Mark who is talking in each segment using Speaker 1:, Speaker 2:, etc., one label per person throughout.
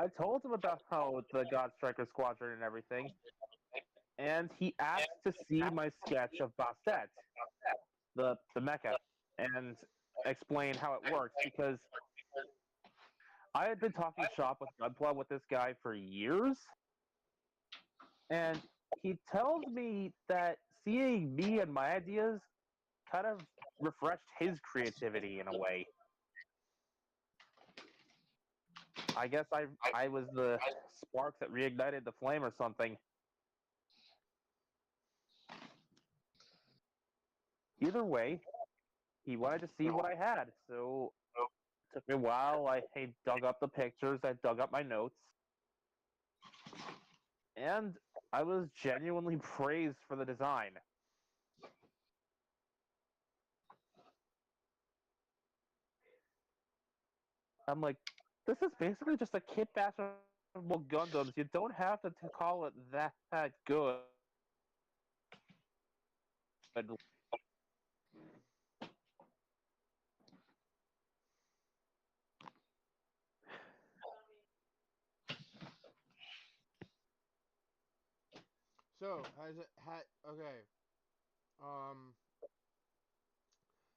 Speaker 1: I told him about how the God Striker Squadron and everything, and he asked to see my sketch of Bastet, the mecha, and explain how it works because I had been talking shop with Gunpla with this guy for years, and he tells me that seeing me and my ideas kind of refreshed his creativity in a way. I guess I was the spark that reignited the flame or something. Either way, he wanted to see what I had, so it took me a while. I dug up the pictures, I dug up my notes, and I was genuinely praised for the design. I'm like, this is basically just a kit bash of multiple Gundams. You don't have to call it that good.
Speaker 2: So, has it had okay? Um,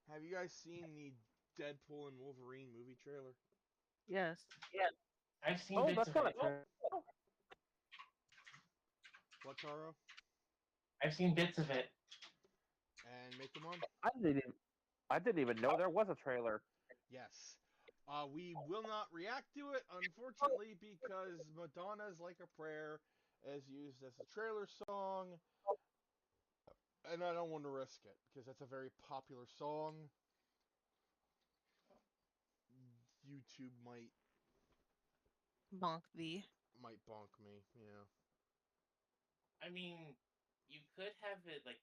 Speaker 2: have you guys seen the Deadpool and Wolverine movie trailer?
Speaker 3: Yes.
Speaker 4: I've seen
Speaker 1: Oh,
Speaker 4: bits
Speaker 1: that's
Speaker 4: of
Speaker 1: not a
Speaker 4: it.
Speaker 1: trailer.
Speaker 2: What, Taro?
Speaker 4: I've seen bits of it.
Speaker 2: And Make 'em on?
Speaker 1: I didn't even, I didn't even know there was a trailer.
Speaker 2: Yes. We will not react to it, unfortunately, because Madonna's Like a Prayer is used as a trailer song, and I don't want to risk it, because that's a very popular song. YouTube
Speaker 3: Bonk thee.
Speaker 2: might bonk me, yeah.
Speaker 4: I mean, you could have it like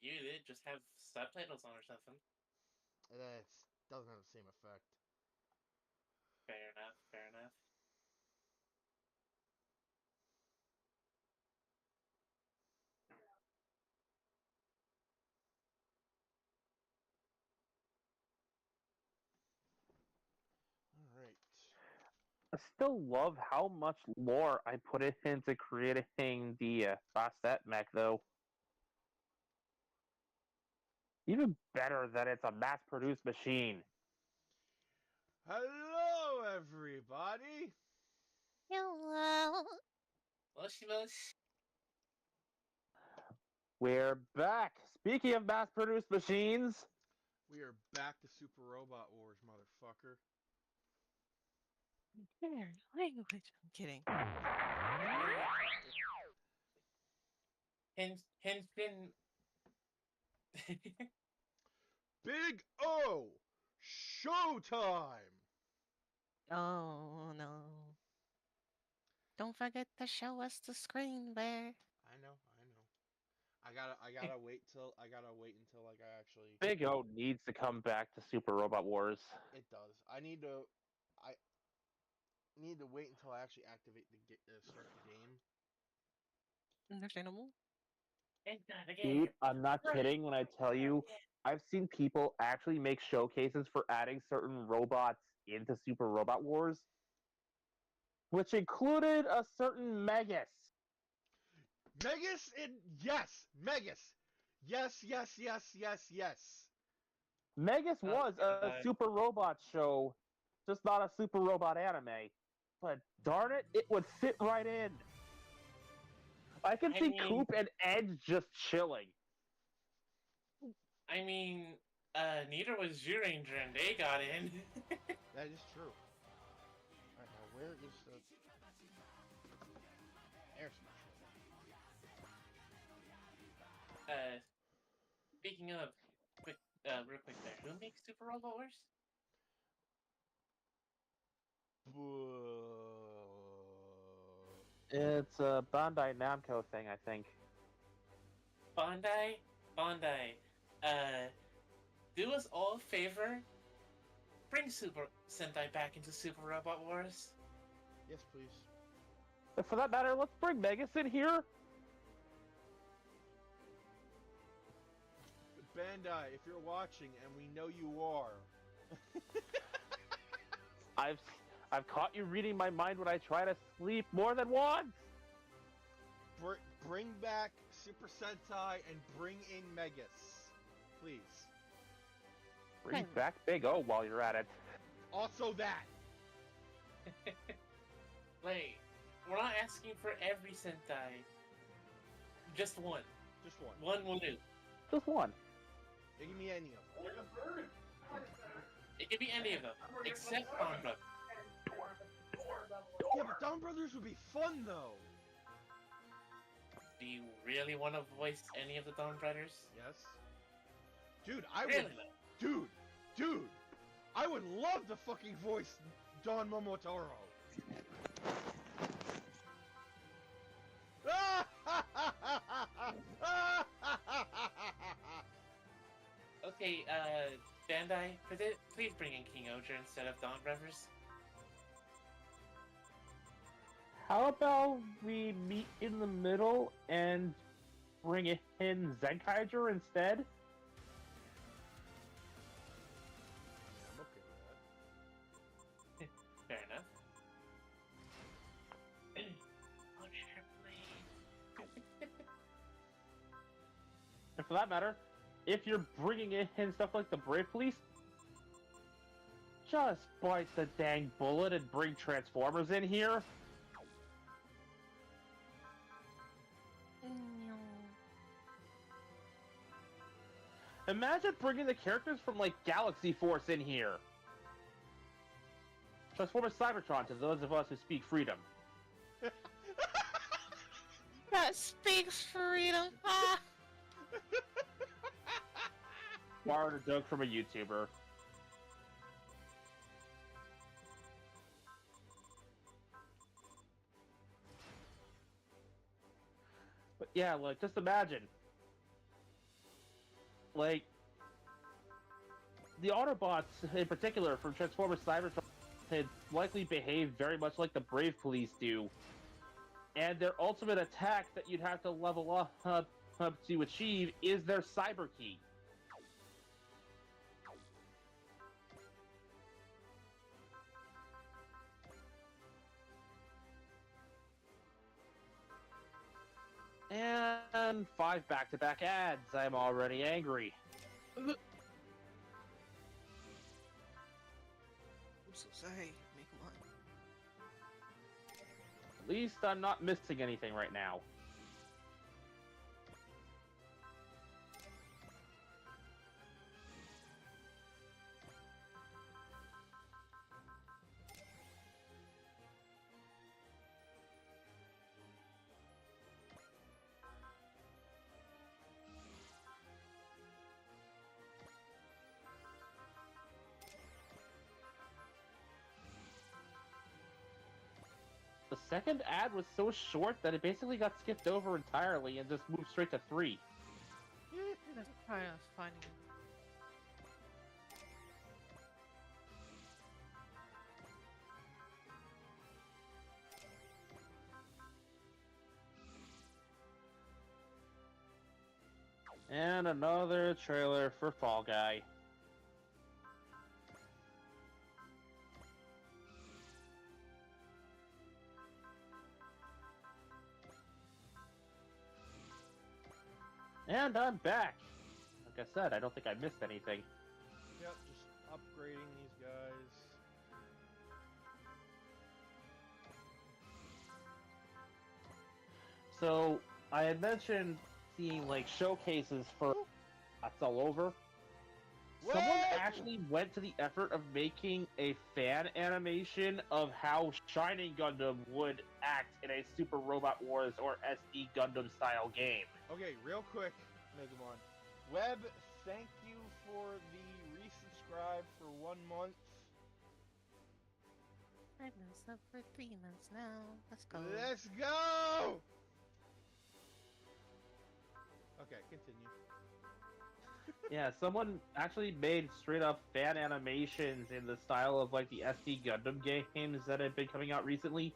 Speaker 4: you did, just have subtitles on or something.
Speaker 2: That doesn't have the same effect.
Speaker 4: Fair enough. Fair enough.
Speaker 2: Alright.
Speaker 1: I still love how much lore I put into creating the Bastet mech, though. Even better that it's a mass-produced machine.
Speaker 2: Hello, everybody!
Speaker 3: Hello.
Speaker 4: Mushy mush.
Speaker 1: We're back. Speaking of mass-produced machines,
Speaker 2: We are back to Super Robot Wars, motherfucker.
Speaker 3: Fair language. I'm kidding.
Speaker 4: Henshin.
Speaker 2: Big O! Showtime!
Speaker 3: Oh no. Don't forget to show us the screen there.
Speaker 2: I know. I gotta wait until like I actually.
Speaker 1: Big O needs to come back to Super Robot Wars.
Speaker 2: It does. I need to wait until I actually activate start the game.
Speaker 3: Understandable.
Speaker 4: It's not a game.
Speaker 1: Dude, I'm not kidding when I tell you, I've seen people actually make showcases for adding certain robots into Super Robot Wars, which included a certain Megas.
Speaker 2: Megas and yes, Megas. Yes, yes, yes, yes, yes.
Speaker 1: Megas
Speaker 4: Oh
Speaker 1: was a
Speaker 4: god.
Speaker 1: Super Robot show, just not a Super Robot anime. But darn it, it would fit right in. I can
Speaker 4: I
Speaker 1: see
Speaker 4: mean,
Speaker 1: Coop and Edge just chilling.
Speaker 4: I mean, neither was Ranger, and they got in.
Speaker 2: That is true. Alright, now where is the? There's my
Speaker 4: uh, speaking of, real quick there, who makes Super Robot Wars?
Speaker 1: It's a Bandai Namco thing, I think.
Speaker 4: Bandai, do us all a favor. Bring Super Sentai back into Super Robot Wars.
Speaker 2: Yes, please.
Speaker 1: But for that matter, let's bring Megas in here.
Speaker 2: Bandai, if you're watching, and we know you are,
Speaker 1: I've I've caught you reading my mind when I try to sleep more than once.
Speaker 2: Bring back Super Sentai and bring in Megas, please.
Speaker 1: Bring back Big O while you're at it.
Speaker 2: Also that.
Speaker 4: Like, we're not asking for every Sentai. Just one.
Speaker 2: Just one.
Speaker 4: One will do.
Speaker 1: Just one.
Speaker 2: Give me any of them.
Speaker 4: It could be any of them, except Dawn Brothers.
Speaker 2: Yeah, but Dawn Brothers would be fun though.
Speaker 4: Do you really want to voice any of the Dawn Brothers?
Speaker 2: Yes. Dude, I
Speaker 4: Really?
Speaker 2: would. Dude, I would love to fucking voice Don Momotaro.
Speaker 4: Okay, Bandai, please bring in King Oger instead of Dawn Brothers.
Speaker 1: How about we meet in the middle and bring in Zenkaiger instead?
Speaker 2: I'm okay with that.
Speaker 4: Fair enough.
Speaker 1: And for that matter, if you're bringing in stuff like the Brave Police, just bite the dang bullet and bring Transformers in here. Imagine bringing the characters from, like, Galaxy Force in here. Transformers Cybertron to those of us who speak freedom.
Speaker 3: That speaks freedom. Ah.
Speaker 1: Borrowed a joke from a YouTuber. But yeah, like, just imagine. Like, the Autobots, in particular, from Transformers Cybertron, had likely behave very much like the Brave Police do. And their ultimate attack that you'd have to level up to achieve is their Cyber Key. And 5 back-to-back ads. I'm already angry.
Speaker 3: I'm so sorry. Make them on.
Speaker 1: At least I'm not missing anything right now. The second ad was so short that it basically got skipped over entirely and just moved straight to 3.
Speaker 3: That's kind of funny.
Speaker 1: And another trailer for Fall Guy. And I'm back! Like I said, I don't think I missed anything.
Speaker 2: Yep, just upgrading these guys.
Speaker 1: So, I had mentioned seeing, like, showcases for That's All Over. Someone
Speaker 2: What?
Speaker 1: actually went to the effort of making a fan animation of how Shining Gundam would act in a Super Robot Wars or SD Gundam style game.
Speaker 2: Okay, real quick, Megamon. Web, thank you for the resubscribe for 1 month.
Speaker 3: I've been sub for 3 months now. Let's go.
Speaker 2: Let's go! Okay, continue.
Speaker 1: Yeah, someone actually made straight up fan animations in the style of like the SD Gundam games that have been coming out recently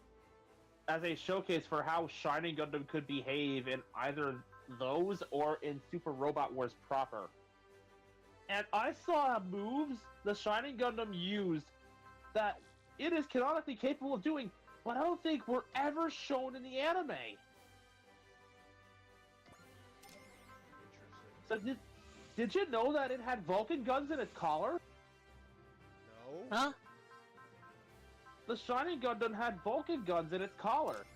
Speaker 1: as a showcase for how Shining Gundam could behave in either those or in Super Robot Wars proper. And I saw moves the Shining Gundam used that it is canonically capable of doing what I don't think were ever shown in the anime.
Speaker 2: Interesting.
Speaker 1: So did you know that it had Vulcan guns in its collar?
Speaker 2: No.
Speaker 3: Huh?
Speaker 1: The Shining Gundam had Vulcan guns in its collar.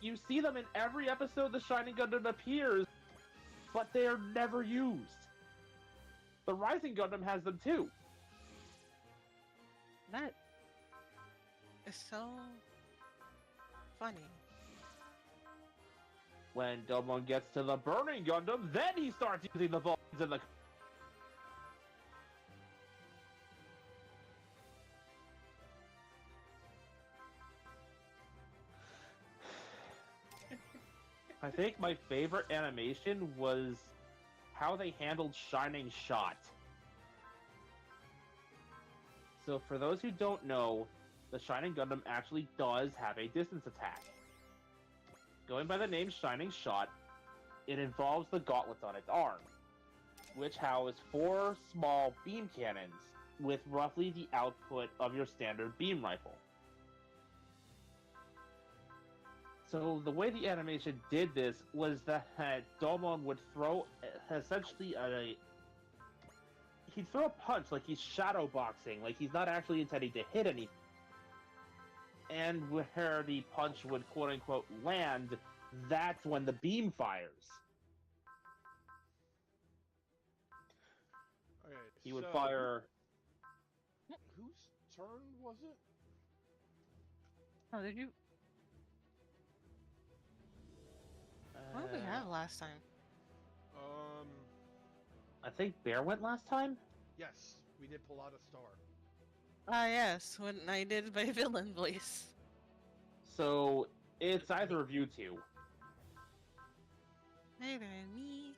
Speaker 1: You see them in every episode the Shining Gundam appears, but they are never used. The Rising Gundam has them too.
Speaker 3: That is so funny.
Speaker 1: When Domon gets to the Burning Gundam, then he starts using the Vulcans in the... I think my favorite animation was how they handled Shining Shot. So for those who don't know, the Shining Gundam actually does have a distance attack. Going by the name Shining Shot, it involves the gauntlets on its arm, which house 4 small beam cannons with roughly the output of your standard beam rifle. So the way the animation did this was that Domon would throw essentially he'd throw a punch like he's shadow boxing, like he's not actually intending to hit anything. And where the punch would quote-unquote land, that's when the beam fires.
Speaker 2: Okay,
Speaker 1: He would
Speaker 2: so
Speaker 1: fire...
Speaker 2: Whose turn was it?
Speaker 3: Oh, did you? What did we have last time?
Speaker 1: I think Bear went last time?
Speaker 2: Yes, we did pull out a star.
Speaker 3: Ah, yes, when I did my villain voice.
Speaker 1: So, it's either of you two.
Speaker 3: Hey there, me.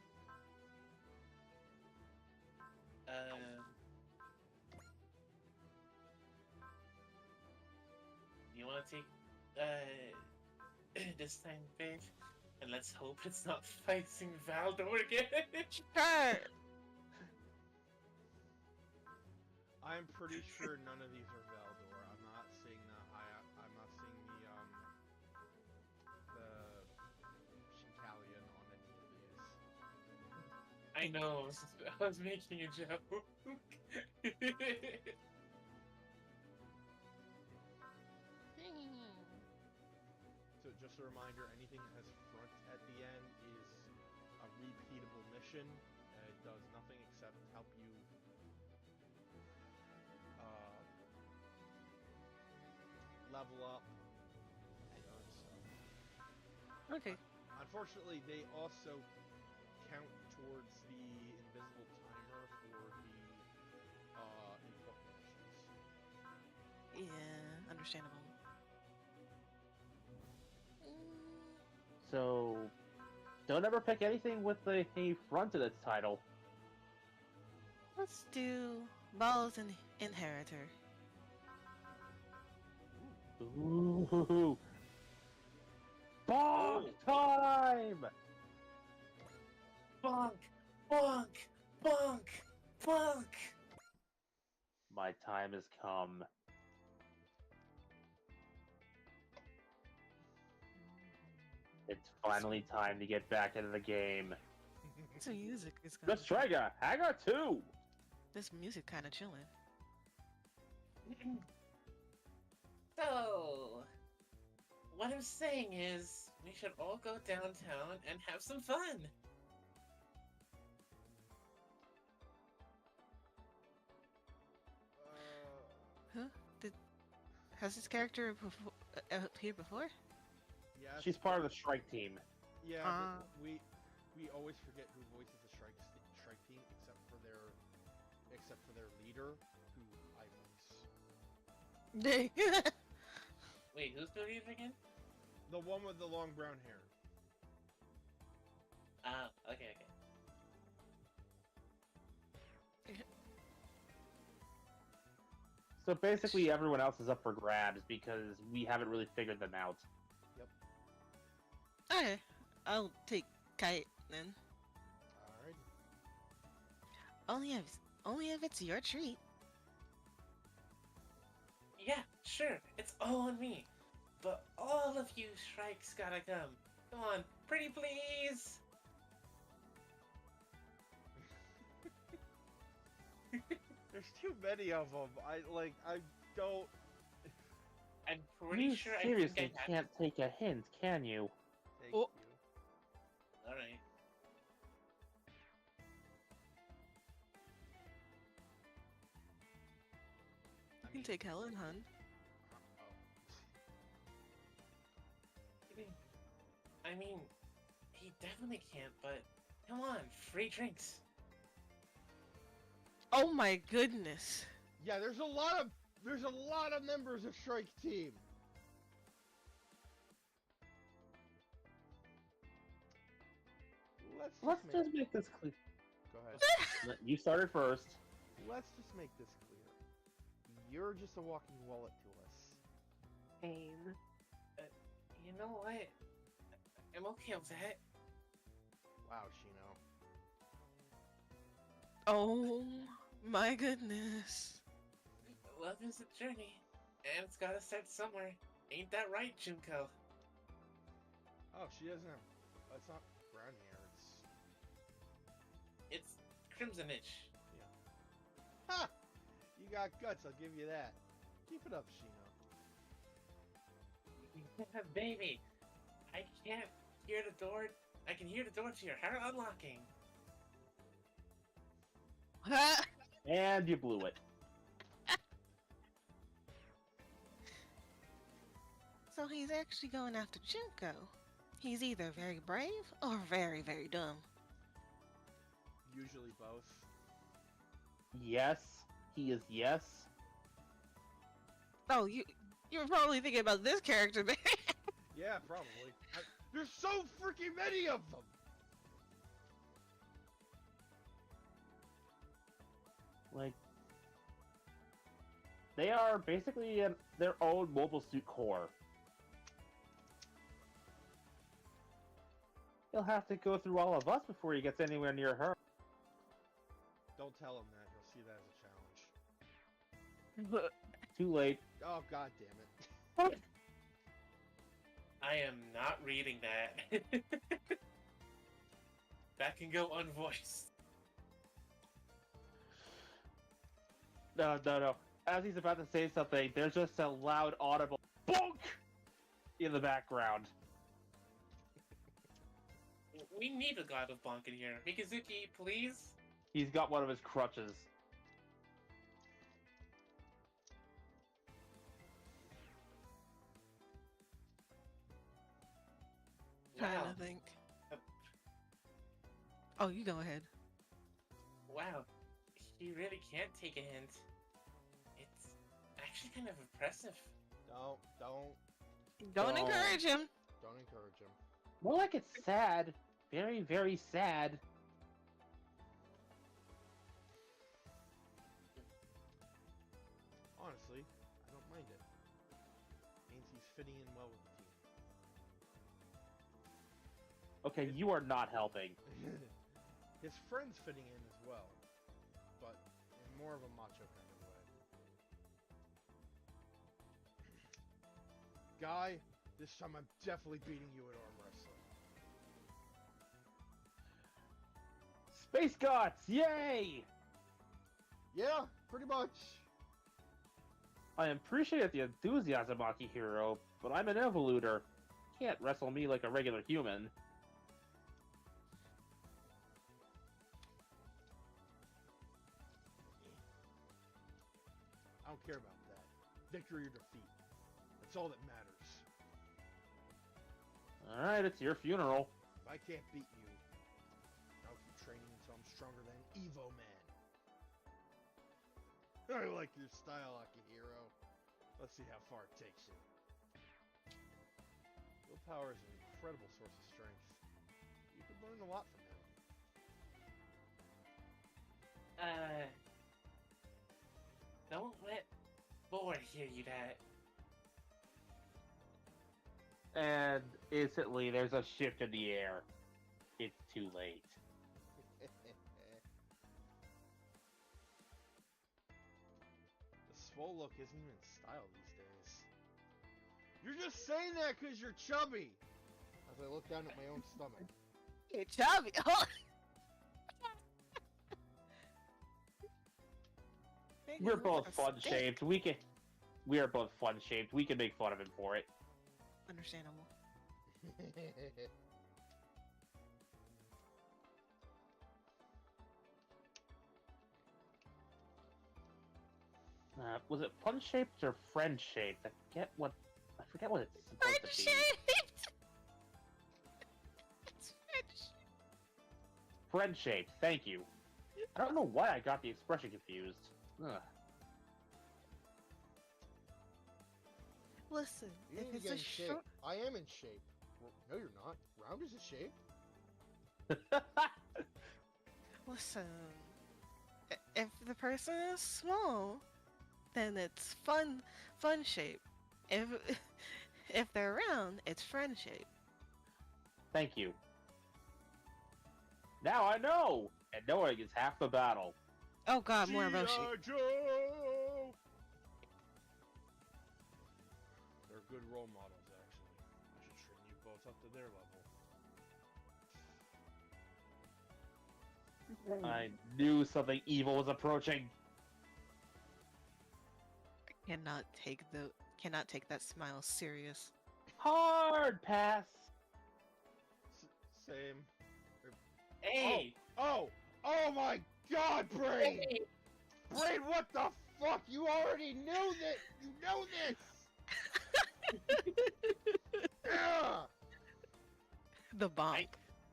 Speaker 4: You wanna take this time, babe? And let's hope it's not fighting Valdor again.
Speaker 3: Sure.
Speaker 2: I'm pretty sure none of these are Valdor. I'm not seeing the I'm not seeing the Shinkalian on any of these.
Speaker 4: I know. I was making a joke.
Speaker 2: So just a reminder, anything that has front at the end is a repeatable mission. It does nothing except help you level up and earn stuff.
Speaker 3: Okay.
Speaker 2: Unfortunately, they also count towards the invisible timer for the equipment missions.
Speaker 3: Yeah, understandable.
Speaker 1: So, don't ever pick anything with a front in its title.
Speaker 3: Let's do Balls and Inheritor.
Speaker 1: Ooh! Bonk time!
Speaker 4: Bonk! Bonk! Bonk! Bonk!
Speaker 1: My time has come. It's finally time to get back into the game.
Speaker 3: This music is kind
Speaker 1: Just Trigger, Hagar 2!
Speaker 3: This music kind of chilling.
Speaker 4: So, what I'm saying is, we should all go downtown and have some fun.
Speaker 3: Huh? Has this character appeared before?
Speaker 2: Yes,
Speaker 1: She's part of the strike team.
Speaker 2: Yeah,
Speaker 3: Ah.
Speaker 2: but we always forget who voices the strike team, except for their leader, who I voice.
Speaker 3: Dang.
Speaker 4: Wait, who's the lead again?
Speaker 2: The one with the long brown hair.
Speaker 4: Ah, okay.
Speaker 1: So basically everyone else is up for grabs because we haven't really figured them out.
Speaker 3: Okay, I'll take Kite then.
Speaker 2: Alright.
Speaker 3: Only if it's your treat.
Speaker 4: Yeah, sure, it's all on me. But all of you Shrikes gotta come. Come on, pretty please!
Speaker 2: There's too many of them. I don't.
Speaker 4: I'm pretty
Speaker 1: You
Speaker 4: sure I
Speaker 1: seriously
Speaker 4: think I have.
Speaker 1: can't take a hint, can you?
Speaker 2: Thank
Speaker 3: Oh.
Speaker 2: you.
Speaker 4: Alright.
Speaker 3: You can take Helen, hun.
Speaker 4: I mean, he definitely can't, but come on, free drinks.
Speaker 3: Oh my goodness.
Speaker 2: Yeah, there's a lot of members of Shrike Team.
Speaker 1: Let's just make this clear.
Speaker 2: Go ahead.
Speaker 1: You started first.
Speaker 2: Let's just make this clear. You're just a walking wallet to us.
Speaker 3: Pain.
Speaker 4: You know what? I'm okay with that.
Speaker 2: Wow, Shino.
Speaker 3: Oh my goodness.
Speaker 4: Love is a journey, and it's gotta start somewhere. Ain't that right, Junko?
Speaker 2: Oh, she doesn't have. It's not brown hair.
Speaker 4: It's Crimson Itch.
Speaker 2: Ha! You got guts. I'll give you that. Keep it up, Shino.
Speaker 4: Baby, I can't hear the door. I can hear the door to your heart unlocking.
Speaker 1: And you blew it.
Speaker 3: So he's actually going after Junko. He's either very brave or very, very dumb.
Speaker 2: Usually both.
Speaker 1: Yes, he is yes.
Speaker 3: Oh, you're probably thinking about this character, man.
Speaker 2: Yeah, probably. There's so freaking many of them.
Speaker 1: Like, they are basically in their own Mobile Suit Corps. He'll have to go through all of us before he gets anywhere near her.
Speaker 2: Don't tell him that. He'll see that as a challenge.
Speaker 1: Too late.
Speaker 2: Oh, god damn it.
Speaker 4: I am not reading that. That can go unvoiced.
Speaker 1: No. As he's about to say something, there's just a loud, audible bonk in the background.
Speaker 4: We need a god of bonk in here. Mikazuki, please?
Speaker 1: He's got one of his crutches.
Speaker 3: Trying
Speaker 4: Wow.
Speaker 3: to think. Oh, you go ahead.
Speaker 4: Wow. He really can't take a hint. It's actually kind of impressive.
Speaker 2: Don't
Speaker 3: Don't
Speaker 1: Oh.
Speaker 3: encourage him.
Speaker 2: Don't encourage him.
Speaker 1: More like it's sad. Very, very sad.
Speaker 2: Honestly, I don't mind it. Means he's fitting in well with the team.
Speaker 1: Okay, you are not helping.
Speaker 2: His friend's fitting in as well, but in more of a macho kind of way. Guy, this time I'm definitely beating you at arm wrestling.
Speaker 1: Space Gods! Yay!
Speaker 2: Yeah, pretty much.
Speaker 1: I appreciate the enthusiasm, Akihiro, but I'm an evoluter. Can't wrestle me like a regular human.
Speaker 2: I don't care about that. Victory or defeat. That's all that matters.
Speaker 1: Alright, it's your funeral.
Speaker 2: If I can't beat you, I'll keep training until I'm stronger than Evo Man. I like your style, Akihiro. Let's see how far it takes you. Willpower is an incredible source of strength. You could learn a lot from him.
Speaker 4: Don't let Boar hear you that.
Speaker 1: And instantly, there's a shift in the air. It's too late.
Speaker 2: The whole look isn't even style these days. You're just saying that because you're chubby. As I look down at my own stomach.
Speaker 3: You're chubby.
Speaker 1: We're both fun-shaped. We are both fun-shaped. We can make fun of him for it.
Speaker 3: Understandable.
Speaker 1: Was it fun-shaped or friend-shaped? I forget what it's supposed to be.
Speaker 3: Friend-shaped! It's friend-shaped.
Speaker 1: Friend-shaped, thank you. I don't know why I got the expression confused. Ugh.
Speaker 3: Listen,
Speaker 2: You
Speaker 3: if
Speaker 2: need to
Speaker 3: it's
Speaker 2: get
Speaker 3: a
Speaker 2: in shape.
Speaker 3: short...
Speaker 2: I am in shape. No, you're not. Round is a shape.
Speaker 3: Listen, if the person is small, then it's fun shape. If they're round, it's friend shape.
Speaker 1: Thank you. Now I know! And knowing is half the battle.
Speaker 3: Oh god, more about
Speaker 2: G.I.
Speaker 3: shape.
Speaker 2: Joe! They're good role models, actually. I should train you both up to their level.
Speaker 1: I knew something evil was approaching.
Speaker 3: Cannot take that smile serious.
Speaker 1: Hard pass.
Speaker 2: Same.
Speaker 4: Hey!
Speaker 2: Oh my god, Brain!
Speaker 4: Hey!
Speaker 2: Brain, what the fuck? You already knew that! You know this! Yeah!
Speaker 3: The bomb.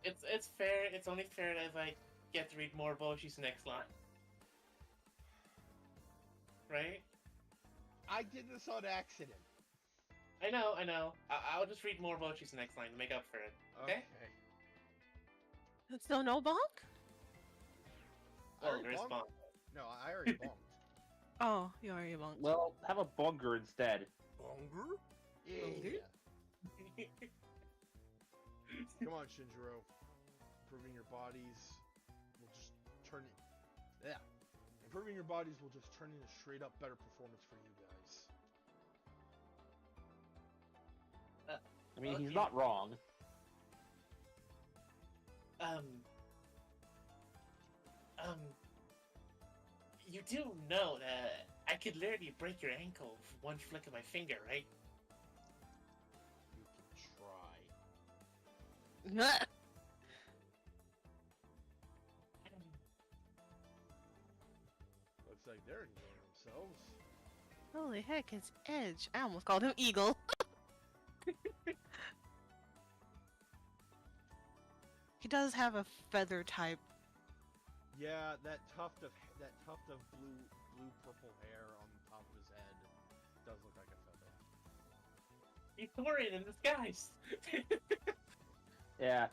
Speaker 4: It's fair. It's only fair that if I get to read more Boshi's next line. Right?
Speaker 2: I did this on accident.
Speaker 4: I know. I'll just read more Boshi's next line to make up for it. Okay?
Speaker 3: So no bonk?
Speaker 2: I
Speaker 4: Well,
Speaker 2: already
Speaker 4: there's
Speaker 2: bonked.
Speaker 4: bomb.
Speaker 2: No, I already bonked.
Speaker 3: Oh, you already bonked.
Speaker 1: Well, have a bunger instead.
Speaker 2: Bonger? Yeah. Come on, Shinjiro. Improving your bodies will just turn it. Yeah. Improving your bodies will just turn into straight up better performance for you guys.
Speaker 1: I mean, he's
Speaker 4: Okay.
Speaker 1: not wrong.
Speaker 4: You do know that I could literally break your ankle with one flick of my finger, right?
Speaker 2: You can try. Looks like they're enjoying themselves.
Speaker 3: Holy heck, it's Edge. I almost called him Eagle. He does have a feather type.
Speaker 2: Yeah, that tuft of blue purple hair on the top of his head does look like a feather.
Speaker 4: He's Thorian in disguise.
Speaker 1: Yeah.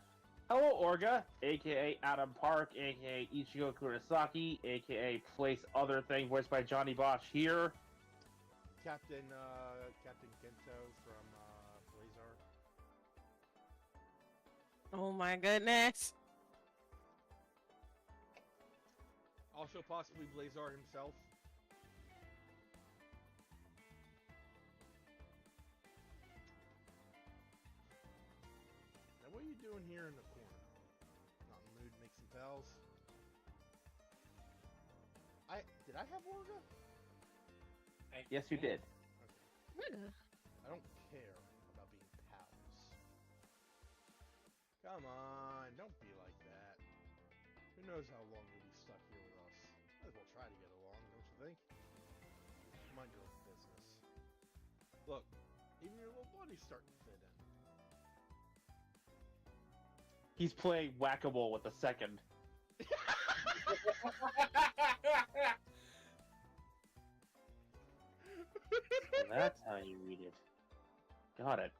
Speaker 1: Hello, Orga, aka Adam Park, aka Ichigo Kurosaki, aka Place Other Thing, voiced by Johnny Bosch here.
Speaker 2: Captain Kento from Blazar.
Speaker 3: Oh my goodness.
Speaker 2: Also possibly Blazar himself. Now what are you doing here in the corner? Not in the mood to make some pals? Did I have Orga?
Speaker 1: Yes, you did.
Speaker 2: Okay. I don't care about being pals. Come on, don't be like that. Who knows how long you'll be stuck here with us? Might as well try to get along, don't you think? Mind your own business. Look, even your little buddy's starting to fit in.
Speaker 1: He's playing whack-a-mole with the second. So that's how you read it. Got it.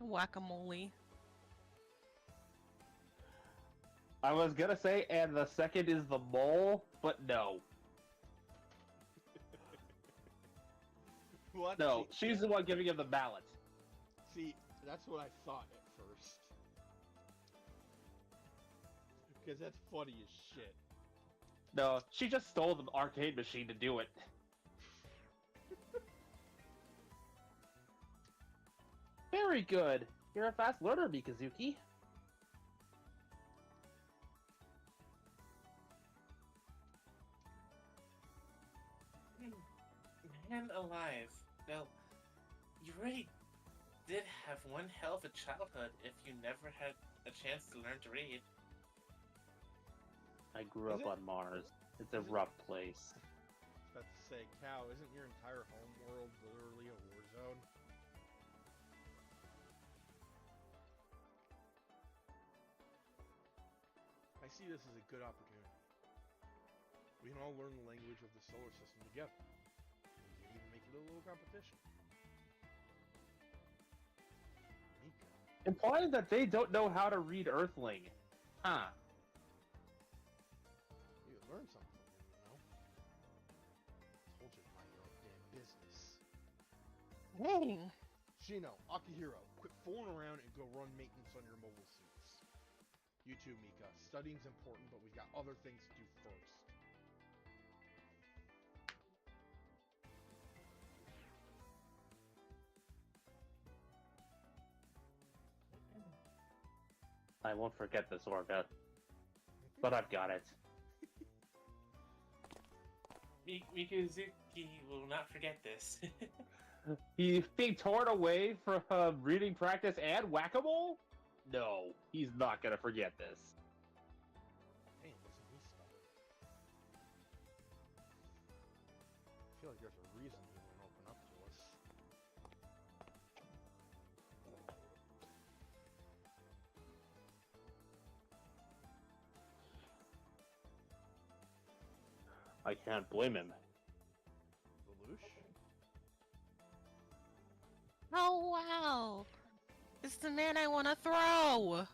Speaker 3: Whack-a-mole.
Speaker 1: I was gonna say, and the second is the mole, but no.
Speaker 2: What?
Speaker 1: No, she's the one giving him the mallet.
Speaker 2: See, that's what I thought at first. Because that's funny as shit.
Speaker 1: No, she just stole the arcade machine to do it. Very good. You're a fast learner, Mikazuki.
Speaker 4: Man alive. Well, you really did have one hell of a childhood if you never had a chance to learn to read.
Speaker 1: I grew up on Mars. It's a rough place.
Speaker 2: I was about to say, Cow, isn't your entire home world literally a war zone? I see this as a good opportunity. We can all learn the language of the solar system together. We can even make it a little competition. Mika.
Speaker 1: Implying that they don't know how to read Earthling. Huh.
Speaker 2: You could learn something from him, you know? Told you to mind your own damn business.
Speaker 3: Dang.
Speaker 2: Shino, Akihiro, quit fooling around and go run maintenance on your mobile suits. You too, Mika. Studying's important, but we've got other things to do first.
Speaker 1: I won't forget this, Orga. But I've got it.
Speaker 4: Mikuzuki will not forget this.
Speaker 1: He's being torn away from reading practice and whack-a-mole? No, he's not gonna forget this.
Speaker 2: Man, listen, he's stubborn. I feel like there's a reason he won't open up to us.
Speaker 1: I can't blame him.
Speaker 2: Lelouch?
Speaker 3: Oh, wow. It's the man I want to throw.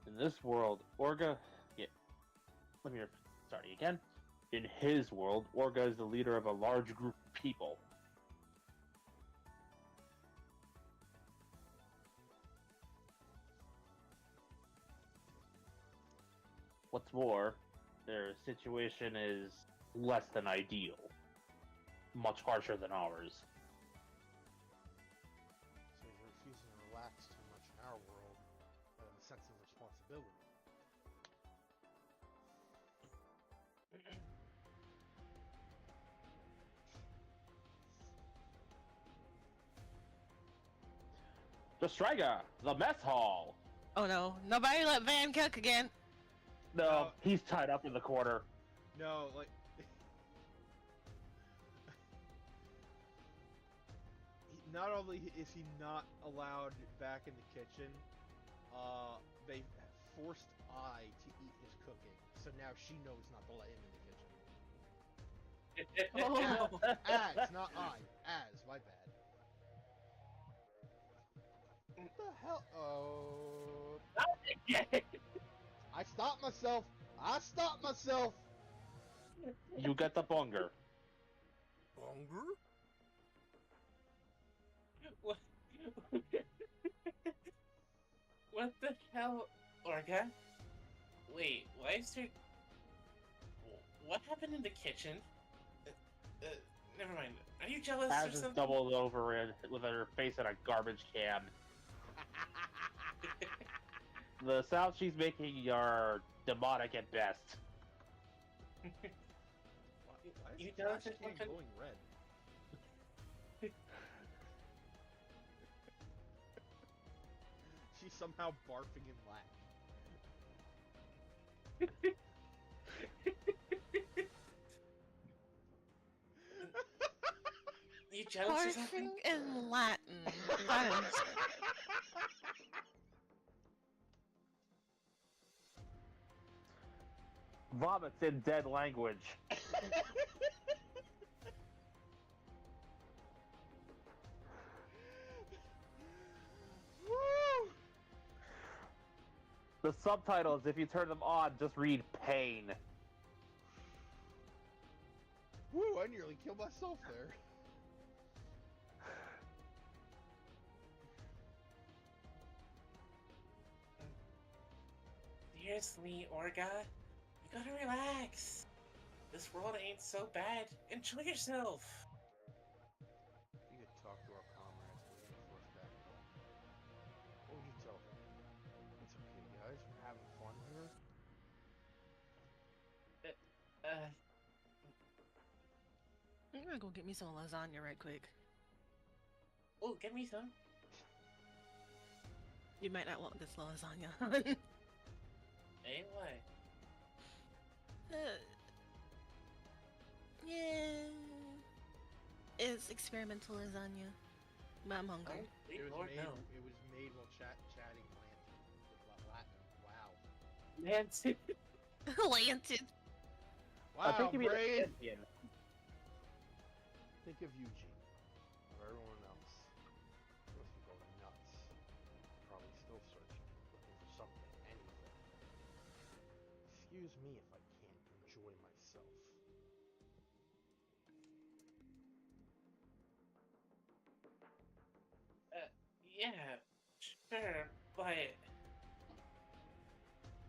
Speaker 1: In this world, Orga... Yeah. Let me start again. In his world, Orga is the leader of a large group of people. What's more, their situation is less than ideal. Much harsher than ours.
Speaker 2: So you're refusing to relax too much in our world out of a sense of responsibility.
Speaker 1: The Striga, the mess hall.
Speaker 3: Oh no, nobody let Van cook again.
Speaker 1: No,
Speaker 2: No.
Speaker 1: he's tied up in the corner.
Speaker 2: No, like... Not only is he not allowed back in the kitchen, they forced I to eat his cooking, so now she knows not to let him in the kitchen.
Speaker 3: Oh.
Speaker 2: Az, not I. Az, my bad. What the hell? Oh. I stopped myself! I stopped myself!
Speaker 1: You get the bunger.
Speaker 2: Bunger?
Speaker 4: What? What the hell, Orga? Wait, why is there... What happened in the kitchen? Never mind. Are you jealous
Speaker 1: Az
Speaker 4: or
Speaker 1: just
Speaker 4: something?
Speaker 1: doubled over in, with her face in a garbage can. The sounds she's making are demonic at best.
Speaker 2: Why is
Speaker 4: You
Speaker 2: the
Speaker 4: jealous
Speaker 2: trash
Speaker 4: or
Speaker 2: can
Speaker 4: something?
Speaker 2: glowing red? She's somehow barfing in Latin.
Speaker 4: You jealous or something?
Speaker 3: Barfing in Latin. That is...
Speaker 1: Vomits in dead language.
Speaker 2: Woo!
Speaker 1: The subtitles, if you turn them on, just read pain.
Speaker 2: Woo! I nearly killed myself there.
Speaker 4: seriously, Orga. You gotta relax. This world ain't so bad. Enjoy yourself.
Speaker 2: You could talk to our comrades when we get forced back home. What would you tell them? It's okay, guys. We're having fun here.
Speaker 3: I'm gonna go get me some lasagna right quick.
Speaker 4: Oh, get me some.
Speaker 3: You might not want this lasagna.
Speaker 4: Hey, why?
Speaker 3: Yeah. It's experimental lasagna. But I'm hungry.
Speaker 4: Oh,
Speaker 2: It
Speaker 4: sweet
Speaker 2: was
Speaker 4: Lord,
Speaker 2: made.
Speaker 4: no.
Speaker 2: It was made while chatting Latin. Wow.
Speaker 4: Nancy.
Speaker 3: Lanted.
Speaker 1: I think
Speaker 2: Wow,
Speaker 1: you mean
Speaker 2: Braid.
Speaker 1: Indian.
Speaker 2: Think of Eugene. Of everyone else. He must be going nuts. Probably still searching, looking for something, anything. Excuse me if I can't enjoy myself.
Speaker 4: Yeah, sure, but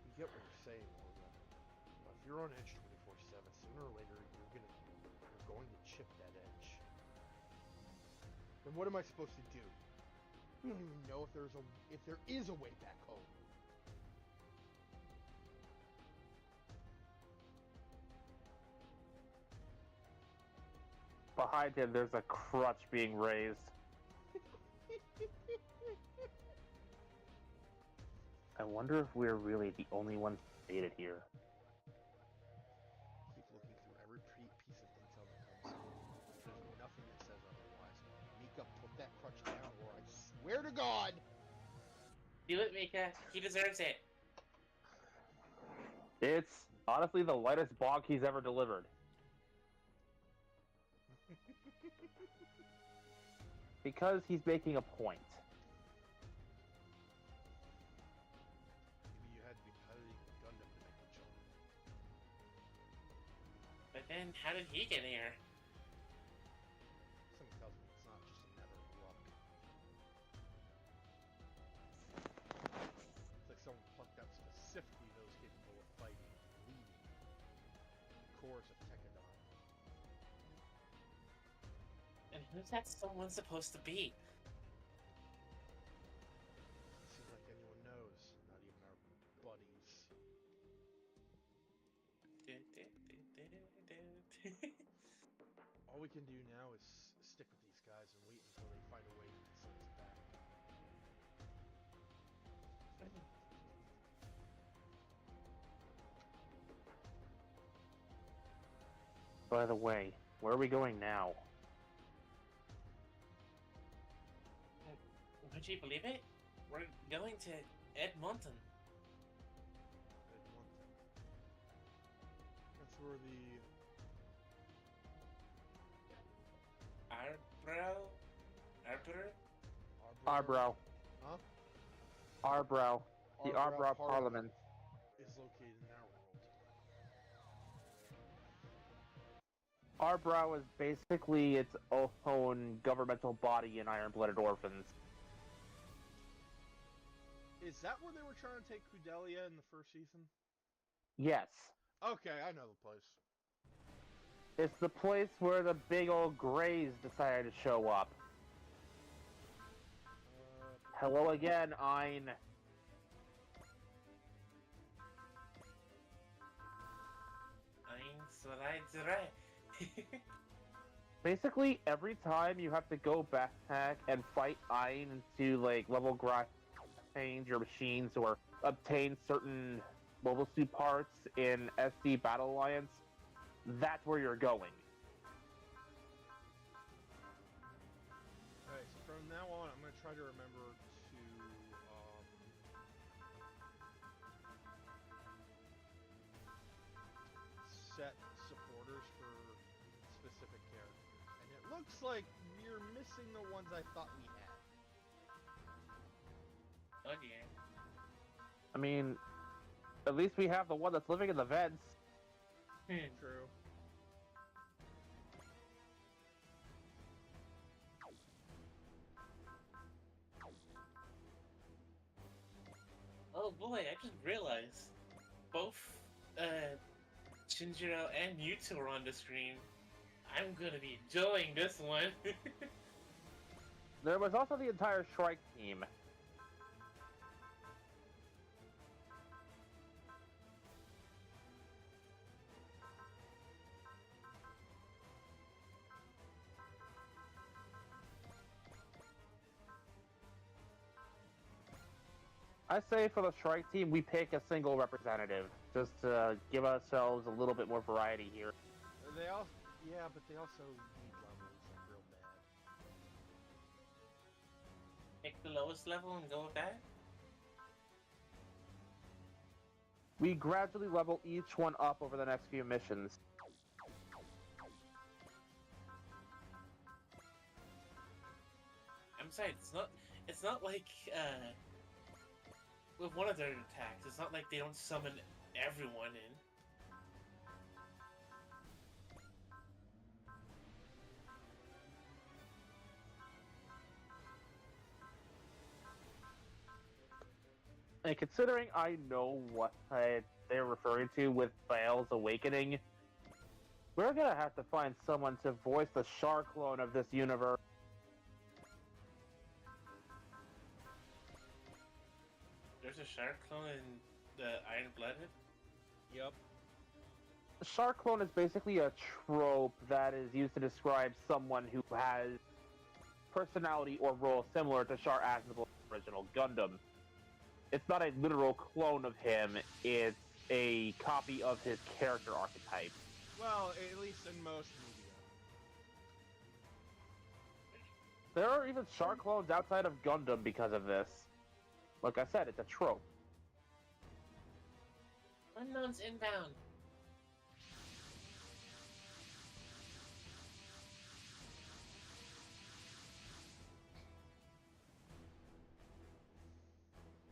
Speaker 2: You get what you're saying, Olga. If you're on edge 24/7, sooner or later you're going to chip that edge. Then what am I supposed to do? We don't even know if there is a way back home.
Speaker 1: Behind him, there's a crutch being raised. I wonder if we're really the only ones dated here.
Speaker 2: Keep looking through every piece of intel that comes in. There's nothing that says otherwise. Mika, put that crutch down, or I swear to God!
Speaker 4: do it, Mika. He deserves it.
Speaker 1: It's honestly the lightest bog he's ever delivered. Because he's making a point.
Speaker 2: Maybe you had to be piloting a Gundam to make the jump.
Speaker 4: But then, how did he get here?
Speaker 2: Something tells me it's not just a matter of luck. It's like someone plucked out specifically those capable of fighting, leading the cores of Tekadon.
Speaker 4: And who's that someone supposed to be?
Speaker 2: Doesn't seem like anyone knows, not even our buddies. All we can do now is stick with these guys and wait until they find a way to send us back.
Speaker 1: By the way, where are we going now?
Speaker 4: Would you believe it? We're going to Edmonton.
Speaker 2: Edmonton. That's where the
Speaker 4: Arbor?
Speaker 1: Arbrow.
Speaker 2: Huh?
Speaker 1: Arbrow. The Arbrow Parliament.
Speaker 2: is located in our world.
Speaker 1: Arbrow is basically its own governmental body in Iron-Blooded Orphans.
Speaker 2: Is that where they were trying to take Kudelia in the first season?
Speaker 1: Yes.
Speaker 2: Okay, I know the place.
Speaker 1: It's the place where the big old Greys decided to show up. Hello again, Ein. Basically, every time you have to go backpack and fight Ein to like level grind change your machines or obtain certain mobile suit parts in SD Battle Alliance, that's where you're going.
Speaker 2: Alright, so from now on, I'm going to try to remember to set supporters for specific characters. And it looks like we're missing the ones I thought we had.
Speaker 4: Oh yeah.
Speaker 1: I mean, at least we have the one that's living in the vents.
Speaker 2: True.
Speaker 4: Oh boy, I just realized both Shinjiro and Yuto are on the screen, I'm gonna be enjoying this one.
Speaker 1: There was also the entire Shrike team. I say for the Shrike team, we pick a single representative, just to give ourselves a little bit more variety here.
Speaker 2: They all, yeah, but they also need levels like real bad.
Speaker 4: Pick the lowest level and go with that?
Speaker 1: We gradually level each one up over the next few missions.
Speaker 4: I'm sorry, it's not like, with one of their attacks, it's not like they don't summon everyone in.
Speaker 1: And considering I know what they're referring to with Bael's Awakening, we're gonna have to find someone to voice the Char clone of this universe.
Speaker 4: There's a Shark clone in the Iron Blooded?
Speaker 2: Yep.
Speaker 1: The Char clone is basically a trope that is used to describe someone who has personality or role similar to Char Aznabul's original Gundam. It's not a literal clone of him, it's a copy of his character archetype.
Speaker 2: Well, at least in most media.
Speaker 1: There are even Char clones outside of Gundam because of this. Like I said, it's a trope.
Speaker 4: Unknown's inbound.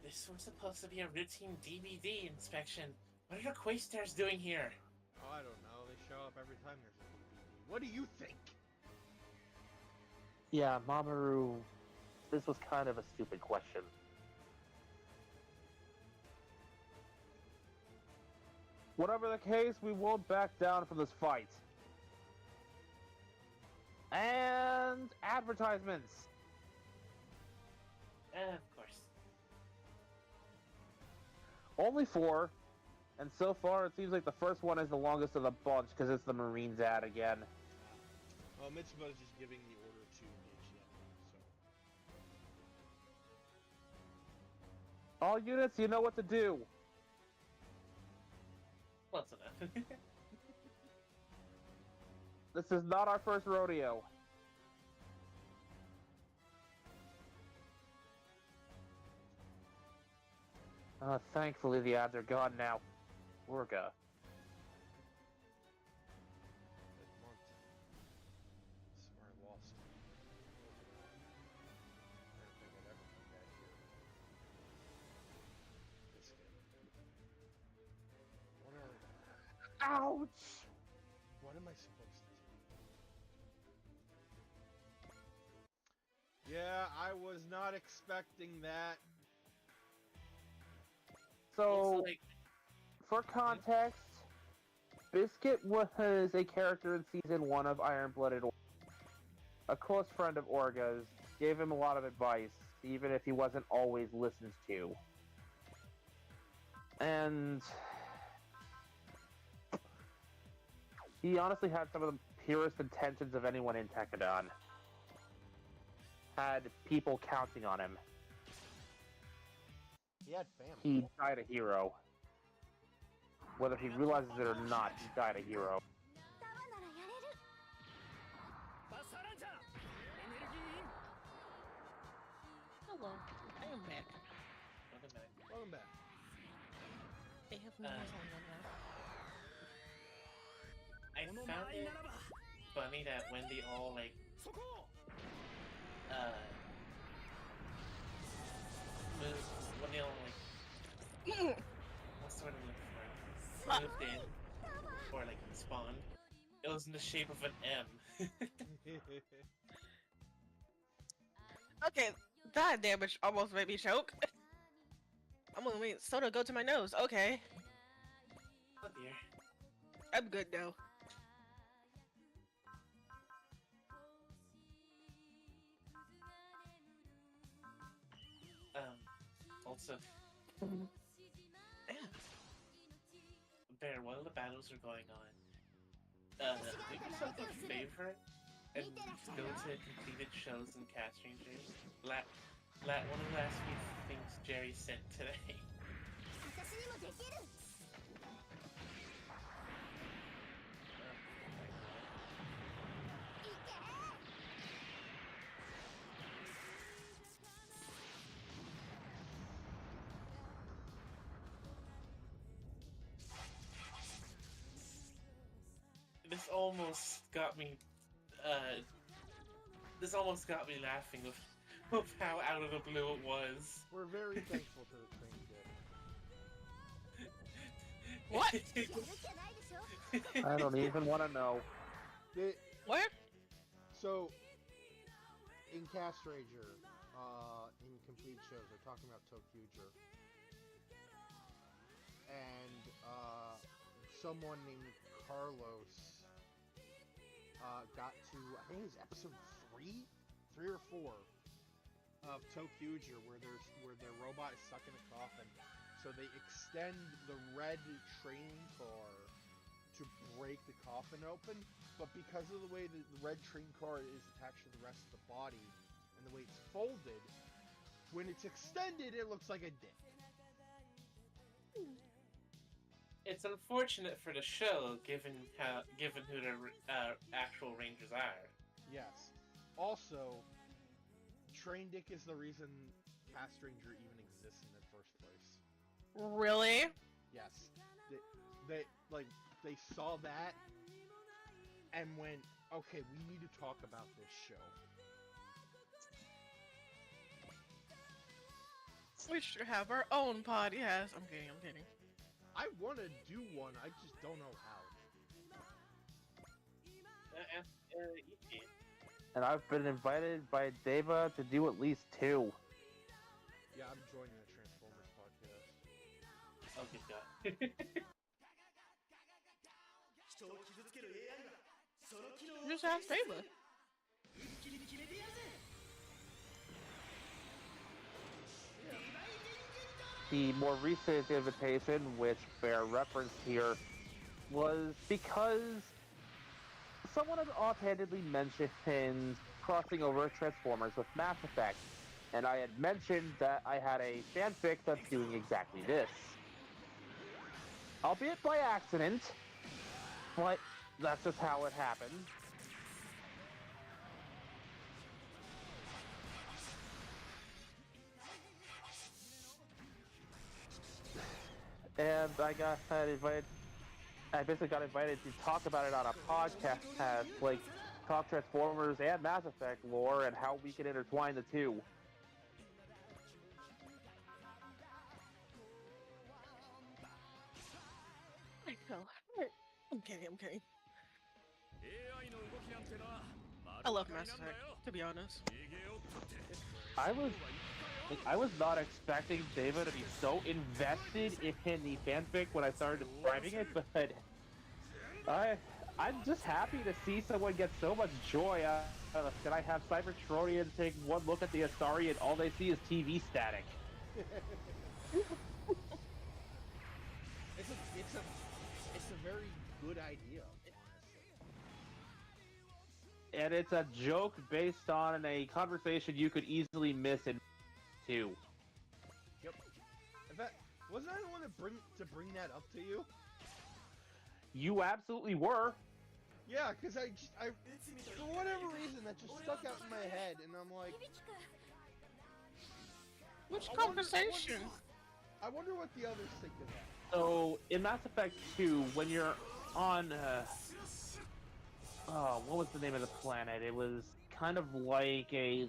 Speaker 4: This was supposed to be a routine DVD inspection. What are the Quastars doing here?
Speaker 2: Oh, I don't know. They show up every time there's a DVD. What do you think?
Speaker 1: Yeah, Mamoru, this was kind of a stupid question. Whatever the case, we won't back down from this fight. And advertisements.
Speaker 4: Of course.
Speaker 1: Only 4, and so far it seems like the first one is the longest of the bunch because it's the Marines ad again.
Speaker 2: Well, Mitsuba's just giving the order to Nichiata, so...
Speaker 1: All units, you know what to do.
Speaker 4: Close enough.
Speaker 1: This is not our first rodeo. Thankfully the ads are gone now. Urga.
Speaker 2: That month. Swear I lost. I don't think I've ever come back here. This game.
Speaker 1: Ouch!
Speaker 2: What am I supposed to do? Yeah, I was not expecting that.
Speaker 1: So,
Speaker 4: Looks like
Speaker 1: for context, Biscuit was a character in Season 1 of Iron Blooded. A close friend of Orga's, gave him a lot of advice, even if he wasn't always listened to. And he honestly had some of the purest intentions of anyone in Tekkadan. Had people counting on him.
Speaker 2: He had family.
Speaker 1: He died a hero. Whether he realizes it or not, he died a hero.
Speaker 3: Hello, I am back.
Speaker 4: welcome back.
Speaker 2: Welcome back.
Speaker 3: They have no on them now.
Speaker 4: I found it funny that when they all like moved, when they all like what's the word I'm looking for? Moved in or like spawned, it was in the shape of an M.
Speaker 3: Okay, that damage almost made me choke. I'm gonna wait soda go to my nose. Okay.
Speaker 4: Oh dear.
Speaker 3: I'm good now.
Speaker 4: Also,
Speaker 3: Yeah.
Speaker 4: Bear, while the battles are going on, do yourself a favor and go to completed shows and cast rangers. One of the last few things Jerry sent today. This almost got me. This almost got me laughing of how out of the blue it was.
Speaker 2: We're very thankful to the train kid.
Speaker 3: What?
Speaker 1: I don't even want to know.
Speaker 3: What?
Speaker 2: So, in Cast Ranger, in complete shows, they're talking about ToQger. And, someone named Carlos, got to, I think it was episode 3 or 4 of ToQger, where their robot is stuck in a coffin. So they extend the red train car to break the coffin open, but because of the way the red train car is attached to the rest of the body and the way it's folded, when it's extended, it looks like a dick.
Speaker 4: It's unfortunate for the show, given who the actual Rangers are.
Speaker 2: Yes. Also, Train Dick is the reason Cast Ranger even exists in the first place.
Speaker 3: Really?
Speaker 2: Yes. They saw that and went, okay, we need to talk about this show.
Speaker 3: We should have our own podcast. I'm kidding.
Speaker 2: I want to do one, I just don't know how.
Speaker 4: You can.
Speaker 1: And I've been invited by Deva to do at least 2.
Speaker 2: Yeah, I'm joining the Transformers podcast.
Speaker 4: Oh, good God.
Speaker 3: Just ask Deva.
Speaker 1: The more recent invitation, which Bear referenced here, was because someone had offhandedly mentioned crossing over Transformers with Mass Effect, and I had mentioned that I had a fanfic that's doing exactly this. Albeit by accident, but that's just how it happened. And I basically got invited to talk about it on a podcast, like talk Transformers and Mass Effect lore and how we can intertwine the two.
Speaker 3: I know. I'm kidding. I love Mass Effect, to be honest.
Speaker 1: I was not expecting David to be so invested in the fanfic when I started describing it, but I'm just happy to see someone get so much joy out of it. Can I have Cybertronian take one look at the Asari and all they see is TV static?
Speaker 2: It's a very good idea, honestly.
Speaker 1: And it's a joke based on a conversation you could easily miss in 2.
Speaker 2: Yep. In fact, wasn't I the one to bring that up to you?
Speaker 1: You absolutely were.
Speaker 2: Yeah, because I for whatever reason that just stuck out in my head, and I'm like,
Speaker 3: Which conversation?
Speaker 2: I wonder what the others think of that.
Speaker 1: So, in Mass Effect 2, when you're on, what was the name of the planet? It was kind of like a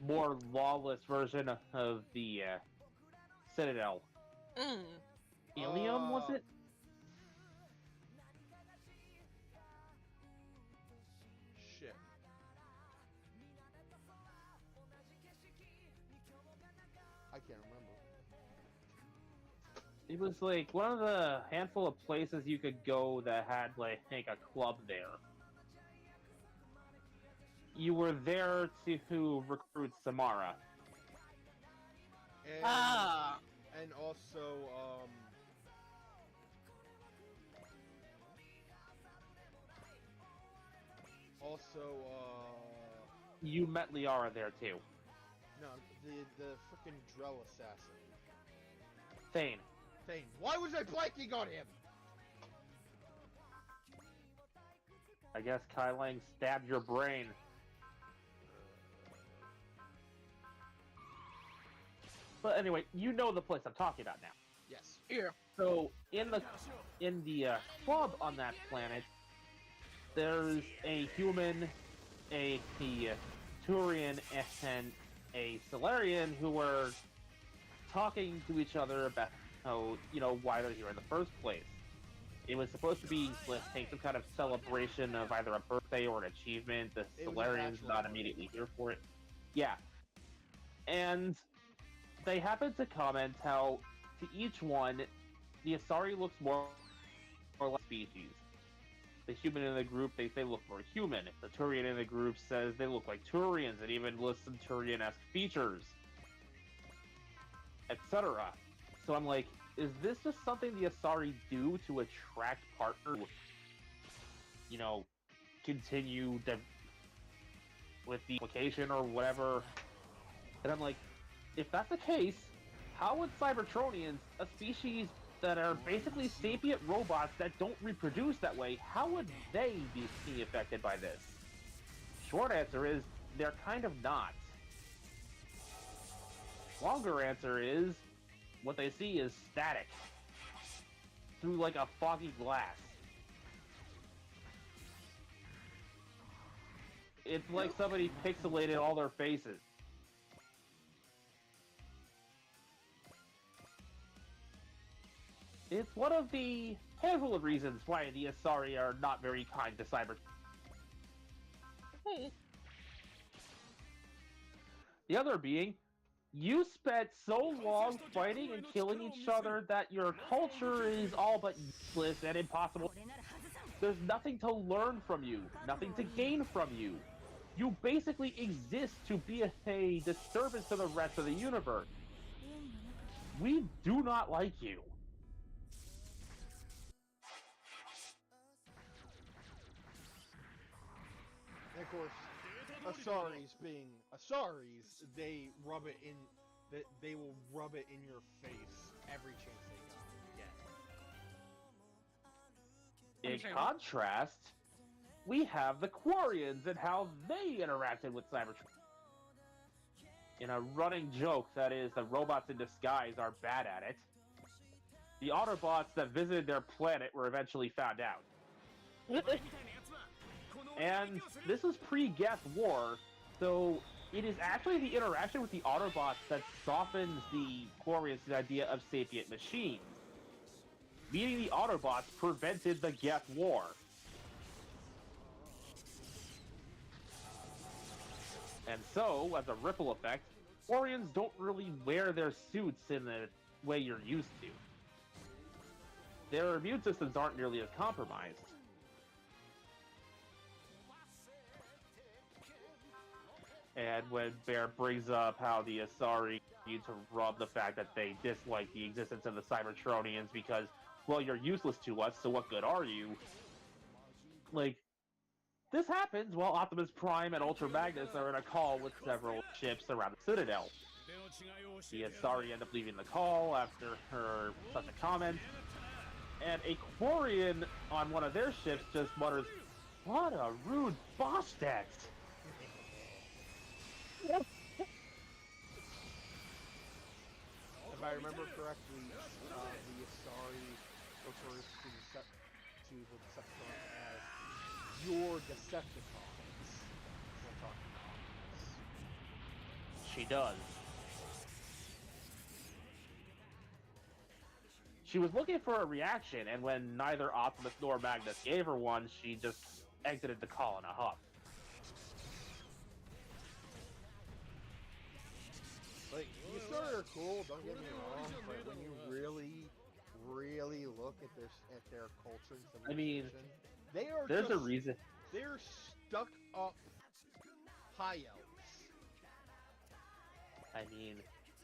Speaker 1: more lawless version of the, Citadel. Ilium, was it?
Speaker 2: Shit. I can't remember.
Speaker 1: It was like one of the handful of places you could go that had like a club there. You were there to recruit Samara.
Speaker 2: And
Speaker 3: Ah,
Speaker 2: and also
Speaker 1: You met Liara there too.
Speaker 2: no, the freaking Drell assassin.
Speaker 1: Thane.
Speaker 2: Thane. Why was I blanking on him?
Speaker 1: I guess Kai Lang stabbed your brain. But anyway, you know the place I'm talking about now.
Speaker 2: Yes.
Speaker 3: here.
Speaker 1: So in the club on that planet, there's a human, a Turian, and a Solarian who were talking to each other about how, why they're here in the first place. It was supposed to be, let's take some kind of celebration of either a birthday or an achievement. The
Speaker 2: It was a
Speaker 1: Solarian's
Speaker 2: bachelor
Speaker 1: not
Speaker 2: party.
Speaker 1: immediately here for it. Yeah. And they happened to comment how, to each one, the Asari looks more or less species. The human in the group, they say look more human. The Turian in the group says they look like Turians, and even lists some Turian-esque features, etc. So I'm like, is this just something the Asari do to attract partners? Continue with the application or whatever. And I'm like, if that's the case, how would Cybertronians, a species that are basically sapient robots that don't reproduce that way, how would they be affected by this? Short answer is, they're kind of not. Longer answer is, what they see is static. Through like a foggy glass. It's like somebody pixelated all their faces. It's one of the handful of reasons why the Asari are not very kind to Cyber. The other being, you spent so long fighting and killing each other that your culture is all but useless and impossible. There's nothing to learn from you, nothing to gain from you. You basically exist to be a disturbance to the rest of the universe. We do not like you.
Speaker 2: And of course, Asaris being Asaris, they rub it in. They will rub it in your face every chance they got.
Speaker 1: In contrast, we have the Quarians and how they interacted with Cybertron. In a running joke that is, the robots in disguise are bad at it, the Autobots that visited their planet were eventually found out. And this is pre-Geth War, so it is actually the interaction with the Autobots that softens the Quarians to the idea of sapient machines. Meeting the Autobots prevented the Geth War. And so, as a ripple effect, Quarians don't really wear their suits in the way you're used to. Their immune systems aren't nearly as compromised. And when Bear brings up how the Asari need to rub the fact that they dislike the existence of the Cybertronians because, well, you're useless to us, so what good are you? Like, this happens while Optimus Prime and Ultra Magnus are in a call with several ships around the Citadel. The Asari end up leaving the call after such a comment, and a Quarian on one of their ships just mutters, "What a rude Bastet!"
Speaker 2: If I remember correctly, the Asari refers to the Decepticons as your Decepticons. We're talking about.
Speaker 1: She does. She was looking for a reaction, and when neither Optimus nor Magnus gave her one, she just exited the call in a huff.
Speaker 2: Like, you sort are cool, don't get me wrong, but when you really really look at their culture and
Speaker 1: I mean,
Speaker 2: civilization, they are
Speaker 1: there's a
Speaker 2: just,
Speaker 1: reason.
Speaker 2: they're stuck up high elves.
Speaker 1: I mean,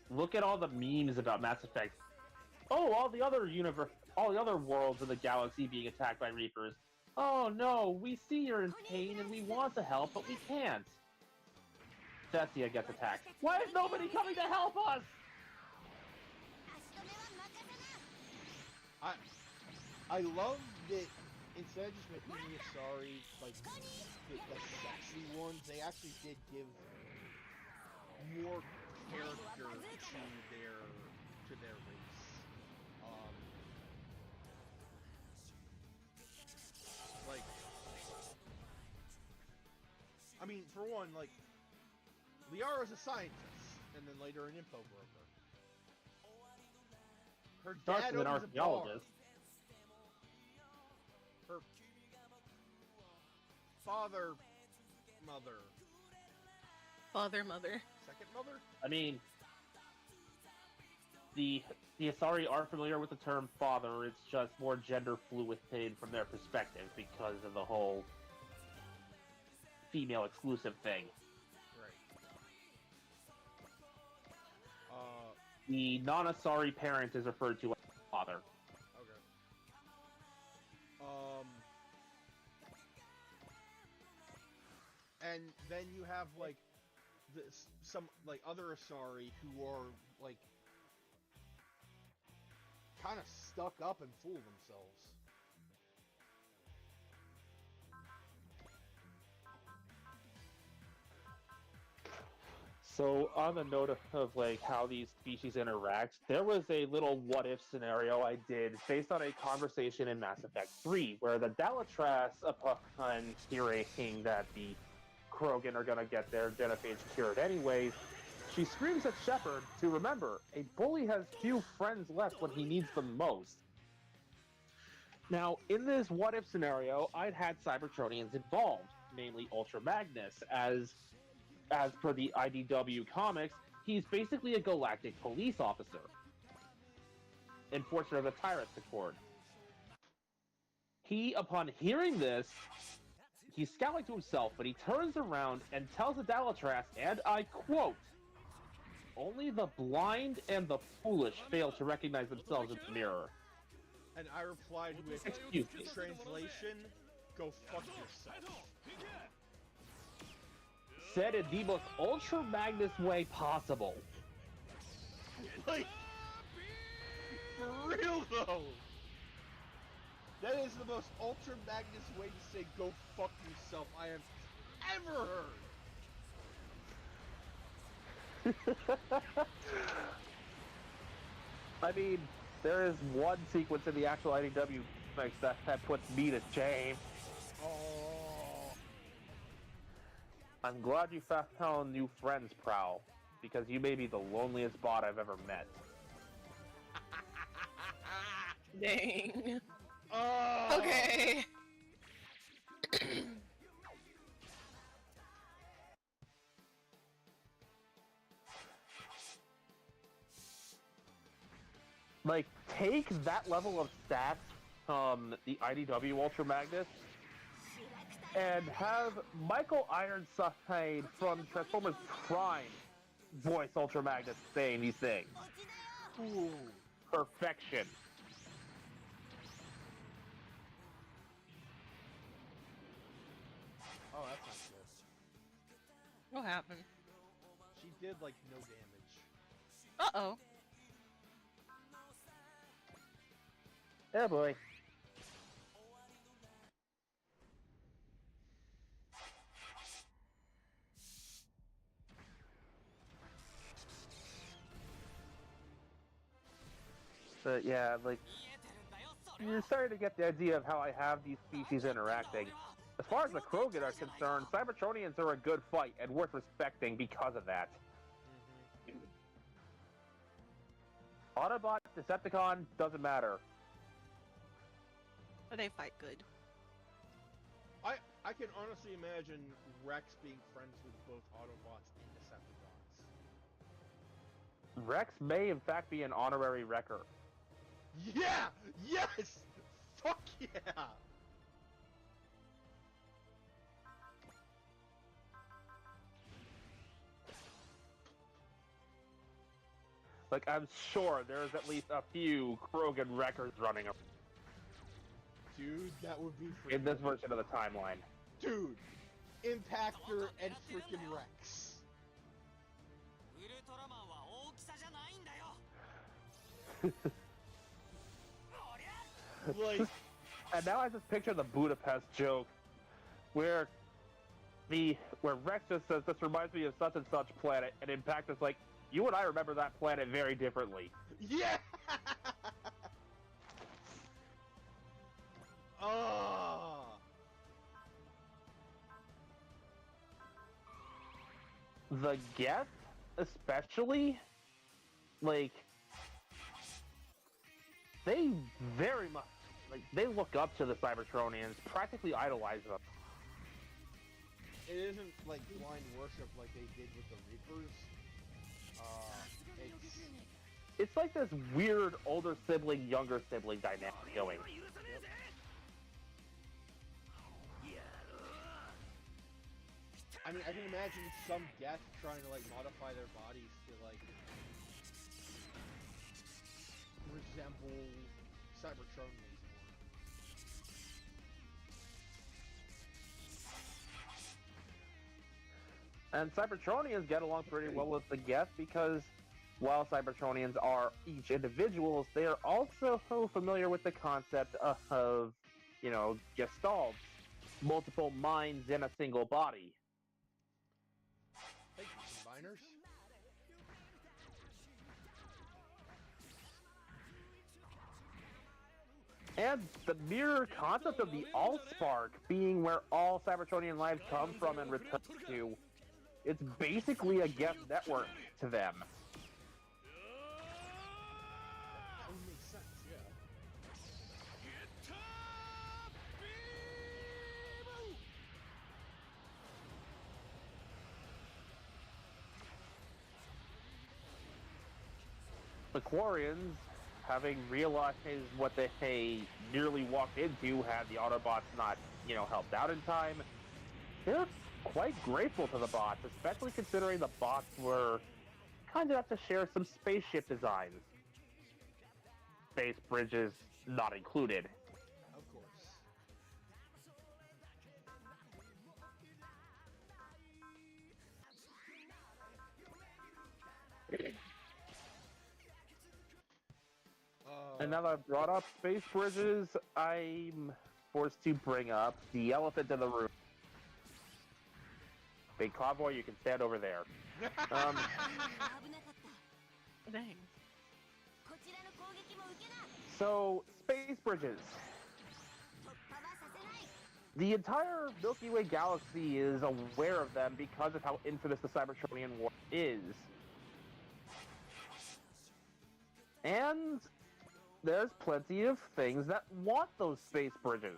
Speaker 1: look at all the memes about Mass Effect. Oh, all the other worlds of the galaxy being attacked by Reapers. Oh no, we see you're in pain and we want to help, but we can't. Thessia gets attacked. Why is nobody coming to help us?
Speaker 2: I love that instead of just making the Asari like the sexy ones, they actually did give more character to their race. Like, I mean, for one, like Liara's a scientist, and then later an info broker. Her
Speaker 1: Starts
Speaker 2: dad
Speaker 1: with an
Speaker 2: owns a bar.
Speaker 1: archaeologist.
Speaker 2: Her father, mother,
Speaker 3: Mother.
Speaker 2: second mother.
Speaker 1: I mean, the Asari are familiar with the term father. It's just more gender fluid from their perspective because of the whole female exclusive thing.
Speaker 2: Right.
Speaker 1: The non-Asari parent is referred to as father.
Speaker 2: Okay. And then you have like some like other Asari who are like kind of stuck up and full of themselves.
Speaker 1: So, on the note of like how these species interact, there was a little what-if scenario I did based on a conversation in Mass Effect 3, where the Dalatras, upon hearing that the Krogan are gonna get their genophage cured anyways, she screams at Shepard to remember, a bully has few friends left when he needs them most. Now, in this what-if scenario, I'd had Cybertronians involved, namely Ultra Magnus, as per the IDW comics, he's basically a galactic police officer. Enforcer of the Tyrant's Accord. He, upon hearing this, he's scowling to himself, but he turns around and tells the Dalatras, and I quote, "Only the blind and the foolish fail to recognize themselves in the mirror."
Speaker 2: And I replied with,
Speaker 1: Excuse me.
Speaker 2: translation, go fuck yourself.
Speaker 1: Said in the most Ultra Magnus way possible.
Speaker 2: Like, for real though. That is the most Ultra Magnus way to say go fuck yourself I have ever heard.
Speaker 1: I mean, there is one sequence in the actual IDW comics that puts me to shame.
Speaker 2: Oh.
Speaker 1: I'm glad you found new friends, Prowl, because you may be the loneliest bot I've ever met.
Speaker 3: Dang.
Speaker 2: Oh.
Speaker 3: Okay.
Speaker 1: Like, take that level of stats from the IDW Ultra Magnus and have Michael Ironside from Transformers Prime voice Ultra Magnus saying these things.
Speaker 2: Ooh.
Speaker 1: Perfection.
Speaker 2: Oh, that's not good.
Speaker 3: What happened?
Speaker 2: She did like no damage.
Speaker 3: Uh-oh.
Speaker 1: Oh boy. But yeah, like, you're starting to get the idea of how I have these species interacting. As far as the Krogan are concerned, Cybertronians are a good fight and worth respecting because of that. Autobot, Decepticon, doesn't matter.
Speaker 3: But they fight good.
Speaker 2: I can honestly imagine Rex being friends with both Autobots and Decepticons.
Speaker 1: Rex may in fact be an honorary wrecker.
Speaker 2: Yeah! Yes! Fuck yeah!
Speaker 1: Like, I'm sure there's at least a few Krogan records running
Speaker 2: Dude, that would be
Speaker 1: in this
Speaker 2: freaking...
Speaker 1: version of the timeline.
Speaker 2: Dude! Impactor and freaking Rex. Like...
Speaker 1: And now I just picture the Budapest joke, where Rex just says, "This reminds me of such and such planet," and Impactor's like, "You and I remember that planet very differently."
Speaker 2: Yeah! Oh!
Speaker 1: The Geth, especially, like, they very much, like, they look up to the Cybertronians, practically idolize them.
Speaker 2: It isn't like blind worship like they did with the Reapers.
Speaker 1: It's like this weird older sibling, younger sibling dynamic going.
Speaker 2: I mean, I can imagine some Geth trying to like modify their bodies to like resemble Cybertronians more.
Speaker 1: And Cybertronians get along pretty well with the Geth because while Cybertronians are each individuals, they are also familiar with the concept of, you know, gestalts, multiple minds in a single body.
Speaker 2: Thank you, combiners.
Speaker 1: And the mirror concept of the Allspark being where all Cybertronian lives come from and return to, it's basically a Geth network to them.
Speaker 2: That would make sense, yeah.
Speaker 1: The Quarians, having realized what they nearly walked into had the Autobots not, you know, helped out in time, they're quite grateful to the bots, especially considering the bots were kind enough to share some spaceship designs. Space bridges not included.
Speaker 2: Of course.
Speaker 1: And now that I've brought up space bridges, I'm forced to bring up the elephant in the room. Big convoy, you can stand over there.
Speaker 3: Dang.
Speaker 1: So, space bridges. The entire Milky Way galaxy is aware of them because of how infamous the Cybertronian War is. And there's plenty of things that want those space bridges.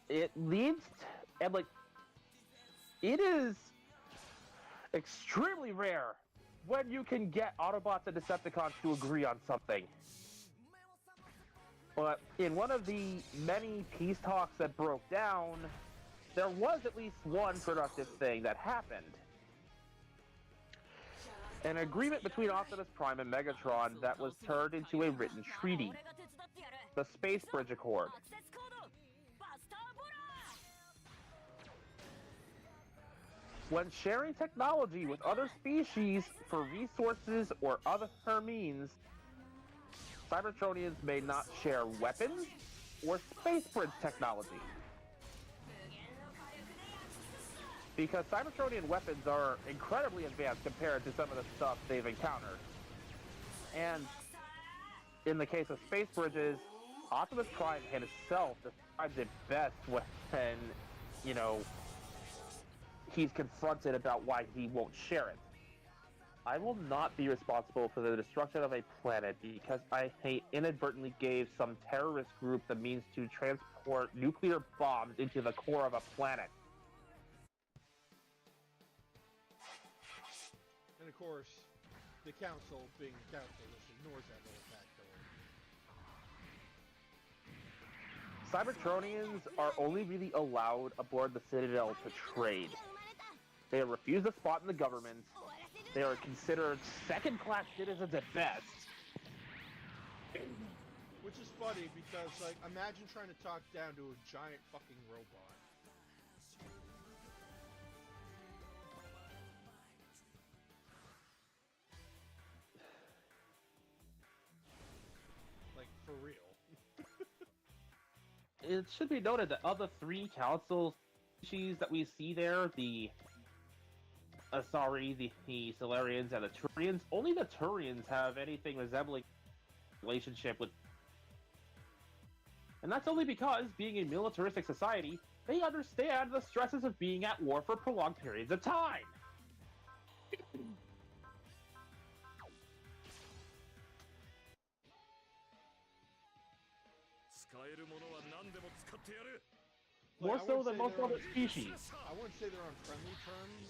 Speaker 1: It leads to, and like, it is extremely rare when you can get Autobots and Decepticons to agree on something. But in one of the many peace talks that broke down, there was at least one productive thing that happened. An agreement between Optimus Prime and Megatron that was turned into a written treaty. The Space Bridge Accord. When sharing technology with other species for resources or other means, Cybertronians may not share weapons or space bridge technology. Because Cybertronian weapons are incredibly advanced compared to some of the stuff they've encountered. And in the case of space bridges, Optimus Prime himself describes it best when, you know, he's confronted about why he won't share it. I will not be responsible for the destruction of a planet because I inadvertently gave some terrorist group the means to transport nuclear bombs into the core of a planet.
Speaker 2: And of course, the council, being the council, just ignores that little factoid.
Speaker 1: Cybertronians are only really allowed aboard the Citadel to trade. They are refused a spot in the government. They are considered second-class citizens at best.
Speaker 2: Which is funny because, like, imagine trying to talk down to a giant fucking robot. Like, for real.
Speaker 1: It should be noted that of the three council species that we see there, the Asari, the Solarians, and the Turians, only the Turians have anything resembling a relationship with. And that's only because, being a militaristic society, they understand the stresses of being at war for prolonged periods of time. More so than most other species.
Speaker 2: I wouldn't say they're on friendly terms,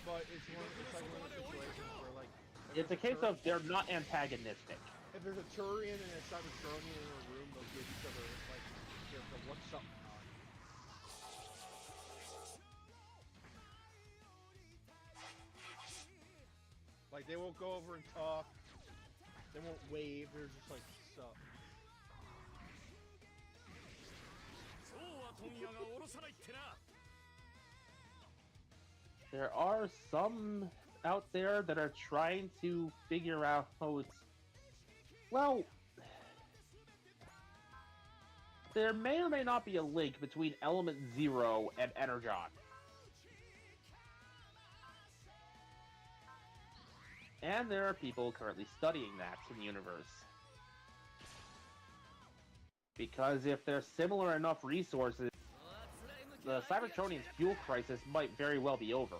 Speaker 2: but it's like one of those situations where, like,
Speaker 1: It's a case of they're not antagonistic.
Speaker 2: if there's a Turian and a Cybertronian in a room, they'll give each other, like, the what's up nod. Like, they won't go over and talk. They won't wave. They're just like, sup.
Speaker 1: There are some out there that are trying to figure out how it's... Well... There may or may not be a link between Element Zero and Energon. And there are people currently studying that in the universe. Because if there's similar enough resources, the Cybertronians' fuel crisis might very well be over.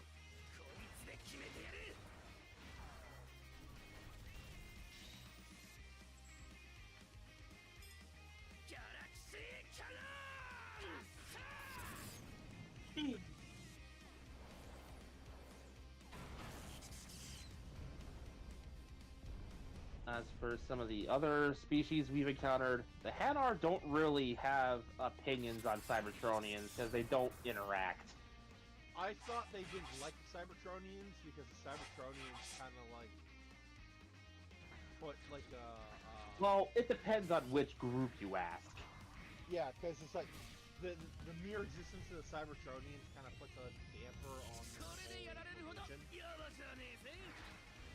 Speaker 1: As for some of the other species we've encountered, the Hanar don't really have opinions on Cybertronians because they don't interact.
Speaker 2: I thought they didn't like the Cybertronians because the Cybertronians kind of like put like
Speaker 1: Well, it depends on which group you ask.
Speaker 2: yeah, because it's like the mere existence of the Cybertronians kind of puts a damper on the whole religion.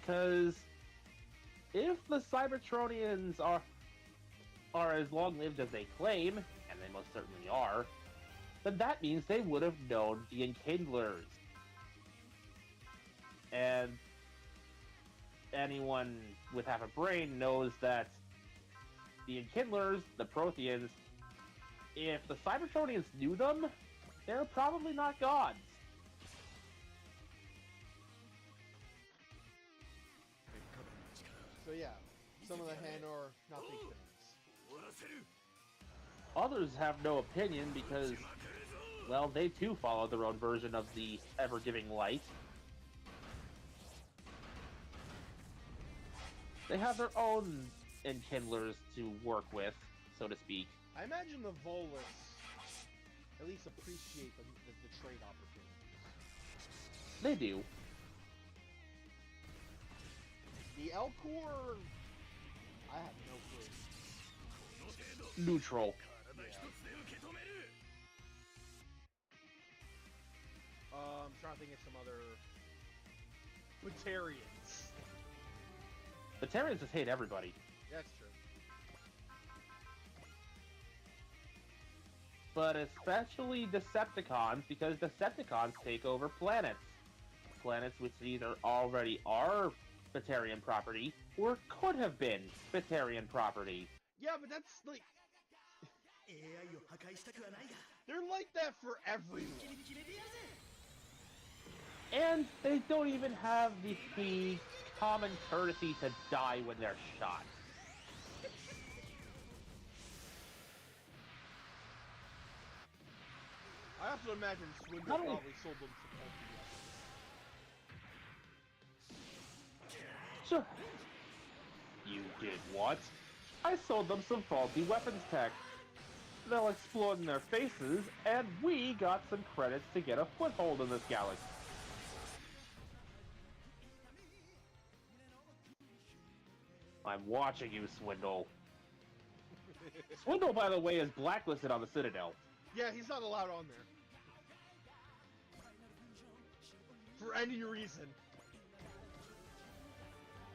Speaker 1: Because if the Cybertronians are as long-lived as they claim, and they most certainly are, then that means they would have known the Enkindlers. And anyone with half a brain knows that the Enkindlers, the Protheans, if the Cybertronians knew them, they're probably not gods.
Speaker 2: So yeah, some of the Hanar not big fans.
Speaker 1: Others have no opinion because, well, they too follow their own version of the ever-giving light. They have their own Enkindlers to work with, so to speak.
Speaker 2: I imagine the Volus at least appreciate the trade opportunities.
Speaker 1: They do.
Speaker 2: The Elcor, I have no clue.
Speaker 1: Neutral.
Speaker 2: I'm trying to think of some other Batarians.
Speaker 1: Batarians just hate everybody.
Speaker 2: That's true.
Speaker 1: But especially Decepticons, because Decepticons take over planets. Planets which either already are Batarian property, or could have been Batarian property.
Speaker 2: Yeah, but that's like... They're like that for everyone.
Speaker 1: And they don't even have the common courtesy to die when they're shot.
Speaker 2: I have to imagine Swindle probably sold them some
Speaker 1: So, you did what? I sold them some faulty weapons tech. They'll explode in their faces, and we got some credits to get a foothold in this galaxy. I'm watching you, Swindle. Swindle, by the way, is blacklisted on the Citadel.
Speaker 2: Yeah, he's not allowed on there. For any reason.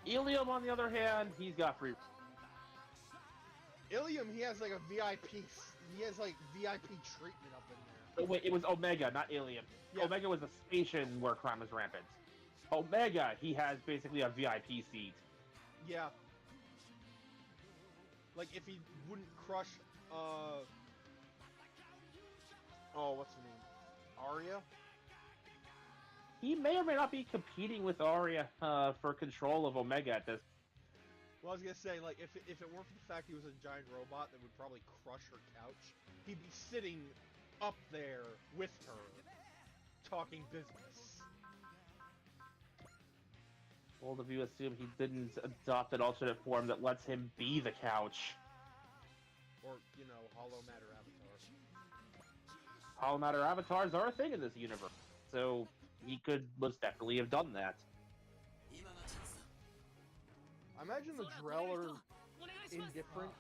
Speaker 1: Ilium, on the other hand, he's got free.
Speaker 2: Ilium, he has like a VIP. He has like VIP treatment up in there.
Speaker 1: Oh, wait, it was Omega, not Ilium.
Speaker 2: Yeah.
Speaker 1: Omega was the station where crime was rampant. Omega, he has basically a VIP seat.
Speaker 2: Yeah. Like if he wouldn't crush, oh, what's her name? Arya?
Speaker 1: He may or may not be competing with Arya for control of Omega at this.
Speaker 2: Well, I was gonna say, like, if it weren't for the fact he was a giant robot that would probably crush her couch, he'd be sitting up there with her, talking business.
Speaker 1: Bold of you assume he didn't adopt an alternate form that lets him be the couch.
Speaker 2: Or, you know, hollow matter avatar.
Speaker 1: Hollow matter avatars are a thing in this universe, so he could most definitely have done that.
Speaker 2: I imagine the Drell are indifferent.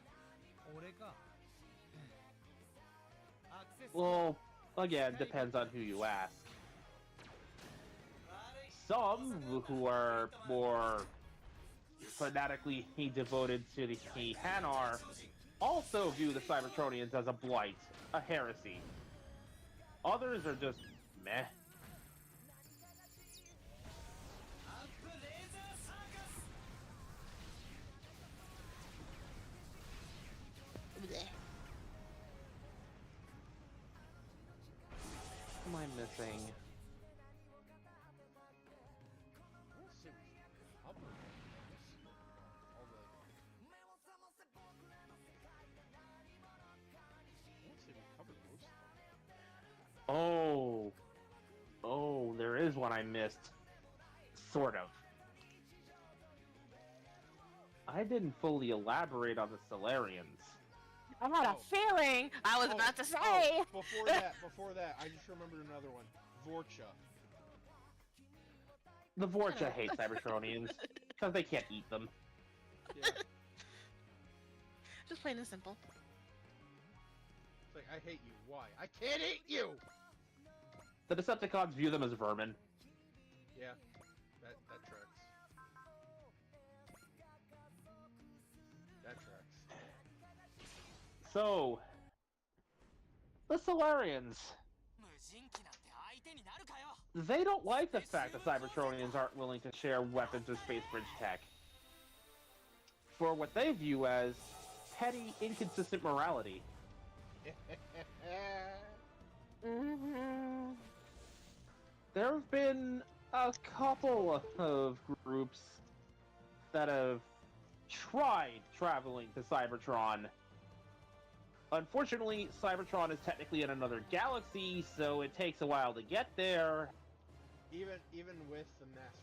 Speaker 1: Well, again, depends on who you ask. Some who are more fanatically devoted to the Hanar also view the Cybertronians as a blight, a heresy. Others are just meh. What am I missing? Oh, there is one I missed. Sort of. I didn't fully elaborate on the Solarians.
Speaker 3: I had a feeling I was about to say.
Speaker 2: Before that, I just remembered another one. Vorcha.
Speaker 1: The Vorcha hate Cybertronians because they can't eat them.
Speaker 2: Yeah.
Speaker 3: Just plain and simple.
Speaker 2: It's like, I hate you. Why? I can't eat you!
Speaker 1: The Decepticons view them as vermin.
Speaker 2: Yeah, that tracks. That tracks.
Speaker 1: So, the Solarians. They don't like the fact that Cybertronians aren't willing to share weapons or space bridge tech. For what they view as petty, inconsistent morality. There have been a couple of groups that have tried traveling to Cybertron. Unfortunately, Cybertron is technically in another galaxy, so it takes a while to get there.
Speaker 2: Even with the mass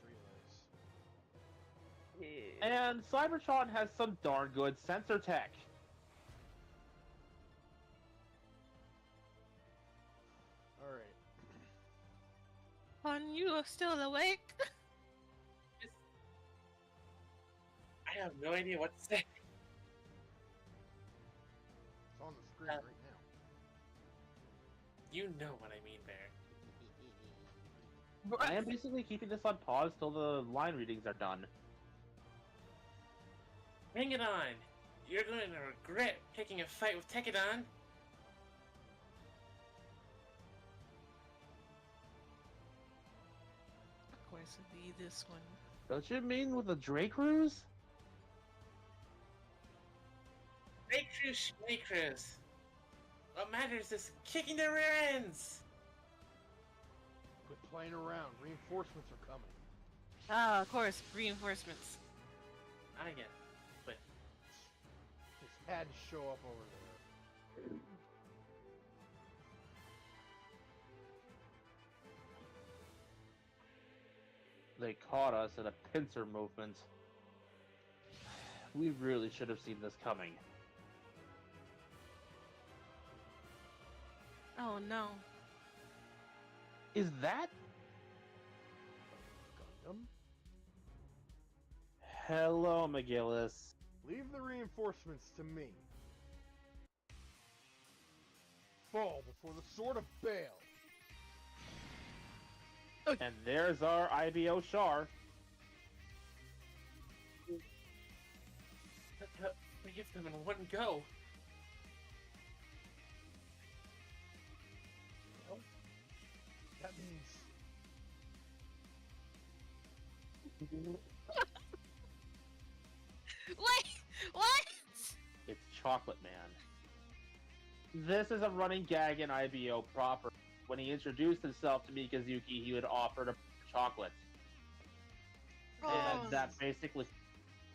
Speaker 2: relays.
Speaker 1: And Cybertron has some darn good sensor tech.
Speaker 2: Alright.
Speaker 3: Hon, you are still awake?
Speaker 4: I have no idea what to say.
Speaker 2: It's on the screen right now.
Speaker 4: You know what I mean, Bear.
Speaker 1: I am basically keeping this on pause till the line readings are done.
Speaker 4: Bring it on! You're going to regret picking a fight with Tekadon!
Speaker 3: Of course it'd be this one.
Speaker 1: Don't you mean with the Drake Cruise?
Speaker 4: Break Cruise, Snake Cruise! What matters is kicking their rear ends!
Speaker 2: Quit playing around. Reinforcements are coming.
Speaker 3: Ah, of course, reinforcements.
Speaker 4: I guess, but
Speaker 2: Just had to show up over there.
Speaker 1: They caught us in a pincer movement. We really should have seen this coming.
Speaker 3: Oh no.
Speaker 1: Is that
Speaker 2: Gundam?
Speaker 1: hello, McGillis?
Speaker 2: Leave the reinforcements to me. Fall before the sword of Baal.
Speaker 1: And there's our IBO Char.
Speaker 4: We give them in one go.
Speaker 2: Well, that means
Speaker 3: Wait, what?
Speaker 1: It's Chocolate Man. This is a running gag in IBO proper. When he introduced himself to Mikazuki, he would offer to chocolate.
Speaker 3: Oh,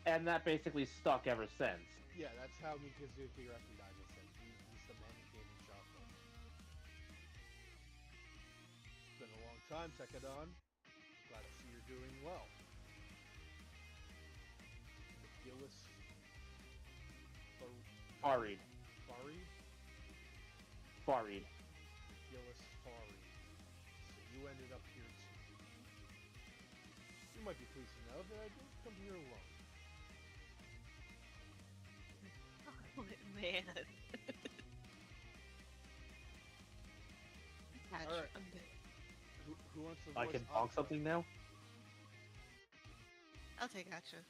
Speaker 1: And that basically stuck ever since.
Speaker 2: yeah, that's how Mikazuki recognizes him. He's the man who gave him chocolate. It's been a long time, Tekadon. Glad to see you're doing well. McGillis
Speaker 1: Farid.
Speaker 2: Farid?
Speaker 1: Farid.
Speaker 2: McGillis Farid. So you ended up here too. You might be pleased to know that I didn't come here alone.
Speaker 3: man. Gosh,
Speaker 2: Alright.
Speaker 3: I'm dead.
Speaker 2: Who wants to
Speaker 1: I
Speaker 2: voice
Speaker 1: can bonk
Speaker 2: Aqua?
Speaker 1: something now?
Speaker 3: I'll take Aksha.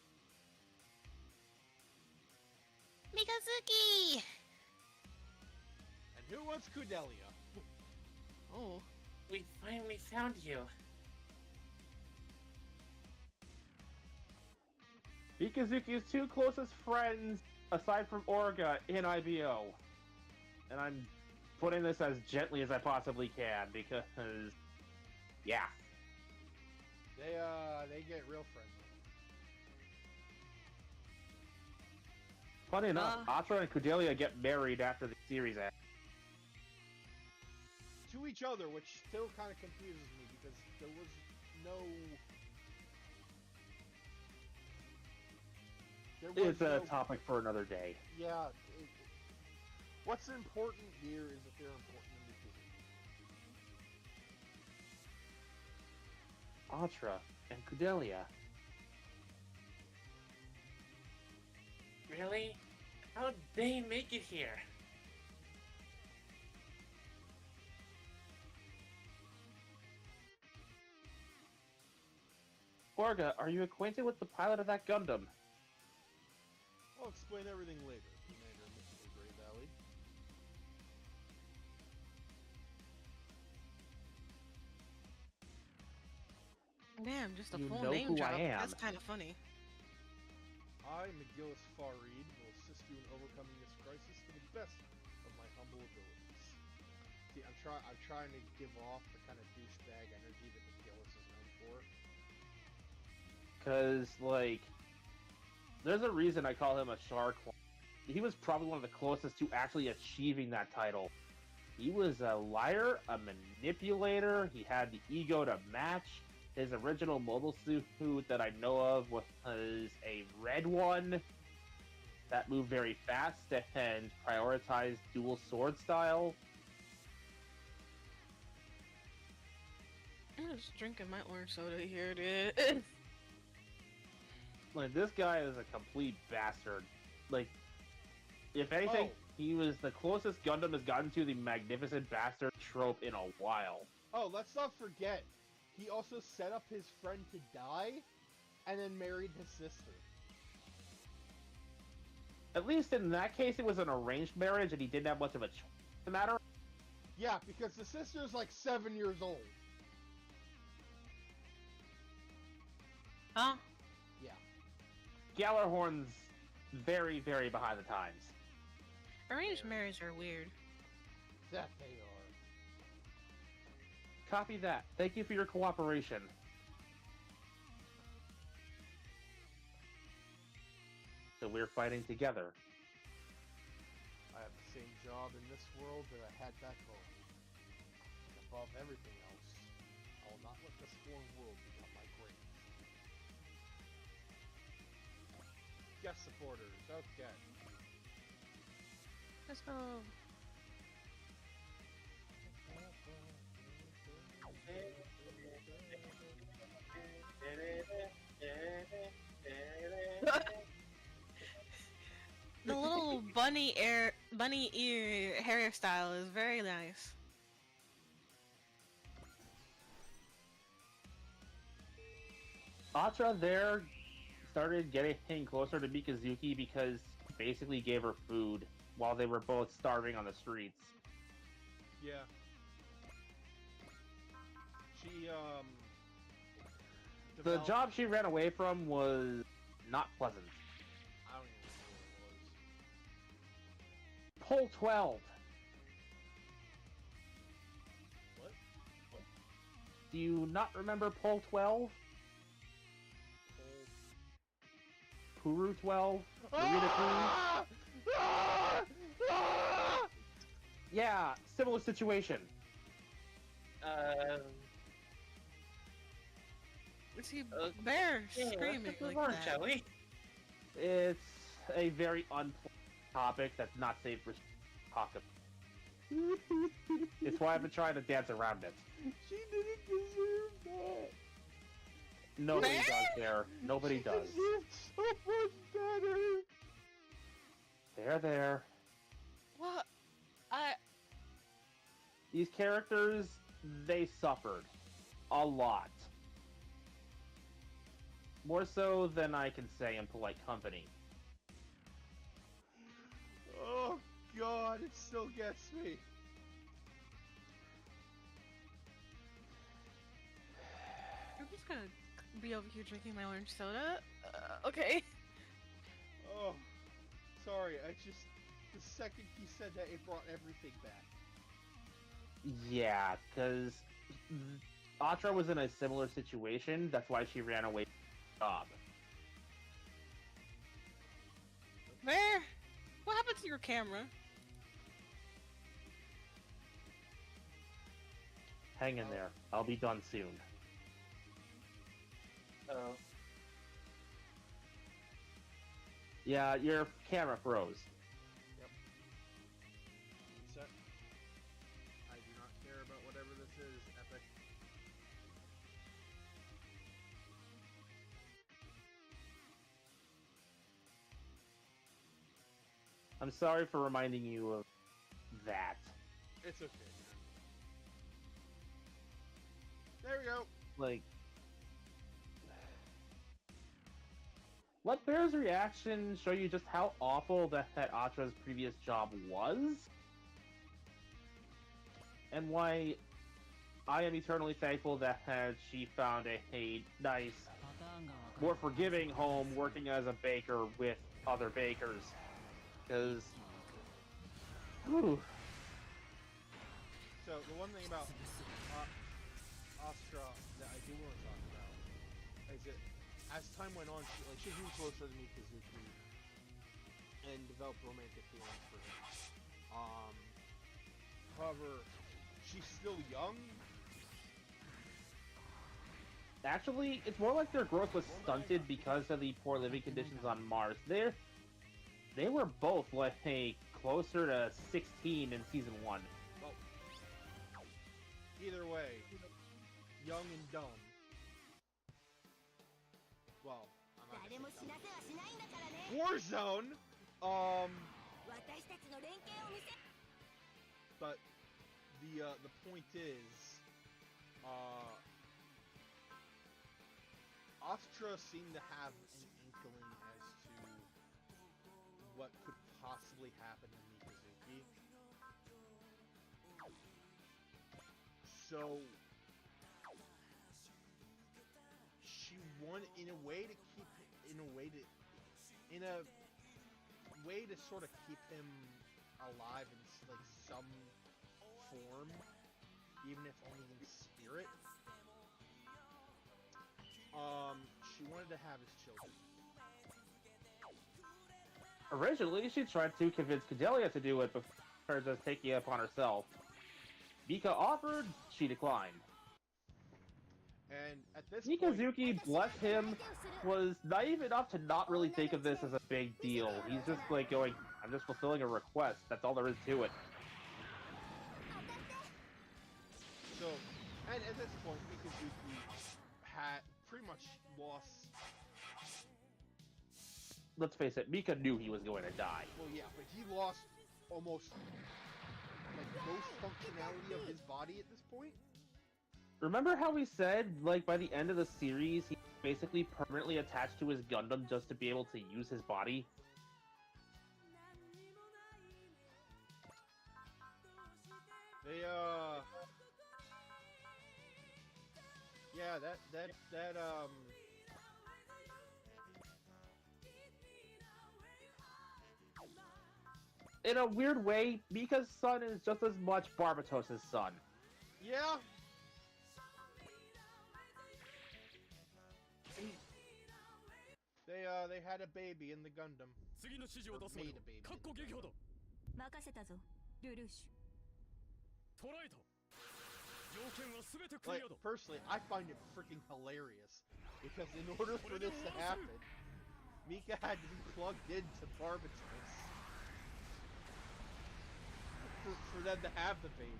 Speaker 3: Mikazuki!
Speaker 2: And who wants Kudelia?
Speaker 3: Oh.
Speaker 4: We finally found you.
Speaker 1: Mikazuki's two closest friends, aside from Orga, in IBO. And I'm putting this as gently as I possibly can, because... yeah.
Speaker 2: They get real friendly.
Speaker 1: Funny enough, Atra and Kudelia get married after the series ends.
Speaker 2: To each other, which still kind of confuses me because there was no.
Speaker 1: It's a topic for another day.
Speaker 2: Yeah. What's important here is that they're important in Mikazuki.
Speaker 1: Atra and Kudelia.
Speaker 4: Really? How'd they make it here?
Speaker 1: Orga, are you acquainted with the pilot of that Gundam?
Speaker 2: I'll explain everything later, Commander Mystical Grey Valley.
Speaker 3: Damn, just a
Speaker 1: You
Speaker 3: full
Speaker 1: know
Speaker 3: name
Speaker 1: who
Speaker 3: drop.
Speaker 1: I am.
Speaker 3: That's kind of funny.
Speaker 2: I, McGillis Farid, will assist you in overcoming this crisis to the best of my humble abilities. See, I'm trying to give off the kind of douchebag energy that McGillis is known for.
Speaker 1: Because, like, there's a reason I call him a shark. He was probably one of the closest to actually achieving that title. He was a liar, a manipulator, he had the ego to match. His original mobile suit that I know of was a red one that moved very fast and prioritized dual sword style.
Speaker 3: I'm just drinking my orange soda here, dude.
Speaker 1: Like, this guy is a complete bastard. Like, if anything, he was the closest Gundam has gotten to the magnificent bastard trope in a while.
Speaker 2: Oh, let's not forget, he also set up his friend to die, and then married his sister.
Speaker 1: At least in that case, it was an arranged marriage, and he didn't have much of a choice in the matter.
Speaker 2: Yeah, because the sister's like 7 years old.
Speaker 3: Huh?
Speaker 2: Yeah.
Speaker 1: Gallarhorn's very, very behind the times.
Speaker 3: Arranged marriages are weird.
Speaker 2: That they are.
Speaker 1: Copy that. Thank you for your cooperation. So we're fighting together.
Speaker 2: I have the same job in this world that I had back home. And above everything else, I will not let this foreign world become my grave. guest supporters. Okay.
Speaker 3: Let's go. The little bunny ear hairstyle is very nice.
Speaker 1: Atra there started getting closer to Mikazuki because he basically gave her food while they were both starving on the streets.
Speaker 2: Yeah. She
Speaker 1: The
Speaker 2: developed-
Speaker 1: job she ran away from was not pleasant.
Speaker 2: I don't even know what it was.
Speaker 1: Pole 12.
Speaker 2: What?
Speaker 1: Do you not remember Pole 12? Puru 12? Marina
Speaker 2: Ah! Ah! Ah!
Speaker 1: Queen? Yeah, similar situation.
Speaker 3: Is he bear screaming
Speaker 4: let's move
Speaker 3: like
Speaker 4: on,
Speaker 3: that?
Speaker 4: shall we?
Speaker 1: It's a very unpleasant topic that's not safe for talk about. It's why I've been trying to dance around it.
Speaker 2: She didn't deserve that.
Speaker 1: Nobody
Speaker 3: Bear?
Speaker 1: does there. Nobody
Speaker 2: She
Speaker 1: does.
Speaker 2: deserved so much better.
Speaker 1: There.
Speaker 3: What?
Speaker 1: These characters, they suffered. A lot. More so than I can say in polite company.
Speaker 2: Oh God, it still gets me.
Speaker 3: I'm just gonna be over here drinking my orange soda. Okay.
Speaker 2: Oh, sorry. The second he said that, it brought everything back.
Speaker 1: Yeah, because Atra was in a similar situation. That's why she ran away from the job.
Speaker 3: Bear, what happened to your camera?
Speaker 1: Hang in there. I'll be done soon.
Speaker 4: Oh.
Speaker 1: Yeah, your camera froze.
Speaker 2: Set. I do not care about whatever this is, Epic.
Speaker 1: I'm sorry for reminding you of that.
Speaker 2: It's okay. There we go.
Speaker 1: Like, let Bear's reaction show you just how awful that Atra's previous job was? And why I am eternally thankful that she found a nice, more forgiving home working as a baker with other bakers. Because, whew,
Speaker 2: So the one thing about Astra that I do want to talk about is that as time went on, she grew closer to Mikazuki and developed romantic feelings for him. However, she's still young.
Speaker 1: actually, it's more like their growth was stunted because of the poor living conditions on Mars. They were both like closer to 16 in season 1.
Speaker 2: Well, either way, young and dumb. Well, I'm not gonna say dumb. Warzone. But the point is, Astra seemed to have an inkling as to what could possibly happen to Mikazuki. So she wanted, in a way to sort of keep him alive in like some form, even if only in spirit. She wanted to have his children.
Speaker 1: Originally, she tried to convince Cordelia to do it before just taking it upon herself. Mika offered, she declined.
Speaker 2: And at this point,
Speaker 1: Mikazuki, bless him, was naive enough to not really think of this as a big deal. He's just like going, I'm just fulfilling a request. That's all there is to it.
Speaker 2: so, and at this point, Mikazuki had pretty much lost.
Speaker 1: Let's face it, Mika knew he was going to die.
Speaker 2: Well, yeah, but he lost almost like most functionality of his body at this point.
Speaker 1: Remember how we said, like, by the end of the series, he's basically permanently attached to his Gundam just to be able to use his body?
Speaker 2: They yeah, that
Speaker 1: In a weird way, Mika's son is just as much Barbatos's son.
Speaker 2: yeah. They had a baby in the Gundam.
Speaker 5: 次の指示を出すまでは確固撃破だ。
Speaker 6: 任せたぞルルーシュ。
Speaker 5: 捉えた。条件は全てク
Speaker 2: Like,
Speaker 5: リアだ。
Speaker 2: personally, I find it freaking hilarious because in order for this to happen, Mika had to be plugged into Barbatos for them to have the baby.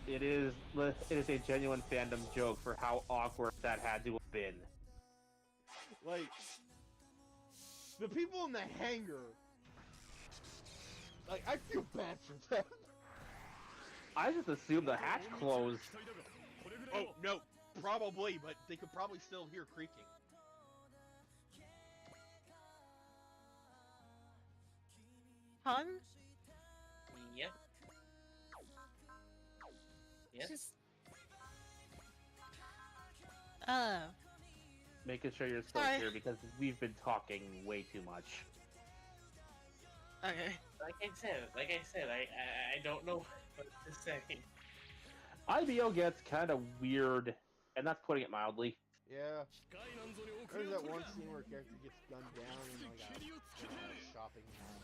Speaker 1: It is a genuine fandom joke for how awkward that had to have been.
Speaker 2: Like, the people in the hangar, like, I feel bad for them.
Speaker 1: I just assumed the hatch closed.
Speaker 5: 期待だがこれぐらい
Speaker 2: Oh,
Speaker 5: は
Speaker 2: no, probably, but they could probably still hear creaking.
Speaker 3: Hun?
Speaker 4: Yep. Yes.
Speaker 3: Just...
Speaker 1: Making sure you're still
Speaker 3: Sorry.
Speaker 1: here because we've been talking way too much.
Speaker 3: Okay.
Speaker 4: Like I said, I don't know what to say.
Speaker 1: IBO gets kind of weird, and that's putting it mildly.
Speaker 2: Yeah,
Speaker 5: 機械なんぞに遅
Speaker 2: there's
Speaker 5: れを
Speaker 2: that
Speaker 5: 取る
Speaker 2: one
Speaker 5: な。
Speaker 2: scene where a character gets gunned down and like a shopping mall.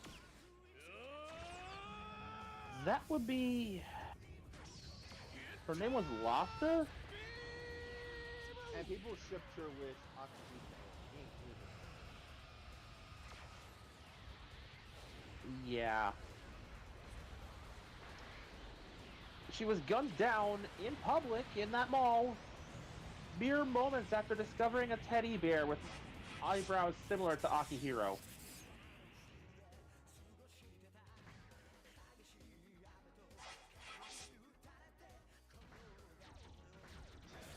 Speaker 1: That would be... Her name was Lasta?
Speaker 2: And people shipped her with Akihiko. He ain't doing it.
Speaker 1: Yeah. She was gunned down in public in that mall, mere moments after discovering a teddy bear with eyebrows similar to Akihiro.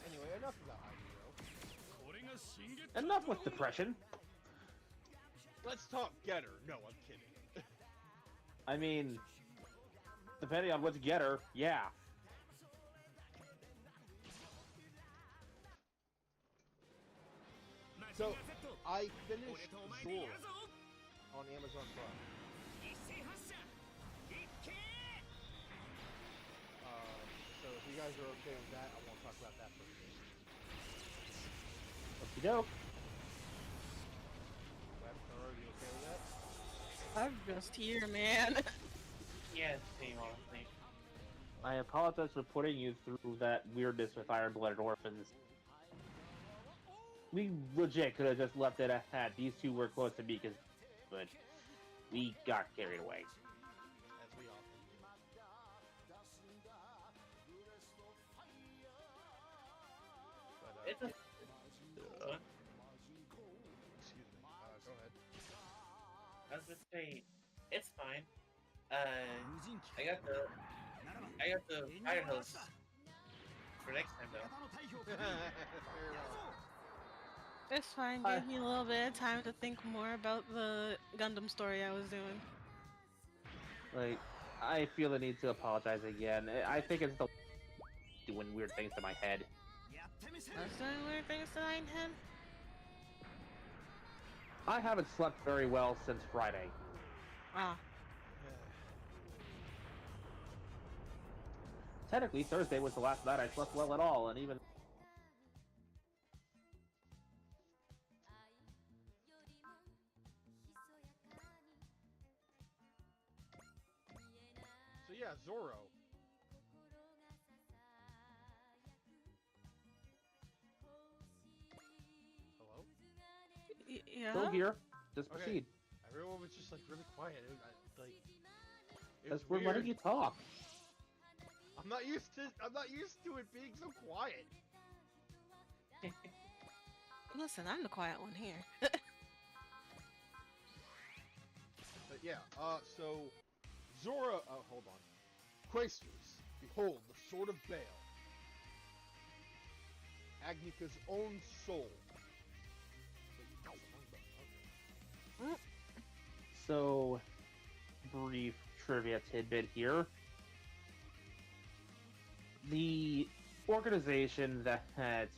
Speaker 2: Anyway, enough about Akihiro.
Speaker 5: これが新月
Speaker 1: Enough with depression.
Speaker 2: Let's talk Getter. No, I'm kidding.
Speaker 1: I mean, depending on which getter, yeah.
Speaker 2: So, I finished Zora on Amazon Prime. So if you guys are okay with that, I won't talk about that for a minute.
Speaker 1: Okie doke.
Speaker 2: Are you okay with that?
Speaker 3: I'm just here, man.
Speaker 4: Yeah, same honestly.
Speaker 1: I apologize for putting you through that weirdness with Iron-Blooded Orphans. We legit could have just left it at these two were close to me, but we got carried away.
Speaker 2: As we often do. But,
Speaker 4: It's a. What?
Speaker 2: excuse me. Go ahead.
Speaker 4: I was gonna say, it's fine. I got the fire hose for next time though.
Speaker 2: Fair enough.
Speaker 3: It's fine. Give me a little bit of time to think more about the Gundam story I was doing.
Speaker 1: Like, I feel the need to apologize again. I think it's the doing weird things to my head.
Speaker 3: I was doing weird things tonight, him.
Speaker 1: I haven't slept very well since Friday.
Speaker 3: Ah.
Speaker 1: Technically, Thursday was the last night I slept well at all, and even...
Speaker 2: So yeah, Zoro.
Speaker 3: Yeah.
Speaker 1: Still here. Just
Speaker 2: Okay.
Speaker 1: proceed.
Speaker 2: Everyone was just like really quiet. It
Speaker 1: Because
Speaker 2: was
Speaker 1: we're
Speaker 2: weird.
Speaker 1: letting you talk.
Speaker 2: I'm not used to it being so quiet.
Speaker 3: Listen, I'm the quiet one here.
Speaker 2: But yeah, so Zora. Oh, hold on. Quaestors, behold the sword of Baal, Agnika's own soul. Wait, that's the wrong button. Okay.
Speaker 1: So, brief trivia tidbit here. The organization that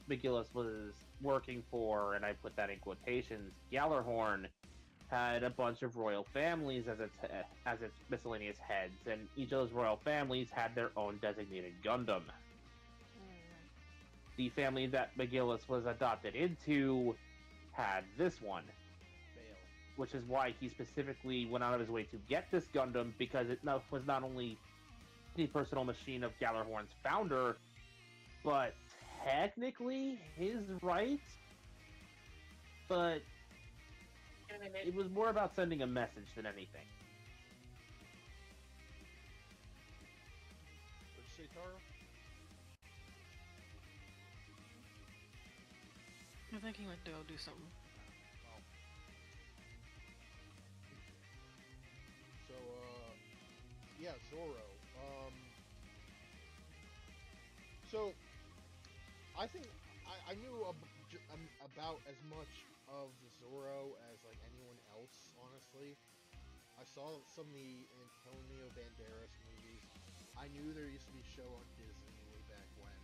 Speaker 1: McGillis was working for, and I put that in quotations, Gallarhorn, had a bunch of royal families as its miscellaneous heads, and each of those royal families had their own designated Gundam. The family that McGillis was adopted into had this one,
Speaker 2: Baal.
Speaker 1: which is why he specifically went out of his way to get this Gundam, because it was not only the personal machine of Gallarhorn's founder, but technically his right. But it was more about sending a message than anything.
Speaker 2: What'd you say, Taro?
Speaker 3: I think he went to go do something.
Speaker 2: Oh. So, yeah, Zoro. So, I think I knew about as much of Zoro as like anyone else, honestly. I saw some of the Antonio Banderas movies. I knew there used to be a show on Disney way back when.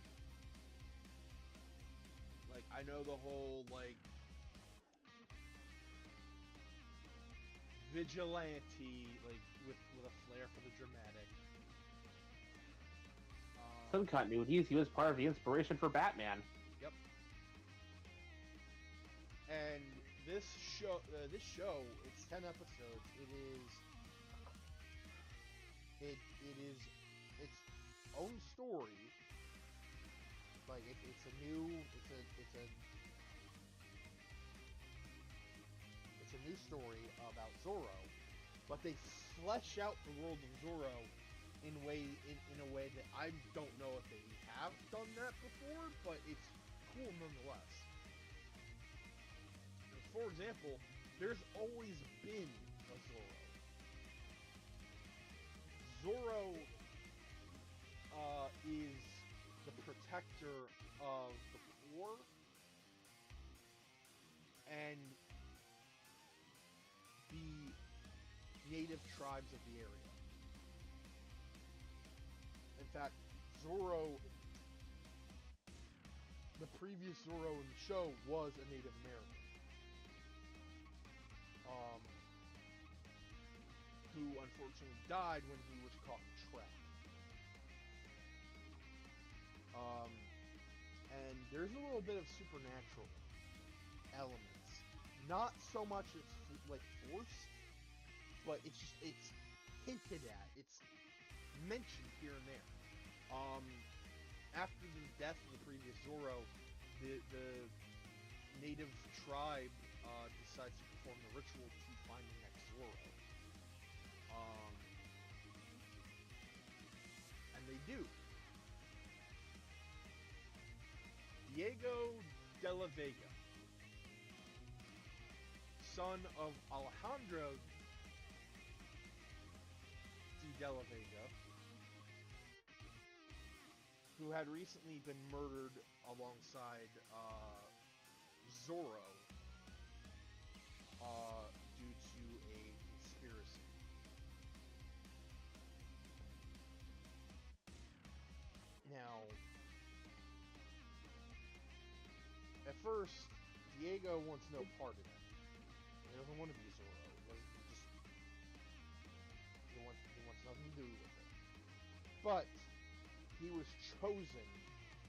Speaker 2: Like, I know the whole, like, vigilante, like, with a flair for the dramatic.
Speaker 1: Some continuities, he was part of the inspiration for Batman.
Speaker 2: Yep. And this show, it's 10 episodes. It is its own story. Like it's a new story about Zoro, but they flesh out the world of Zoro in a way that I don't know if they have done that before, but it's cool nonetheless. For example, there's always been a Zoro. Zoro is the protector of the poor and the native tribes of the area. In fact, Zoro, the previous Zoro in the show, was a Native American. Who unfortunately died when he was caught in a trap. And there's a little bit of supernatural elements. Not so much it's like forced, but it's hinted at. It's mentioned here and there. After the death of the previous Zoro, the native tribe decides to perform the ritual to find the next Zoro. And they do. Diego de la Vega, son of Alejandro de la Vega, who had recently been murdered alongside Zoro due to a conspiracy. Now, at first, Diego wants no part of it. He doesn't want to be Zoro. He wants nothing to do with it. But he was chosen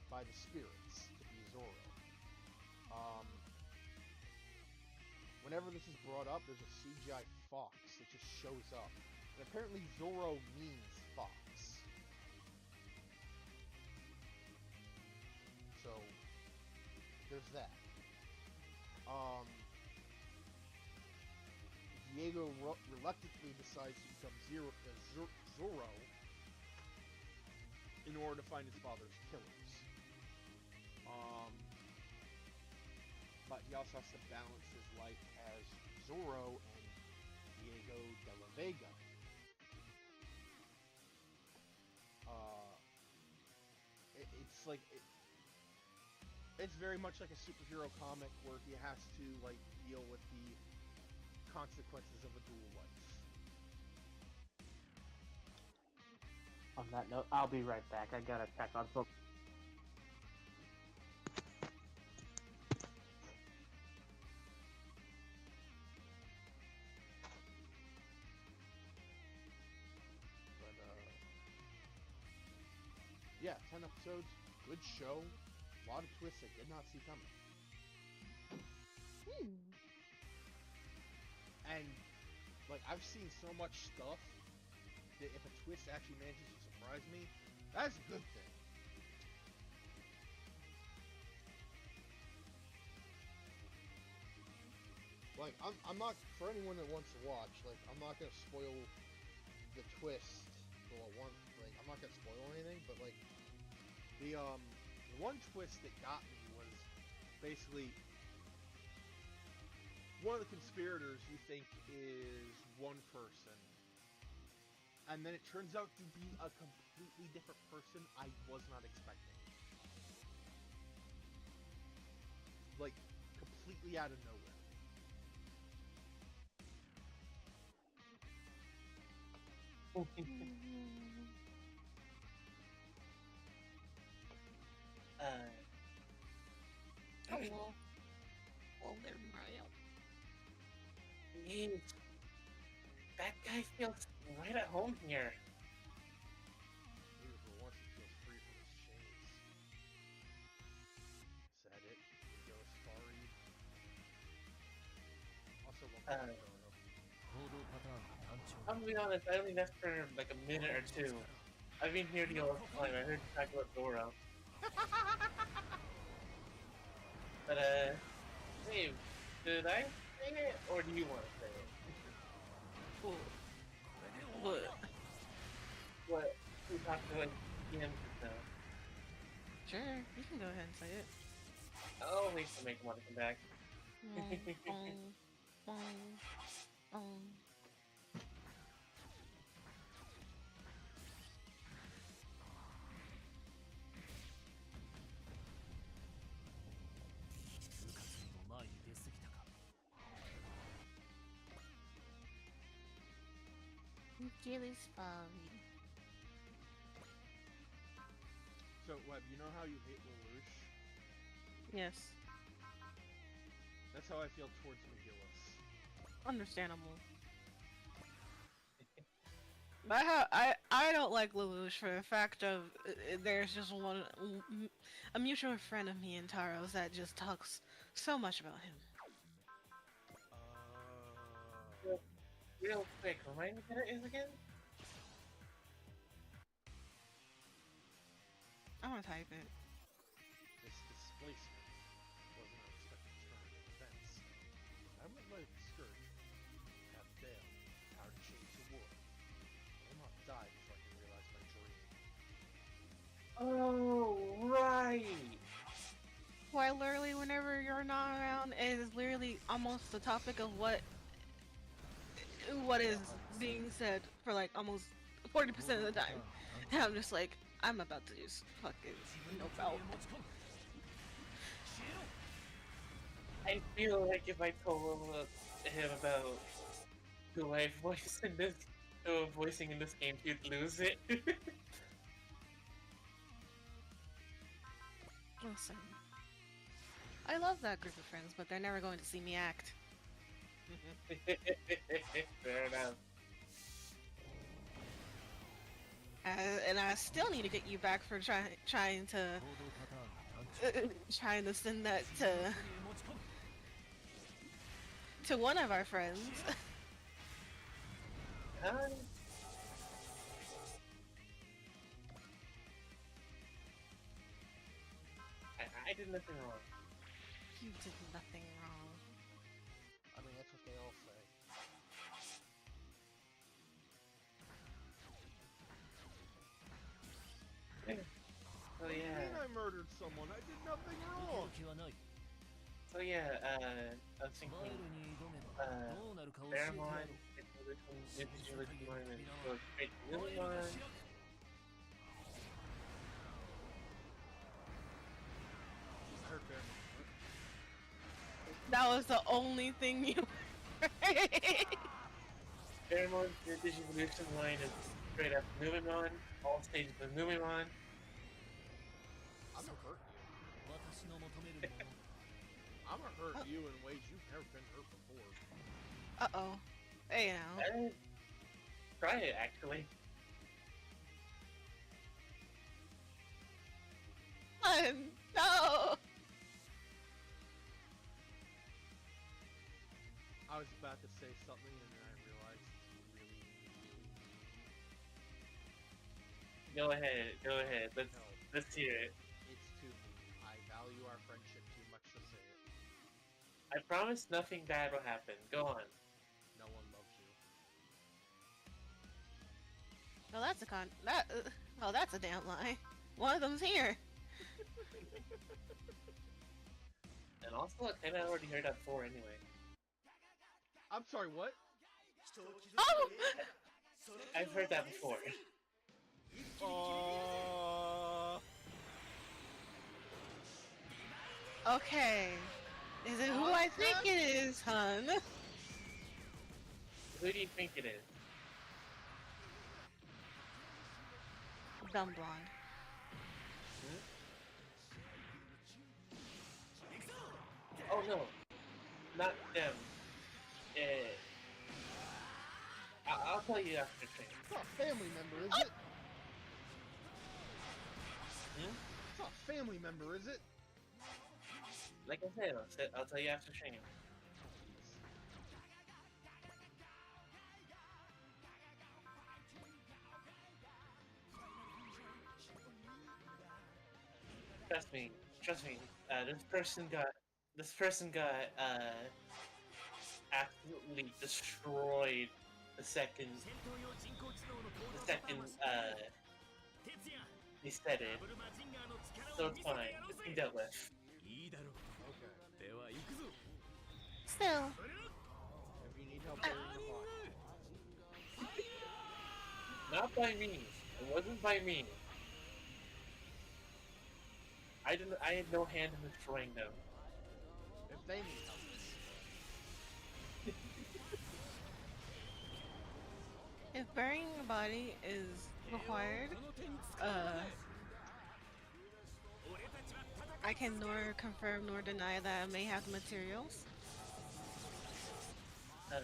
Speaker 2: by the spirits to be Zoro. Whenever this is brought up, there's a CGI fox that just shows up. And apparently Zoro means fox. So, there's that. Diego reluctantly decides to become Zoro in order to find his father's killers. But he also has to balance his life as Zoro and Diego de la Vega. It's like it's very much like a superhero comic where he has to like deal with the consequences of a dual life.
Speaker 1: On that note, I'll be right back. I gotta check on some.
Speaker 2: But yeah, 10 episodes, good show, a lot of twists I did not see coming. And like I've seen so much stuff that if a twist actually manages to surprise me, that's a good thing. Like I'm not, for anyone that wants to watch, like I'm not gonna spoil the twist. Well, like I'm not gonna spoil anything, but like the one twist that got me was basically one of the conspirators you think is one person, and then it turns out to be a completely different person I was not expecting. Like, completely out of nowhere.
Speaker 3: Hello. Well, there, Mario.
Speaker 4: Jeez. That guy feels right at home here.
Speaker 2: Maybe for once he feels free from his chains. Is that it? Go Safari. Also, welcome to
Speaker 4: I'm gonna be honest, I only left for like a minute or two. I've been here the whole time. I heard you talk about Zoro. But Dave, did I say it or do you want to say it?
Speaker 3: What?
Speaker 4: What we talked about him just now.
Speaker 3: Sure, you can go ahead and say it.
Speaker 4: I'll wait to make him want to come back.
Speaker 3: Gilly's Folly.
Speaker 2: So, Web, you know how you hate Lelouch?
Speaker 3: Yes.
Speaker 2: That's how I feel towards McGillis.
Speaker 3: Understandable. I don't like Lelouch for the fact of there's just a mutual friend of me and Taro's that just talks so much about him.
Speaker 4: Real quick, remind me what it is again?
Speaker 3: I'm gonna type it.
Speaker 2: This displacement was an unexpected turn in events. I won't let it discourage me. I have Dale, power to change the world. I will not die before I can realize my dream.
Speaker 4: Oh, right!
Speaker 3: Why literally whenever you're not around, it is literally almost the topic of what is being said for like almost 40% of the time. And I'm just like, I'm about to just fucking nope out.
Speaker 4: I feel like if I told him about who I voiced in this, voicing in this game, he'd lose it.
Speaker 3: Listen, I love that group of friends, but they're never going to see me act.
Speaker 4: Fair enough.
Speaker 3: And I still need to get you back for trying to send that to one of our friends.
Speaker 4: I did nothing wrong.
Speaker 3: You did nothing wrong.
Speaker 2: I mean, that's what they all say. I murdered someone. I did nothing wrong.
Speaker 5: 気はない
Speaker 4: So yeah, I was
Speaker 5: スマ
Speaker 4: thinking,
Speaker 5: イルに挑めばどうなるか教えてやろ
Speaker 4: Paramount,
Speaker 5: う
Speaker 4: Digimon, and go straight to Lumimon.
Speaker 2: I heard Paramount.
Speaker 3: That was the only thing you
Speaker 4: Paramount, the Digivolution line is straight after Lumimon, all stages of Lumimon.
Speaker 2: I'm gonna hurt you.
Speaker 5: 私の求めるもの
Speaker 2: I'm gonna hurt you in ways you've never been hurt before.
Speaker 3: Uh-oh. Hey now.
Speaker 4: Try it, actually.
Speaker 3: No!
Speaker 2: I was about to say something and then I realized it's really mean.
Speaker 4: Go ahead.
Speaker 2: No,
Speaker 4: Let's hear it.
Speaker 2: it's too mean. I value our friendship too much to say it.
Speaker 4: I promise nothing bad will happen. Go on.
Speaker 2: No one loves you.
Speaker 3: Well, that's that's a damn lie. One of them's here.
Speaker 4: And also, I kinda already heard that before anyway.
Speaker 2: I'm sorry, what?
Speaker 3: Oh!
Speaker 4: I've heard that before.
Speaker 3: Okay. Is it who I think it is, hun?
Speaker 4: Who do you think it is?
Speaker 3: Dumb blonde.
Speaker 4: Oh no, not them. I'll tell you after the training.
Speaker 2: It's not a family member, is it?
Speaker 4: Hmm?
Speaker 2: It's not a family member, is it?
Speaker 4: Like I said, I'll tell you after training. Trust me. This person got absolutely destroyed the second he said it. So it's fine. It's been dealt with.
Speaker 5: いいだろう
Speaker 2: Okay.
Speaker 5: では行くぞ
Speaker 3: Still.
Speaker 2: If you need help carrying your body.
Speaker 4: Not by me. It wasn't by me. I had no hand in destroying them.
Speaker 2: If they need help.
Speaker 3: If burying a body is required, I can nor confirm nor deny that I may have the materials. I'm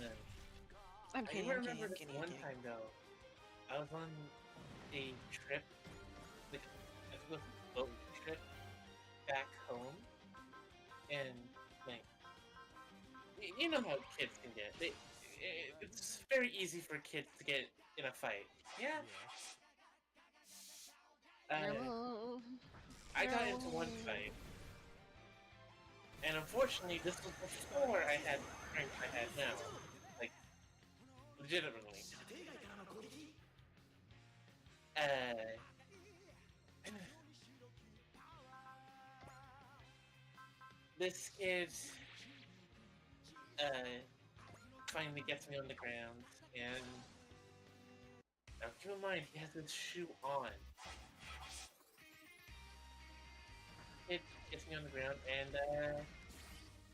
Speaker 4: I
Speaker 3: kidding,
Speaker 4: do
Speaker 3: I'm
Speaker 4: remember
Speaker 3: kidding,
Speaker 4: this
Speaker 3: I'm
Speaker 4: one
Speaker 3: kidding.
Speaker 4: time though. I was on a trip, like I think it was a boat trip back home, and like you know how kids can get. It's very easy for kids to get in a fight. Yeah.
Speaker 3: No.
Speaker 4: I got into one fight, and unfortunately, this was before I had the strength I had now. Like, legitimately. This kid, finally gets me on the ground, and now keep in mind, he has his shoe on. It gets me on the ground and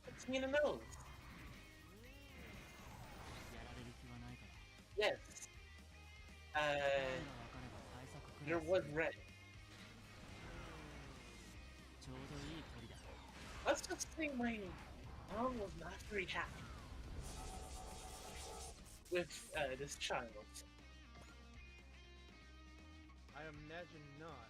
Speaker 4: puts me in the nose. Yes. There was red. Let's just say my mom was not very happy with this child.
Speaker 2: I imagine not.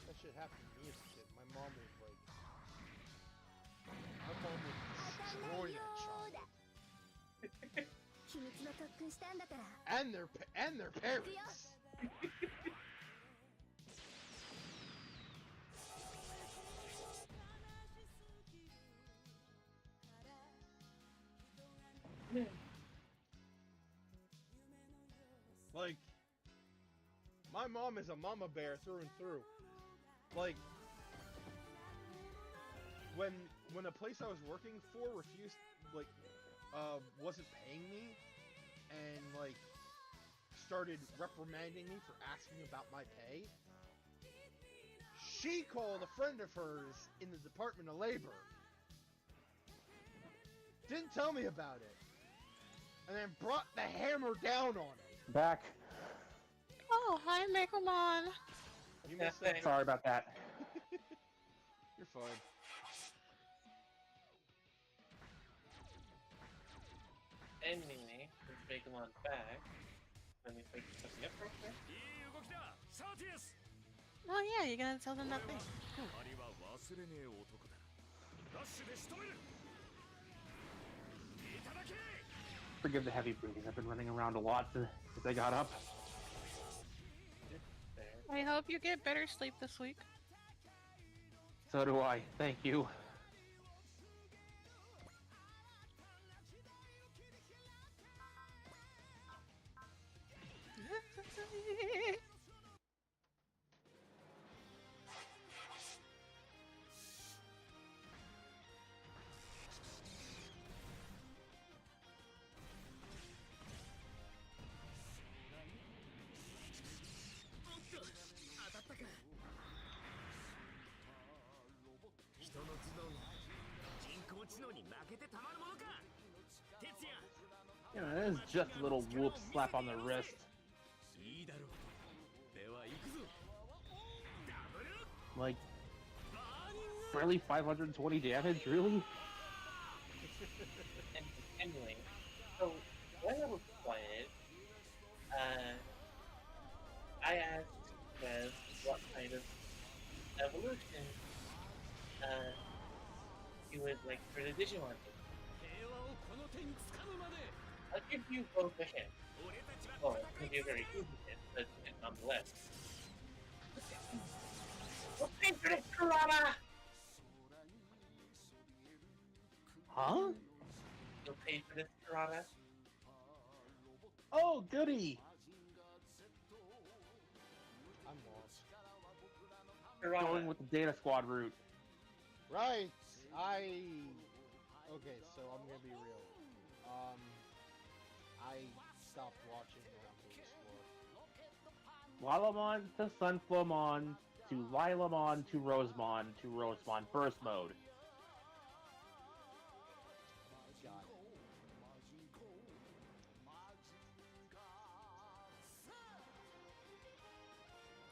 Speaker 2: That shit happened to me as a kid. My mom was like... My mom would destroy that child.
Speaker 6: 秘密の特訓したんだから
Speaker 2: And their parents. my mom is a mama bear through and through. Like, when a place I was working for refused, like, wasn't paying me, and like started reprimanding me for asking about my pay, she called a friend of hers in the Department of Labor. Didn't tell me about it. And then brought the hammer down on it.
Speaker 1: Back.
Speaker 3: Oh, hi, Megamon.
Speaker 2: You missed that.
Speaker 1: Sorry about that.
Speaker 2: You're fine.
Speaker 4: Anyway, let's make him on back. Let me pick something up real quick.
Speaker 3: Oh yeah, you're gonna tell them that thing. Cool.
Speaker 1: Forgive the heavy breathing. I've been running around a lot since I got up.
Speaker 3: I hope you get better sleep this week.
Speaker 1: So do I. Thank you. You know, that is just a little whoop slap on the wrist. Like, barely 520 damage, really?
Speaker 4: Anyway, so when I was playing, I asked Dev what kind of evolution he would like for the Digimon. I'll give you both a hint. Oh, it's going to be a very easy hint, but nonetheless. We'll pay for this, Kurama!
Speaker 1: Huh?
Speaker 4: You'll pay for this, Kurama?
Speaker 1: Oh, goody!
Speaker 2: I'm lost.
Speaker 4: Kurama.
Speaker 1: Going with the Data Squad route.
Speaker 2: Right. Okay, so I'm gonna be real. I stopped watching Rumble Explore.
Speaker 1: Lilamon to Sunflowmon to Lilamon to Rosemon Burst Mode.
Speaker 2: Got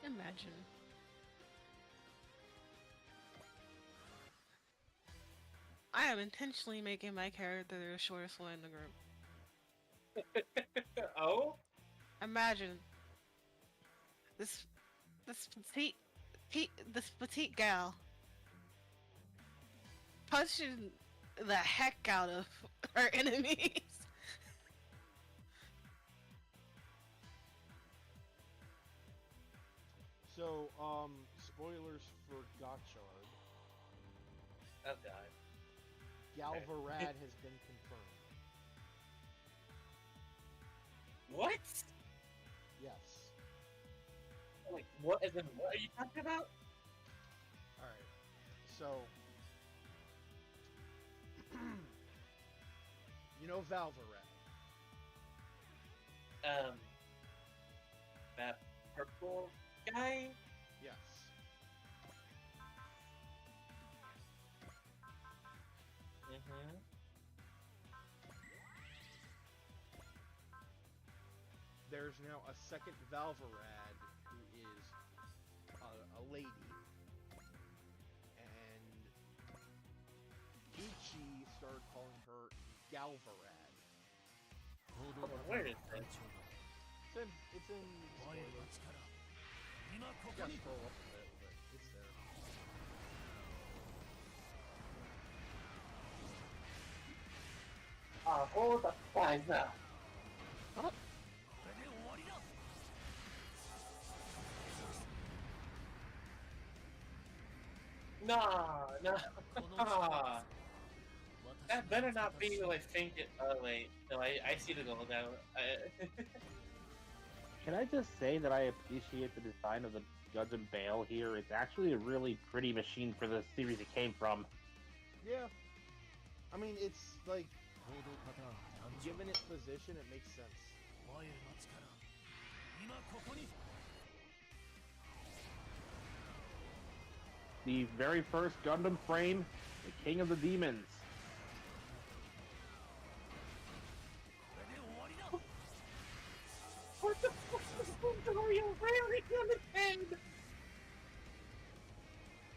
Speaker 2: it.
Speaker 3: Imagine. I am intentionally making my character the shortest one in the group.
Speaker 4: Oh?
Speaker 3: Imagine this petite gal punching the heck out of her enemies.
Speaker 2: So, spoilers for Gotchard.
Speaker 4: Oh god.
Speaker 2: Galvarad has been confirmed.
Speaker 4: What?
Speaker 2: Yes.
Speaker 4: Like, what is it? What are you talking about?
Speaker 2: Alright. So, you know Valvarad.
Speaker 4: That purple guy?
Speaker 2: Yes.
Speaker 4: Mm-hmm.
Speaker 2: There's now a second Valvarad who is a lady, and Ichi started calling her Galvarad.
Speaker 4: Where is it?
Speaker 2: It's in spoilers. You gotta scroll up a bit, but it's there.
Speaker 4: Hold the fine now. Nah. That better not be who I think it. Oh wait, no, I see the goal now.
Speaker 1: Can I just say that I appreciate the design of the Gundam Bale here? It's actually a really pretty machine for the series it came from.
Speaker 2: Yeah. I mean, it's like,
Speaker 5: 行動パターン誕生
Speaker 2: given its position, it makes sense.
Speaker 5: ワイルの力今ここに
Speaker 1: The very first Gundam frame, the King of the Demons.
Speaker 5: これで終わりだ
Speaker 4: What the fuck is Bundario railing on his head?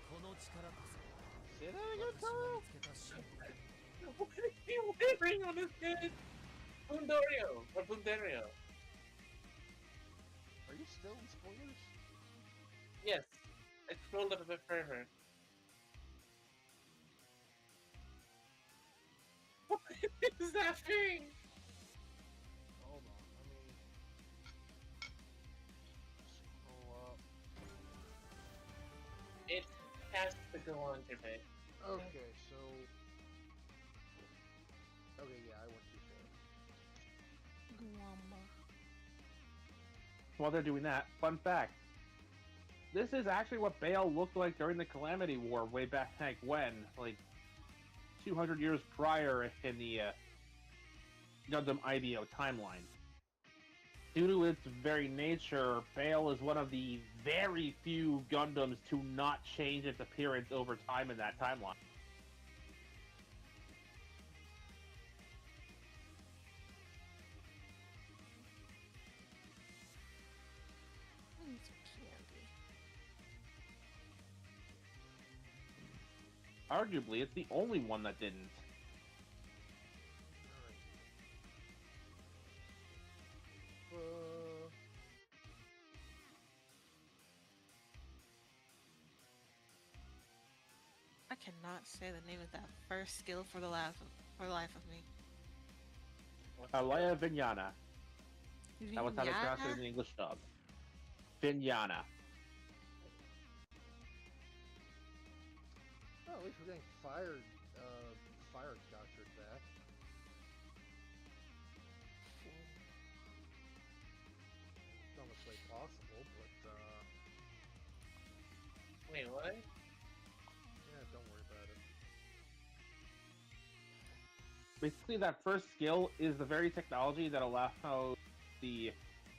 Speaker 5: この力こ
Speaker 2: Say that
Speaker 5: そ
Speaker 2: again,
Speaker 5: 私が
Speaker 2: Taro?
Speaker 5: 見つけた真理
Speaker 4: What is he wearing on his head? Bundario or Bundario?
Speaker 2: Are you still in spoilers?
Speaker 4: Yes, I scrolled up a bit further. What is that thing?
Speaker 2: Hold on, let me scroll up.
Speaker 4: It has to go on today.
Speaker 2: Okay, so... Okay, yeah, I went too far.
Speaker 3: Guamba.
Speaker 1: While they're doing that, fun fact. This is actually what Bale looked like during the Calamity War way back when, like 200 years prior in the Gundam IBO timeline. Due to its very nature, Bale is one of the very few Gundams to not change its appearance over time in that timeline.
Speaker 3: It's candy.
Speaker 1: Arguably, it's the only one that didn't.
Speaker 3: I cannot say the name of that first skill for the life of me.
Speaker 1: Alaya Vinyana. That was how they pronounced it in
Speaker 3: Vinyana?
Speaker 1: the English dub. Vinyana.
Speaker 2: Oh, at least we're getting fire doctored back. Dumbest way possible, but,
Speaker 4: Wait, what?
Speaker 2: yeah, don't worry about it.
Speaker 1: Basically, that first skill is the very technology that allows the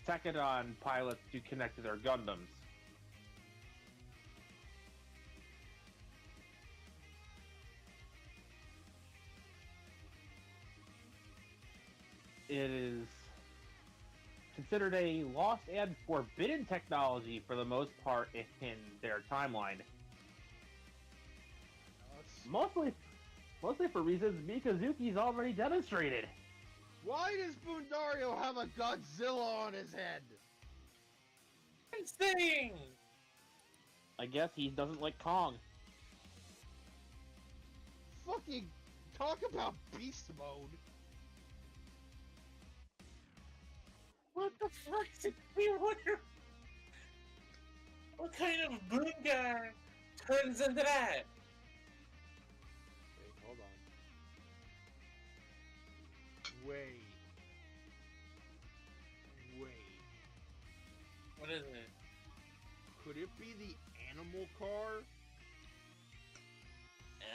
Speaker 1: Tekadon pilots to connect to their Gundams. It is considered a lost and forbidden technology for the most part in their timeline. Mostly for reasons Mikazuki's already demonstrated.
Speaker 2: Why does Bundario have a Godzilla on his head?
Speaker 4: Insane!
Speaker 1: I guess he doesn't like Kong.
Speaker 2: Fucking talk about beast mode.
Speaker 4: What the fuck did we wonder? What kind of Bunga turns into that?
Speaker 2: Wait, hold on. Wait.
Speaker 4: What is it?
Speaker 2: Could it be the animal car?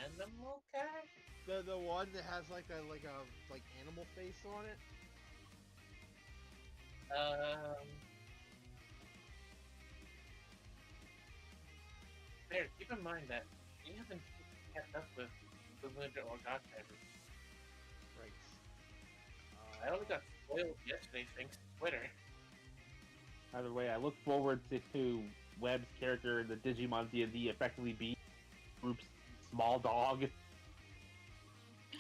Speaker 4: Animal cat?
Speaker 2: The one that has like animal face on it?
Speaker 4: There, keep in mind that you haven't kept up with the Linda or Godfather.
Speaker 2: Right.
Speaker 4: I only got spoiled yesterday thanks to Twitter.
Speaker 1: Either way, I look forward to Webb's character in the Digimon D&D effectively be group's small dog.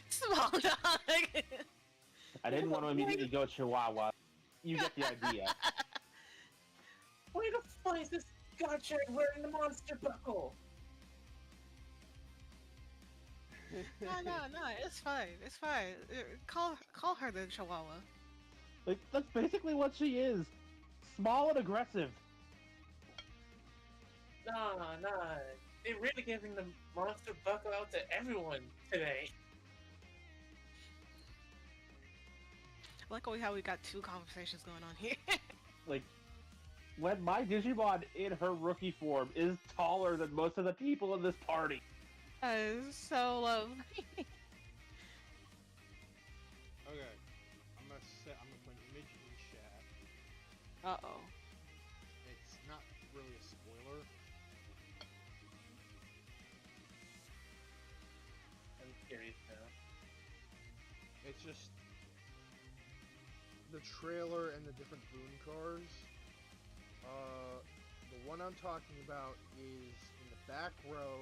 Speaker 3: Small dog.
Speaker 1: I didn't want to immediately go Chihuahua. You get the idea.
Speaker 4: Why the fuck is this gotcha wearing the monster buckle?
Speaker 3: No, it's fine. It's fine. Call her the Chihuahua.
Speaker 1: Like, that's basically what she is. Small and aggressive.
Speaker 4: Nah. They're really giving the monster buckle out to everyone today.
Speaker 3: I like how we got two conversations going on here.
Speaker 1: Like, when my Digimon in her rookie form is taller than most of the people in this party.
Speaker 3: That is so lovely.
Speaker 2: Okay, I'm gonna put an image in chat.
Speaker 3: Uh-oh.
Speaker 2: It's not really a spoiler.
Speaker 4: I'm curious now.
Speaker 2: It's just the trailer and the different boon cars. The one I'm talking about is in the back row,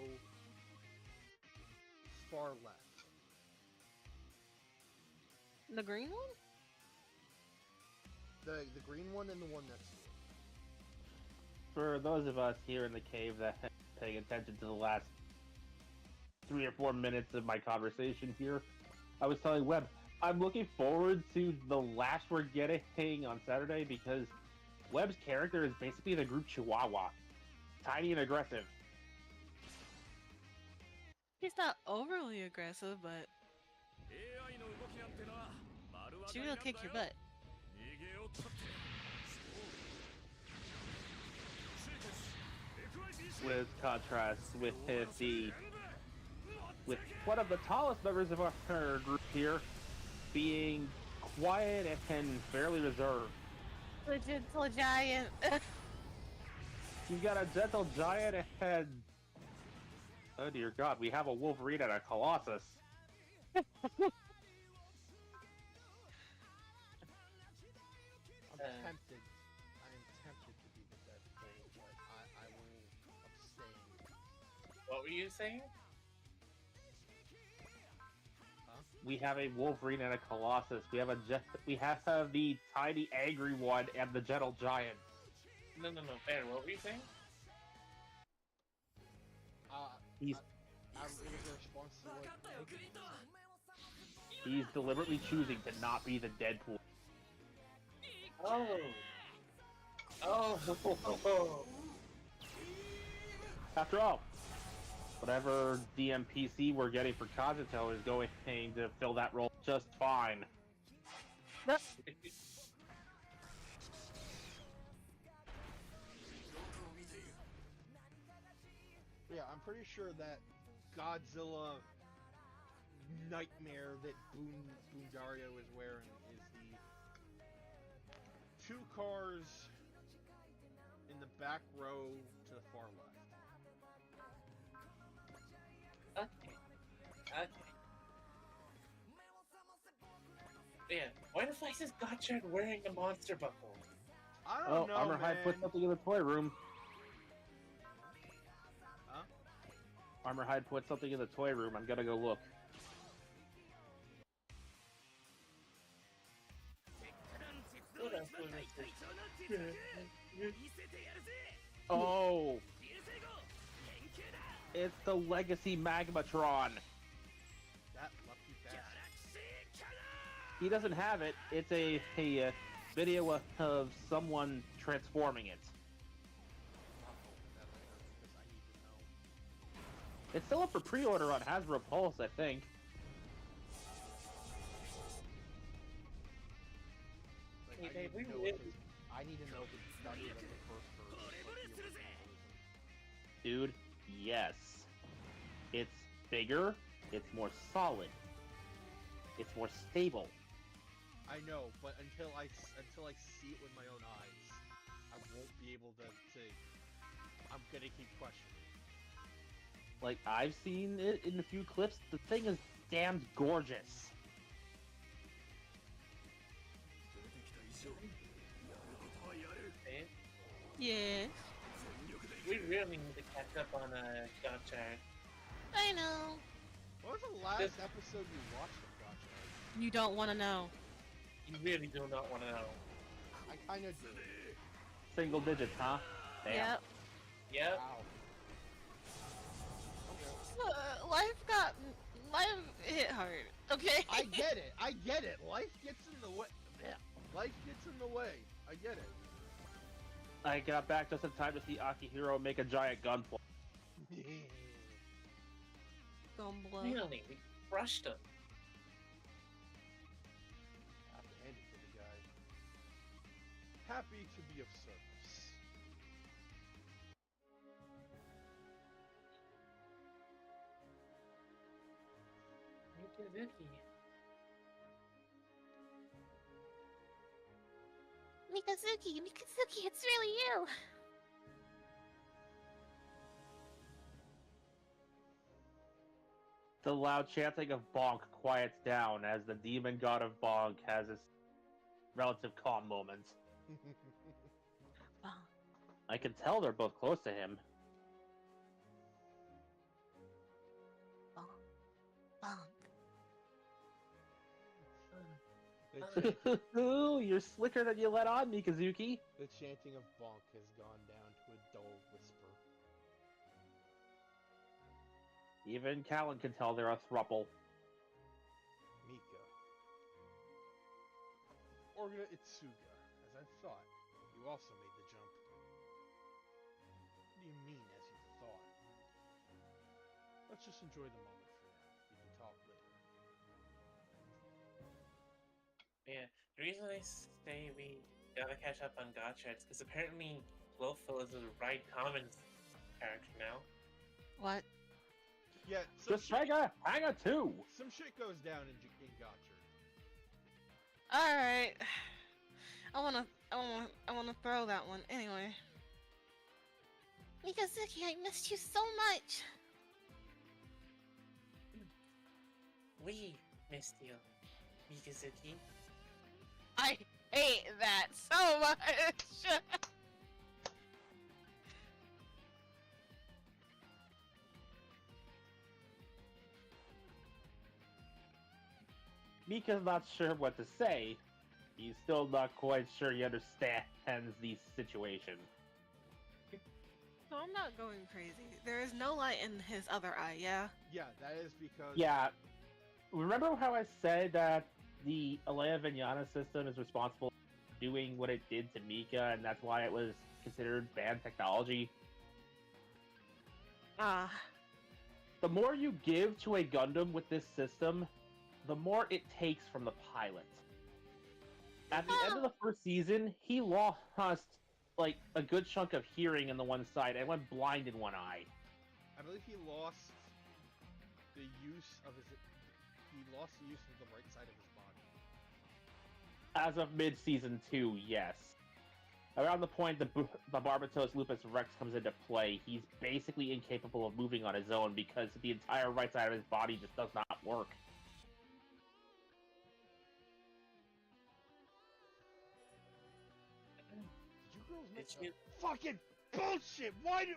Speaker 2: far left.
Speaker 3: The green one?
Speaker 2: The green one and the one next to it.
Speaker 1: For those of us here in the cave that have been paying attention to the last 3 or 4 minutes of my conversation here, I was telling Webb, I'm looking forward to the lash we're getting on Saturday because Webb's character is basically the group Chihuahua. Tiny and aggressive.
Speaker 3: He's not overly aggressive, but
Speaker 5: AI の動きなんてのは丸分か
Speaker 3: she
Speaker 5: り
Speaker 3: will
Speaker 5: なんだよ
Speaker 3: kick your butt.
Speaker 5: 逃げようったってそう
Speaker 1: With contrast with with one of the tallest members of our group here being quiet and fairly reserved.
Speaker 3: The gentle giant.
Speaker 1: You've got a gentle giant and oh dear God, we have a Wolverine and a Colossus.
Speaker 2: I'm tempted. I am tempted to be the Deadpool, but I will abstain.
Speaker 4: What were you saying?
Speaker 1: We have a Wolverine and a Colossus. We have the tiny angry one and the gentle giant.
Speaker 4: No, Bear, what were you saying?
Speaker 1: He's
Speaker 2: It was a response to like.
Speaker 1: he's deliberately choosing to not be the Deadpool.
Speaker 4: Oh.
Speaker 1: After all, whatever DMPC we're getting for Kazuto is going to fill that role just fine.
Speaker 2: Yeah, I'm pretty sure that Godzilla nightmare that Boondario is wearing is the 2 cars in the back row to the far left.
Speaker 4: Okay. Yeah, why the fuck is Gottschalk wearing a monster buckle?
Speaker 2: I
Speaker 1: Oh,
Speaker 2: don't know,
Speaker 1: Armorhide
Speaker 2: man.
Speaker 1: put something in the toy room.
Speaker 2: Huh?
Speaker 1: Armorhide put something in the toy room. I'm gonna go look.
Speaker 4: What else was it?
Speaker 1: Oh, it's the Legacy Magmatron.
Speaker 2: That lucky bastard.
Speaker 1: He doesn't have it. It's a video of someone transforming it.
Speaker 2: That later, because I need to know.
Speaker 1: It's still up for pre-order on Hasbro Pulse, I think.
Speaker 2: Like,
Speaker 4: Hey,
Speaker 2: I
Speaker 4: babe,
Speaker 2: need to
Speaker 4: we
Speaker 2: know
Speaker 4: really-
Speaker 2: if it's- I need to know if it's better than the first version. Like the original version.
Speaker 1: Dude, yes. It's bigger, it's more solid, it's more stable.
Speaker 2: I know, but until I see it with my own eyes, I won't be able to. I'm gonna keep questioning.
Speaker 1: Like, I've seen it in a few clips. The thing is damn gorgeous.
Speaker 4: Babe,
Speaker 3: Yeah,
Speaker 4: we really need to catch up on Gottschalk.
Speaker 3: I know.
Speaker 2: What was the last
Speaker 4: Just-
Speaker 2: episode you watched of Gotcha?
Speaker 3: You don't want to know.
Speaker 4: You really do not want to know.
Speaker 2: I kind of do.
Speaker 1: Single digits, huh? Damn.
Speaker 3: Yep.
Speaker 4: Yep.
Speaker 2: Wow. Okay.
Speaker 3: Life hit hard. Okay.
Speaker 2: I get it. I get it. Life gets in the way. Life gets in the way. I get it.
Speaker 1: I got back just in time to see Akihiro make a giant gunfly.
Speaker 3: Gonna blow.
Speaker 4: Really, we crushed him.
Speaker 2: I have to hand it to the guy. Happy to be of service.
Speaker 4: Mikazuki.
Speaker 3: Mikazuki, it's really you!
Speaker 1: The loud chanting of Bonk quiets down as the demon god of Bonk has his relative calm moments.
Speaker 3: Bonk.
Speaker 1: I can tell they're both close to him.
Speaker 3: Bonk.
Speaker 2: The, chant-
Speaker 1: Ooh, you're slicker than you let on, Mikazuki.
Speaker 2: the chanting of Bonk has gone down to a dull whisper.
Speaker 1: Even Callan can tell they're a throuple.
Speaker 2: Mika. Orga Itsuga, as I thought, you also made the jump. What do you mean, as you thought? Let's just enjoy the moment for now. We can talk later.
Speaker 4: Yeah, the reason I say we gotta catch up on Gotcha is because apparently Blowfill is the right commons character now.
Speaker 3: What?
Speaker 2: Yeah, some
Speaker 1: Just hang a two.
Speaker 2: some shit goes down in Gotcha.
Speaker 3: Alright. I wanna throw that one. Anyway. Mikazuki, I missed you so much!
Speaker 4: We missed you, Mikazuki.
Speaker 3: I hate that so much!
Speaker 1: Mika's not sure what to say. He's still not quite sure he understands the situation.
Speaker 3: So I'm not going crazy. There is no light in his other eye, yeah?
Speaker 2: Yeah, that is because...
Speaker 1: Yeah. Remember how I said that the Alea Vignana system is responsible for doing what it did to Mika, and that's why it was considered banned technology?
Speaker 3: Ah.
Speaker 1: The more you give to a Gundam with this system, the more it takes from the pilot. At the end of the first season, he lost like a good chunk of hearing in the one side and went blind in one eye.
Speaker 2: I believe he lost the use of his... He lost the use of the right side of his body.
Speaker 1: As of mid-season 2, yes. Around the point the Barbatos Lupus Rex comes into play, he's basically incapable of moving on his own because the entire right side of his body just does not work.
Speaker 2: Did you girls make
Speaker 4: Did
Speaker 2: the
Speaker 4: you-
Speaker 2: fucking bullshit? Why do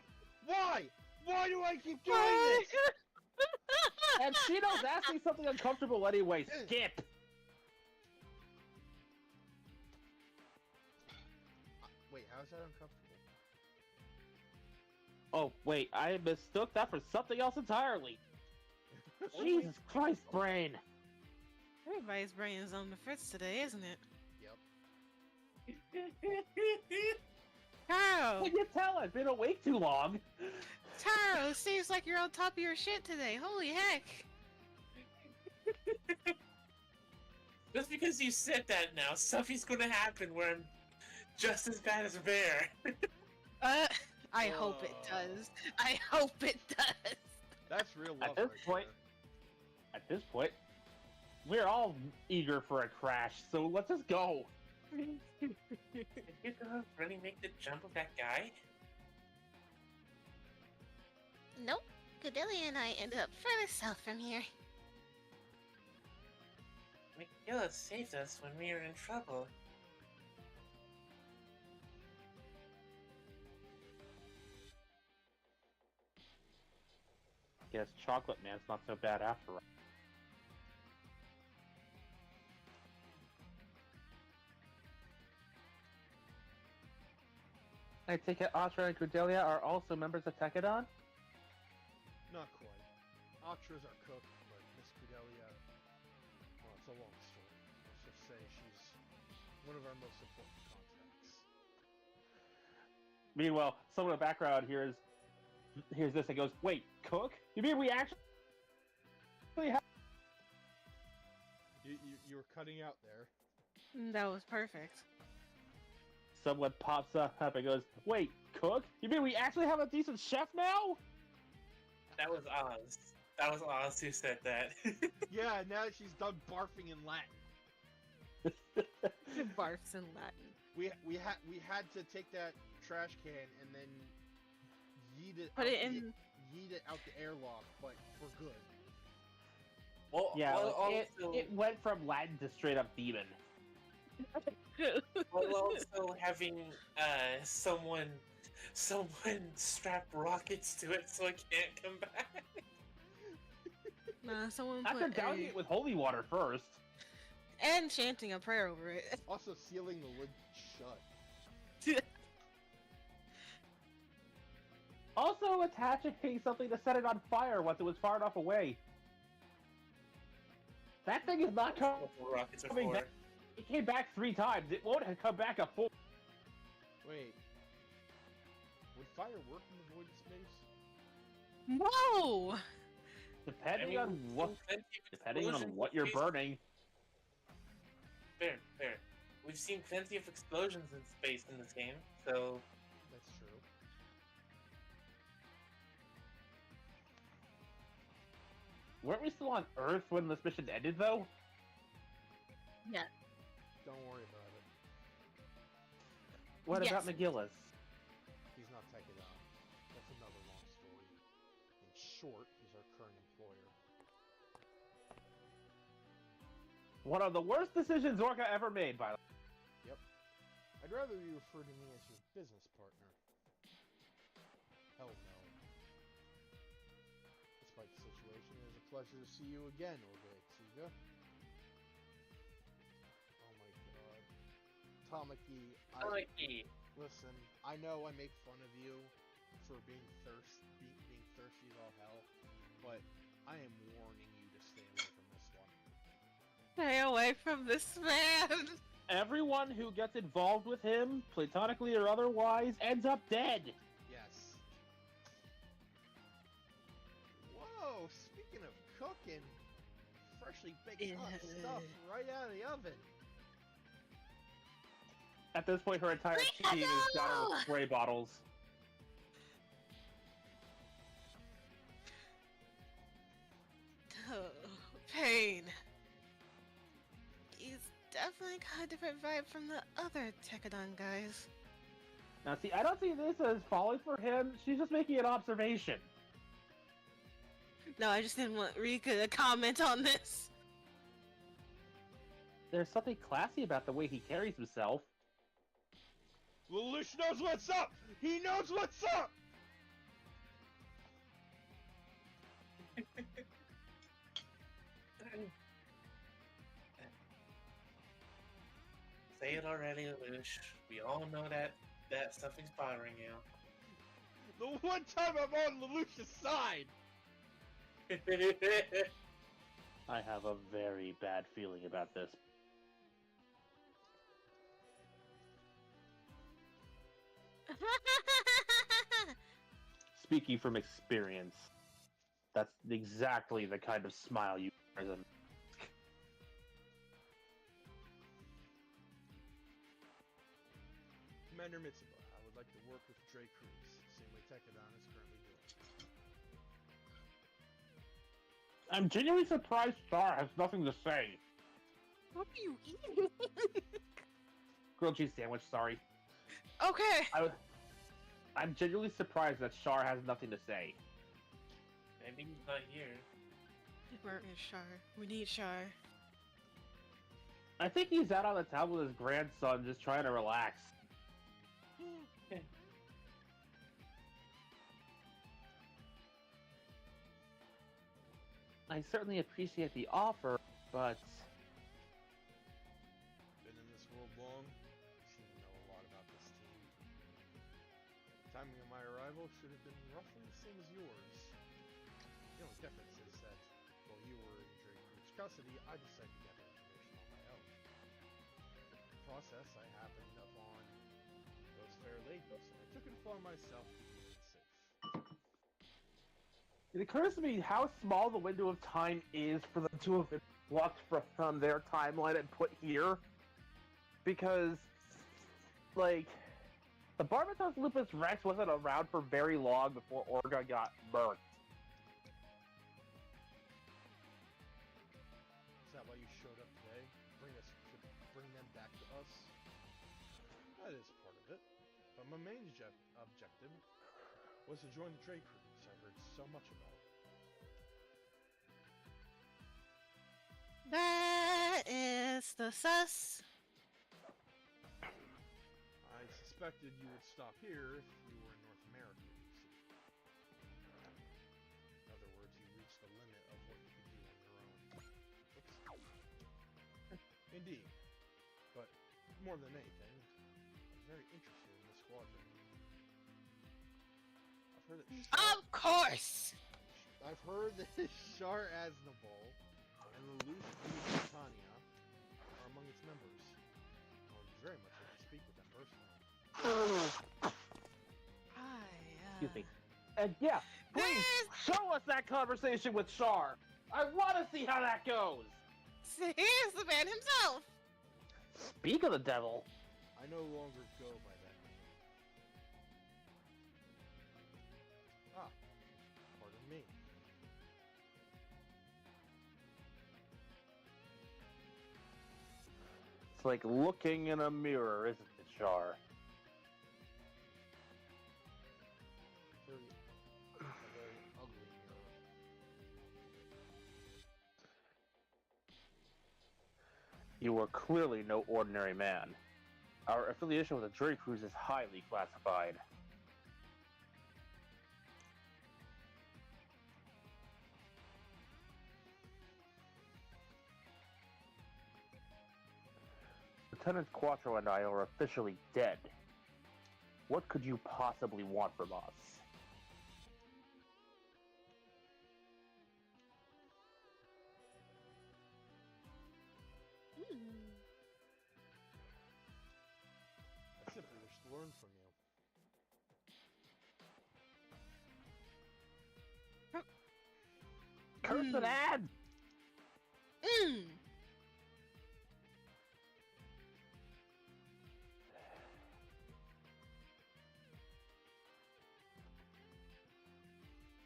Speaker 2: I keep doing this?
Speaker 1: And Shino's asking something uncomfortable anyway. Skip!
Speaker 2: Wait, how is that uncomfortable?
Speaker 1: Oh, wait, I mistook that for something else entirely. Jesus Christ, brain!
Speaker 3: Everybody's brain is on the fritz today, isn't it?
Speaker 2: Yep.
Speaker 3: Taro!
Speaker 1: Can you tell I've been awake too long?
Speaker 3: Taro, seems like you're on top of your shit today. Holy heck!
Speaker 4: Just because you said that now, something's gonna happen where I'm just as bad as a bear.
Speaker 3: I hope it does. I hope it does.
Speaker 2: That's real love
Speaker 1: At this
Speaker 2: right
Speaker 1: point, at this point, we're all eager for a crash, so let's just go.
Speaker 4: Did you go really make the jump of that guy?
Speaker 3: Nope. Cordelia and I ended up further south from here.
Speaker 4: Miguel saved us when we were in trouble.
Speaker 1: Guess Chocolate Man's not so bad after all. I take it Atra and Cordelia are also members of Tekadon?
Speaker 2: Not quite. Atra's our cook, but Miss Cordelia, well, it's a long story. Let's just say she's one of our most important contacts.
Speaker 1: Meanwhile, someone in the background hears this and goes, "Wait, cook? You mean we actually have?"
Speaker 2: You were cutting out there.
Speaker 3: That was perfect.
Speaker 1: Someone pops up and goes, "Wait, cook? You mean we actually have a decent chef now?"
Speaker 4: That was Oz. That was Oz who said that.
Speaker 2: Yeah, now that she's done barfing in Latin.
Speaker 3: Barfs in Latin.
Speaker 2: We had to take that trash can and then yeet it
Speaker 3: Put
Speaker 2: out
Speaker 3: it in.
Speaker 2: yeet it out the airlock, but for good.
Speaker 4: Well,
Speaker 1: Yeah,
Speaker 4: well,
Speaker 1: like,
Speaker 4: also,
Speaker 1: it went from Latin to straight up demon.
Speaker 4: well, also having someone strap rockets to it so it can't come back.
Speaker 3: Nah, someone
Speaker 1: After
Speaker 3: put
Speaker 1: downing it with holy water first.
Speaker 3: and chanting a prayer over it.
Speaker 2: Also sealing the lid shut.
Speaker 1: Also attaching something to set it on fire once it was far enough away. That thing is not
Speaker 4: That's what rockets are
Speaker 1: coming
Speaker 4: for.
Speaker 1: back. It came back 3 times. It won't come back a 4th.
Speaker 2: Wait. Would fire work in the void space?
Speaker 3: Whoa!
Speaker 1: Depending
Speaker 4: I mean,
Speaker 1: on
Speaker 4: we've
Speaker 1: what,
Speaker 4: seen plenty of
Speaker 1: depending on
Speaker 4: explosions
Speaker 1: what
Speaker 4: in
Speaker 1: you're
Speaker 4: space.
Speaker 1: burning.
Speaker 4: Fair, fair. We've seen plenty of explosions in space in this game, so
Speaker 2: That's true.
Speaker 1: Weren't we still on Earth when this mission ended, though?
Speaker 3: Yeah.
Speaker 2: Don't worry about it.
Speaker 1: What
Speaker 3: Yes.
Speaker 1: about McGillis?
Speaker 2: He's not Tekidon. That's another long story. In short, he's our current employer.
Speaker 1: One of the worst decisions Orca ever made, by the way.
Speaker 2: I'd rather you refer to me as your business partner. Hell no. Despite the situation, it is a pleasure to see you again, Orga Tsuga. Oh my god. Tamaki, listen, I know I make fun of you for being thirsty as all hell, but I am warning you to stay away from this one.
Speaker 3: Stay away from this man!
Speaker 1: Everyone who gets involved with him, platonically or otherwise, ends up dead.
Speaker 2: Yes. Whoa, speaking of cooking, freshly baked hot stuff right out of the oven.
Speaker 1: At this point, her entire team is down on
Speaker 3: Ricardo!
Speaker 1: spray bottles.
Speaker 3: Oh, Pain. He's definitely got a different vibe from the other Tekadon guys.
Speaker 1: Now, see, I don't see this as falling for him. She's just making an observation.
Speaker 3: No, I just didn't want Rika to comment on this.
Speaker 1: There's something classy about the way he carries himself.
Speaker 2: Lelouch knows what's up! He knows what's up!
Speaker 4: say it already, Lelouch. We all know that something's bothering you.
Speaker 2: The one time I'm on Lelouch's side!
Speaker 1: I have a very bad feeling about this. Speaking from experience, that's exactly the kind of smile you wear as a
Speaker 2: Commander Mitsuba, I would like to work with Dre Cruz, same way Tekadon is currently doing.
Speaker 1: I'm genuinely surprised Star has nothing to say.
Speaker 3: What are you eating?
Speaker 1: Grilled cheese sandwich, sorry.
Speaker 3: Okay.
Speaker 1: I'm genuinely surprised that Shar has nothing to say.
Speaker 4: Maybe he's not here.
Speaker 3: Where is Shar? We need Shar.
Speaker 1: I think he's out on the town with his grandson just trying to relax. I certainly appreciate the offer, but
Speaker 2: Been in this world long, seem to know a lot about this team. Timing of my arrival should have been roughly the same as yours. The only difference is that while you were in Dre Cruz's custody, I decided to gather information on my own. In the process, I happened upon those fair ladies, and I took it upon myself to keep them safe.
Speaker 1: it occurs to me how small the window of time is for them to have been plucked from their timeline and put here. Because, like, the Barbatos Lupus Rex wasn't around for very long before Orga got murked.
Speaker 2: why you showed up today? Bring them back to us? That is part of it. But my main objective was to join the Dre Cruise I heard so much about.
Speaker 3: That is the sus.
Speaker 2: I suspected you would stop here if you were in North America, you see. In other words, you reached the limit of what you could do on your own. Oops. Indeed. But more than anything, I'm very interested in the squadron.
Speaker 3: Of course!
Speaker 2: I've heard that Char Aznavour and Lelouch Britannia are among its members. I would very much like to speak with them personally.
Speaker 1: Excuse me. And yeah, please show us that conversation with Char. I want to see how that goes.
Speaker 3: Here's the man himself.
Speaker 1: Speak of the devil.
Speaker 2: I no longer go by that name. Ah, pardon me.
Speaker 1: It's like looking in a mirror, isn't it, Char?
Speaker 2: A very ugly mirror.
Speaker 1: You are clearly no ordinary man. Our affiliation with the Dre Cruise is highly classified. Lieutenant Quattro and I are officially dead. What could you possibly want from us?
Speaker 2: I simply wish to learn from you.
Speaker 1: Cursed ads!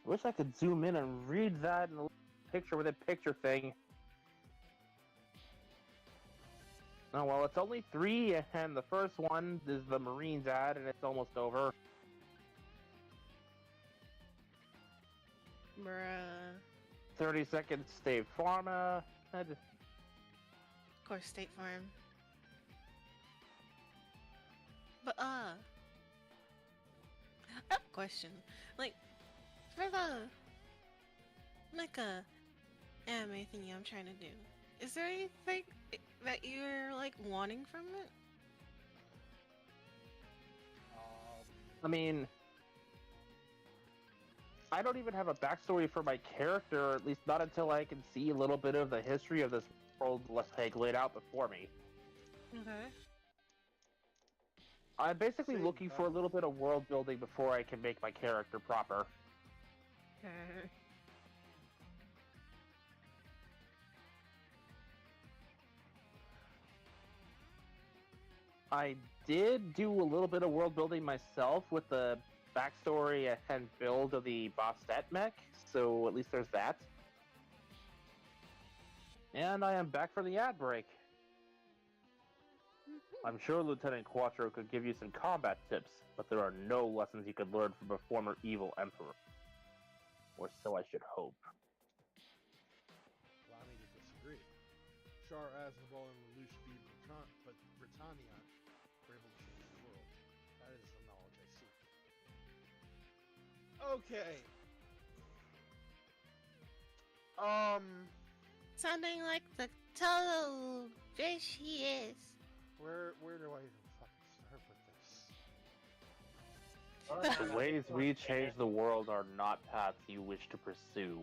Speaker 1: Wish I could zoom in and read that in a picture with a picture thing. Oh well, it's only 3, and the first one is the Marines ad, and it's almost over.
Speaker 3: Bruh.
Speaker 1: 30 seconds, State Pharma.
Speaker 3: Of course, State Farm. But, I have a question. Like, for the mecha anime thingy I'm trying to do, is there anything that you're, like, wanting from it?
Speaker 1: I mean, I don't even have a backstory for my character, at least not until I can see a little bit of the history of this world laid out before me.
Speaker 3: Okay.
Speaker 1: I'm basically
Speaker 2: Same
Speaker 1: looking for a little bit of world building before I can make my character proper. I did do a little bit of world building myself with the backstory and build of the Bastet mech, so at least there's that. And I am back for the ad break. I'm sure Lieutenant Quattro could give you some combat tips, but there are no lessons you could learn from a former evil emperor. Or so I should hope.
Speaker 2: Allow me to disagree. Char Aznavour and Lelouch Britannia were able to change the world. That is the knowledge I seek. Okay.
Speaker 3: Sounding like the total bitch he is.
Speaker 2: Where do I even fucking start with this?
Speaker 1: The ways we change the world are not paths you wish to pursue.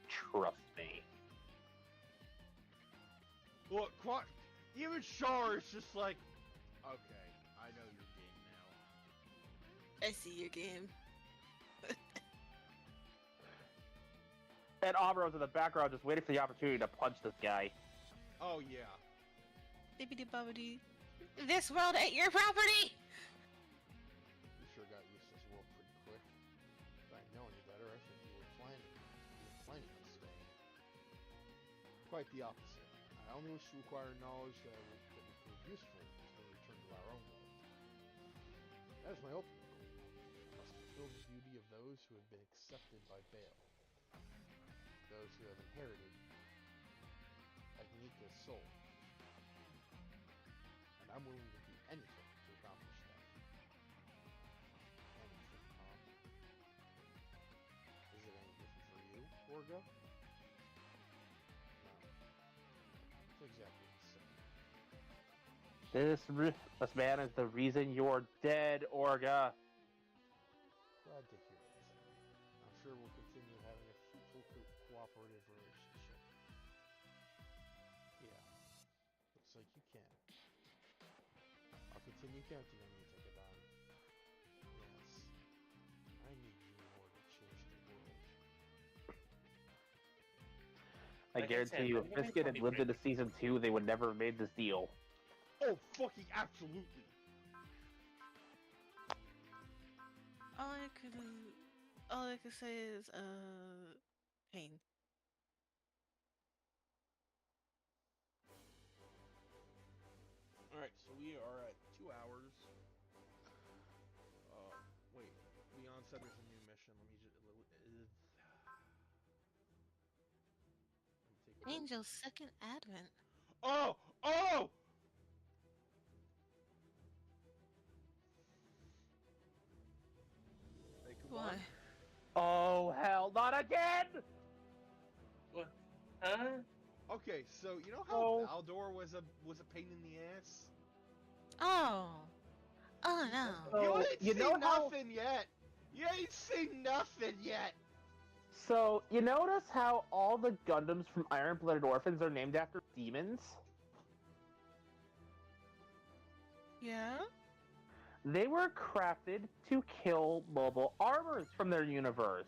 Speaker 1: Trust me.
Speaker 2: Look, even Char is just like, okay, I know your game now.
Speaker 3: I see your game.
Speaker 1: And Amro's in the background just waiting for the opportunity to punch this guy.
Speaker 2: Oh yeah.
Speaker 3: Bibbidi bobbidi. This world ain't your property!
Speaker 2: You sure got used to this world pretty quick. If I know any better, I think you were planning on staying. Quite the opposite. I I only wish to acquire knowledge that will prove useful as we return to our own world. That is my ultimate goal. I must fulfill the duty of those who have been accepted by Baal. Those who have inherited Agnika's soul. And I'm willing to do anything to accomplish that. Anything, huh? Is it any different for you, Orga? No. It's exactly the same.
Speaker 1: This man is the reason you're dead, Orga.
Speaker 2: Glad to hear it. I'm sure we'll continue having a fruitful cooperative relationship. Yeah. Looks like you can. I'll continue counting on you, Tekadon. Yes. I need you more to change the world.
Speaker 1: I
Speaker 4: Like I
Speaker 1: guarantee
Speaker 4: said,
Speaker 1: you,
Speaker 4: I'm
Speaker 1: if
Speaker 4: gonna
Speaker 1: Biscuit had
Speaker 4: totally
Speaker 1: lived into season 2, they would never have made this deal.
Speaker 2: Oh, fucking absolutely!
Speaker 3: All I could say is, pain.
Speaker 2: Alright, so we are at 2 hours. Wait. Leon said there's a new mission. Let me just... Let me take a look.
Speaker 3: Angel's second advent.
Speaker 2: Oh! Oh! Hey, come
Speaker 3: Why?
Speaker 2: on.
Speaker 1: Oh, hell, not again!
Speaker 4: What? Huh?
Speaker 2: Okay, so you know
Speaker 1: Oh.
Speaker 2: how Valdor was a pain in the ass?
Speaker 3: Oh. Oh no.
Speaker 1: Oh,
Speaker 2: You ain't
Speaker 1: you
Speaker 2: seen
Speaker 1: know how-
Speaker 2: nothing yet. You ain't seen nothing yet.
Speaker 1: So, you notice how all the Gundams from Iron Blooded Orphans are named after demons?
Speaker 3: Yeah?
Speaker 1: They were crafted to kill mobile armors from their universe.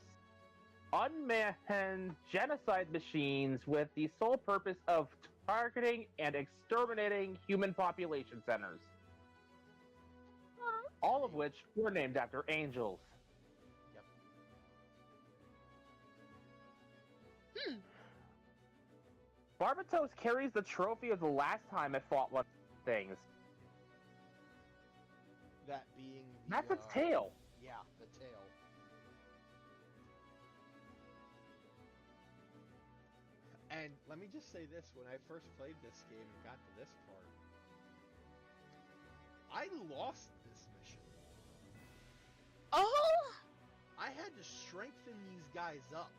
Speaker 1: Unmanned genocide machines with the sole purpose of targeting and exterminating human population centers. All of which were named after angels.
Speaker 2: Yep.
Speaker 3: Hmm.
Speaker 1: Barbatos carries the trophy of the last time it fought one of these things.
Speaker 2: That being the,
Speaker 1: That's its tail.
Speaker 2: Yeah, the tail. And let me just say this, when I first played this game and got to this part, I lost this mission.
Speaker 3: Oh!
Speaker 2: I had to strengthen these guys up.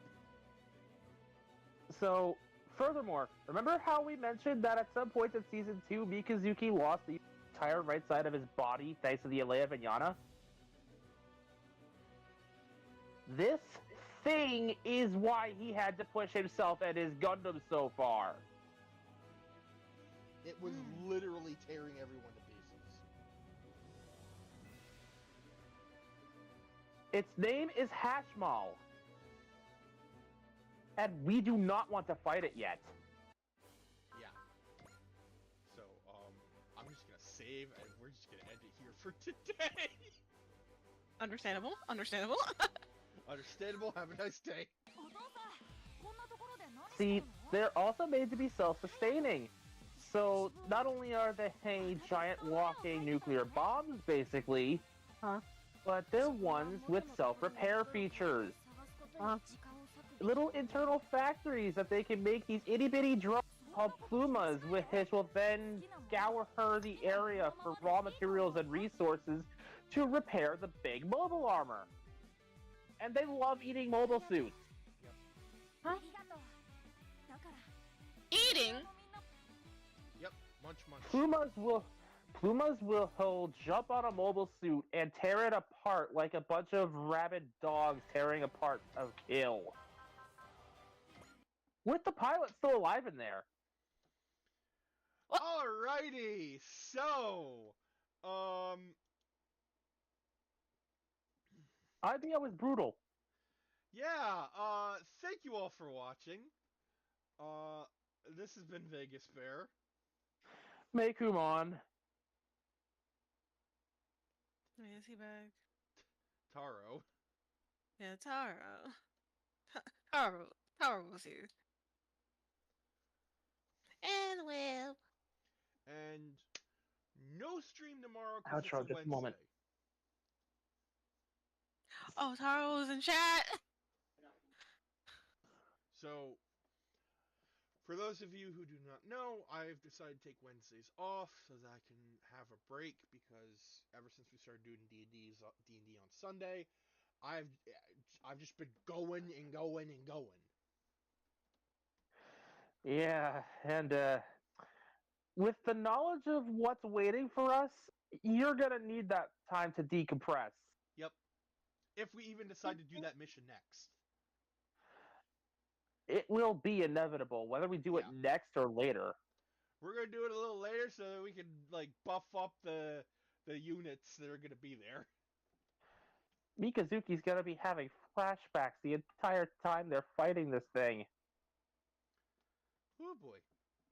Speaker 1: So, furthermore, remember how we mentioned that at some point in Season 2, Mikazuki lost the entire right side of his body thanks to the Alea Vignana? This thing is why he had to push himself and his Gundam so far.
Speaker 2: It was literally tearing everyone to pieces.
Speaker 1: Its name is Hashmal. And we do not want to fight it yet.
Speaker 2: Yeah. So, I'm just gonna save, and we're just gonna end it here for today.
Speaker 3: Understandable. Understandable.
Speaker 2: Understandable. Have a nice day.
Speaker 6: お父さんこんなところで何して
Speaker 1: See,
Speaker 6: るの
Speaker 1: they're also made to be self-sustaining. So, not only are they giant walking nuclear bombs, basically, but they're ones with self-repair features. Little internal factories that they can make these itty-bitty drones called plumas, which will then scour the area for raw materials and resources to repair the big mobile armor. And they love eating mobile suits.
Speaker 6: ありがとうだから
Speaker 3: Eating?
Speaker 2: Yep. Munch, munch.
Speaker 1: Plumas will jump on a mobile suit and tear it apart like a bunch of rabid dogs tearing apart a kill. With the pilot still alive in there.
Speaker 2: Alrighty. So,
Speaker 1: IBO was brutal.
Speaker 2: yeah. Thank you all for watching. This has been Vegas Bear.
Speaker 1: Meikumon.
Speaker 3: Wait, is he back?
Speaker 2: Taro.
Speaker 3: Yeah, Taro. Taro was here. Anyway.
Speaker 2: stream tomorrow because it's
Speaker 1: Outro,
Speaker 2: a
Speaker 1: just a
Speaker 2: Wednesday.
Speaker 1: moment.
Speaker 3: Oh, Taro was in chat.
Speaker 2: So, for those of you who do not know, I've decided to take Wednesdays off so that I can have a break because ever since we started doing D&D on Sunday, I've just been going and going and going.
Speaker 1: Yeah, and with the knowledge of what's waiting for us, you're gonna need that time to decompress.
Speaker 2: Yep. If we even decide to do that mission next.
Speaker 1: It will be inevitable, whether we do it
Speaker 2: Yeah.
Speaker 1: next or later.
Speaker 2: We're gonna do it a little later so that we can like buff up the units that are gonna be there.
Speaker 1: Mikazuki's gonna be having flashbacks the entire time they're fighting this thing.
Speaker 2: Oh boy.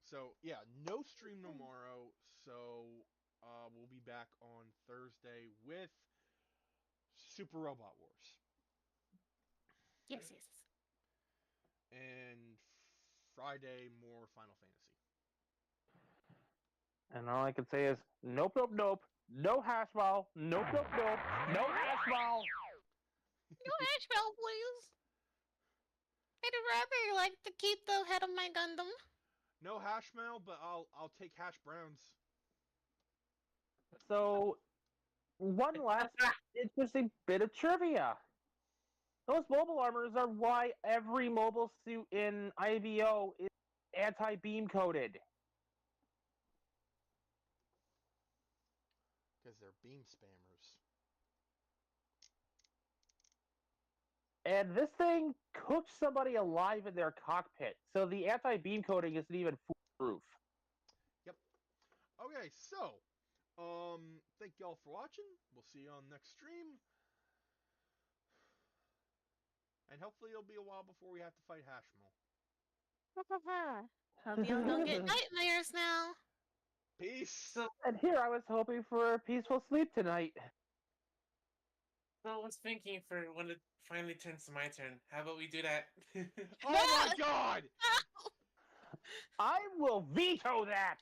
Speaker 2: So yeah, no stream tomorrow. So we'll be back on Thursday with Super Robot Wars.
Speaker 3: Yes.
Speaker 2: And Friday more Final Fantasy.
Speaker 1: And all I can say is, nope, nope, nope. No hash ball. Nope, nope, nope. No hash ball.
Speaker 3: No hash bell, please. I'd rather like to keep the head of my Gundam.
Speaker 2: No hash mail, but I'll take hash browns.
Speaker 1: So, one last interesting bit of trivia. Those mobile armors are why every mobile suit in IVO is anti-beam coated.
Speaker 2: Because they're beam spammers.
Speaker 1: And this thing cooks somebody alive in their cockpit, so the anti-beam coating isn't even foolproof.
Speaker 2: Yep. Okay, so thank y'all for watching. We'll see you on next stream. And hopefully it'll be a while before we have to fight Hashmal.
Speaker 3: Hope y'all don't get nightmares now.
Speaker 2: Peace!
Speaker 1: And here I was hoping for a peaceful sleep tonight.
Speaker 4: So I was thinking for when it finally turns to my turn, how about we do that?
Speaker 2: Oh my god!
Speaker 1: I will veto that!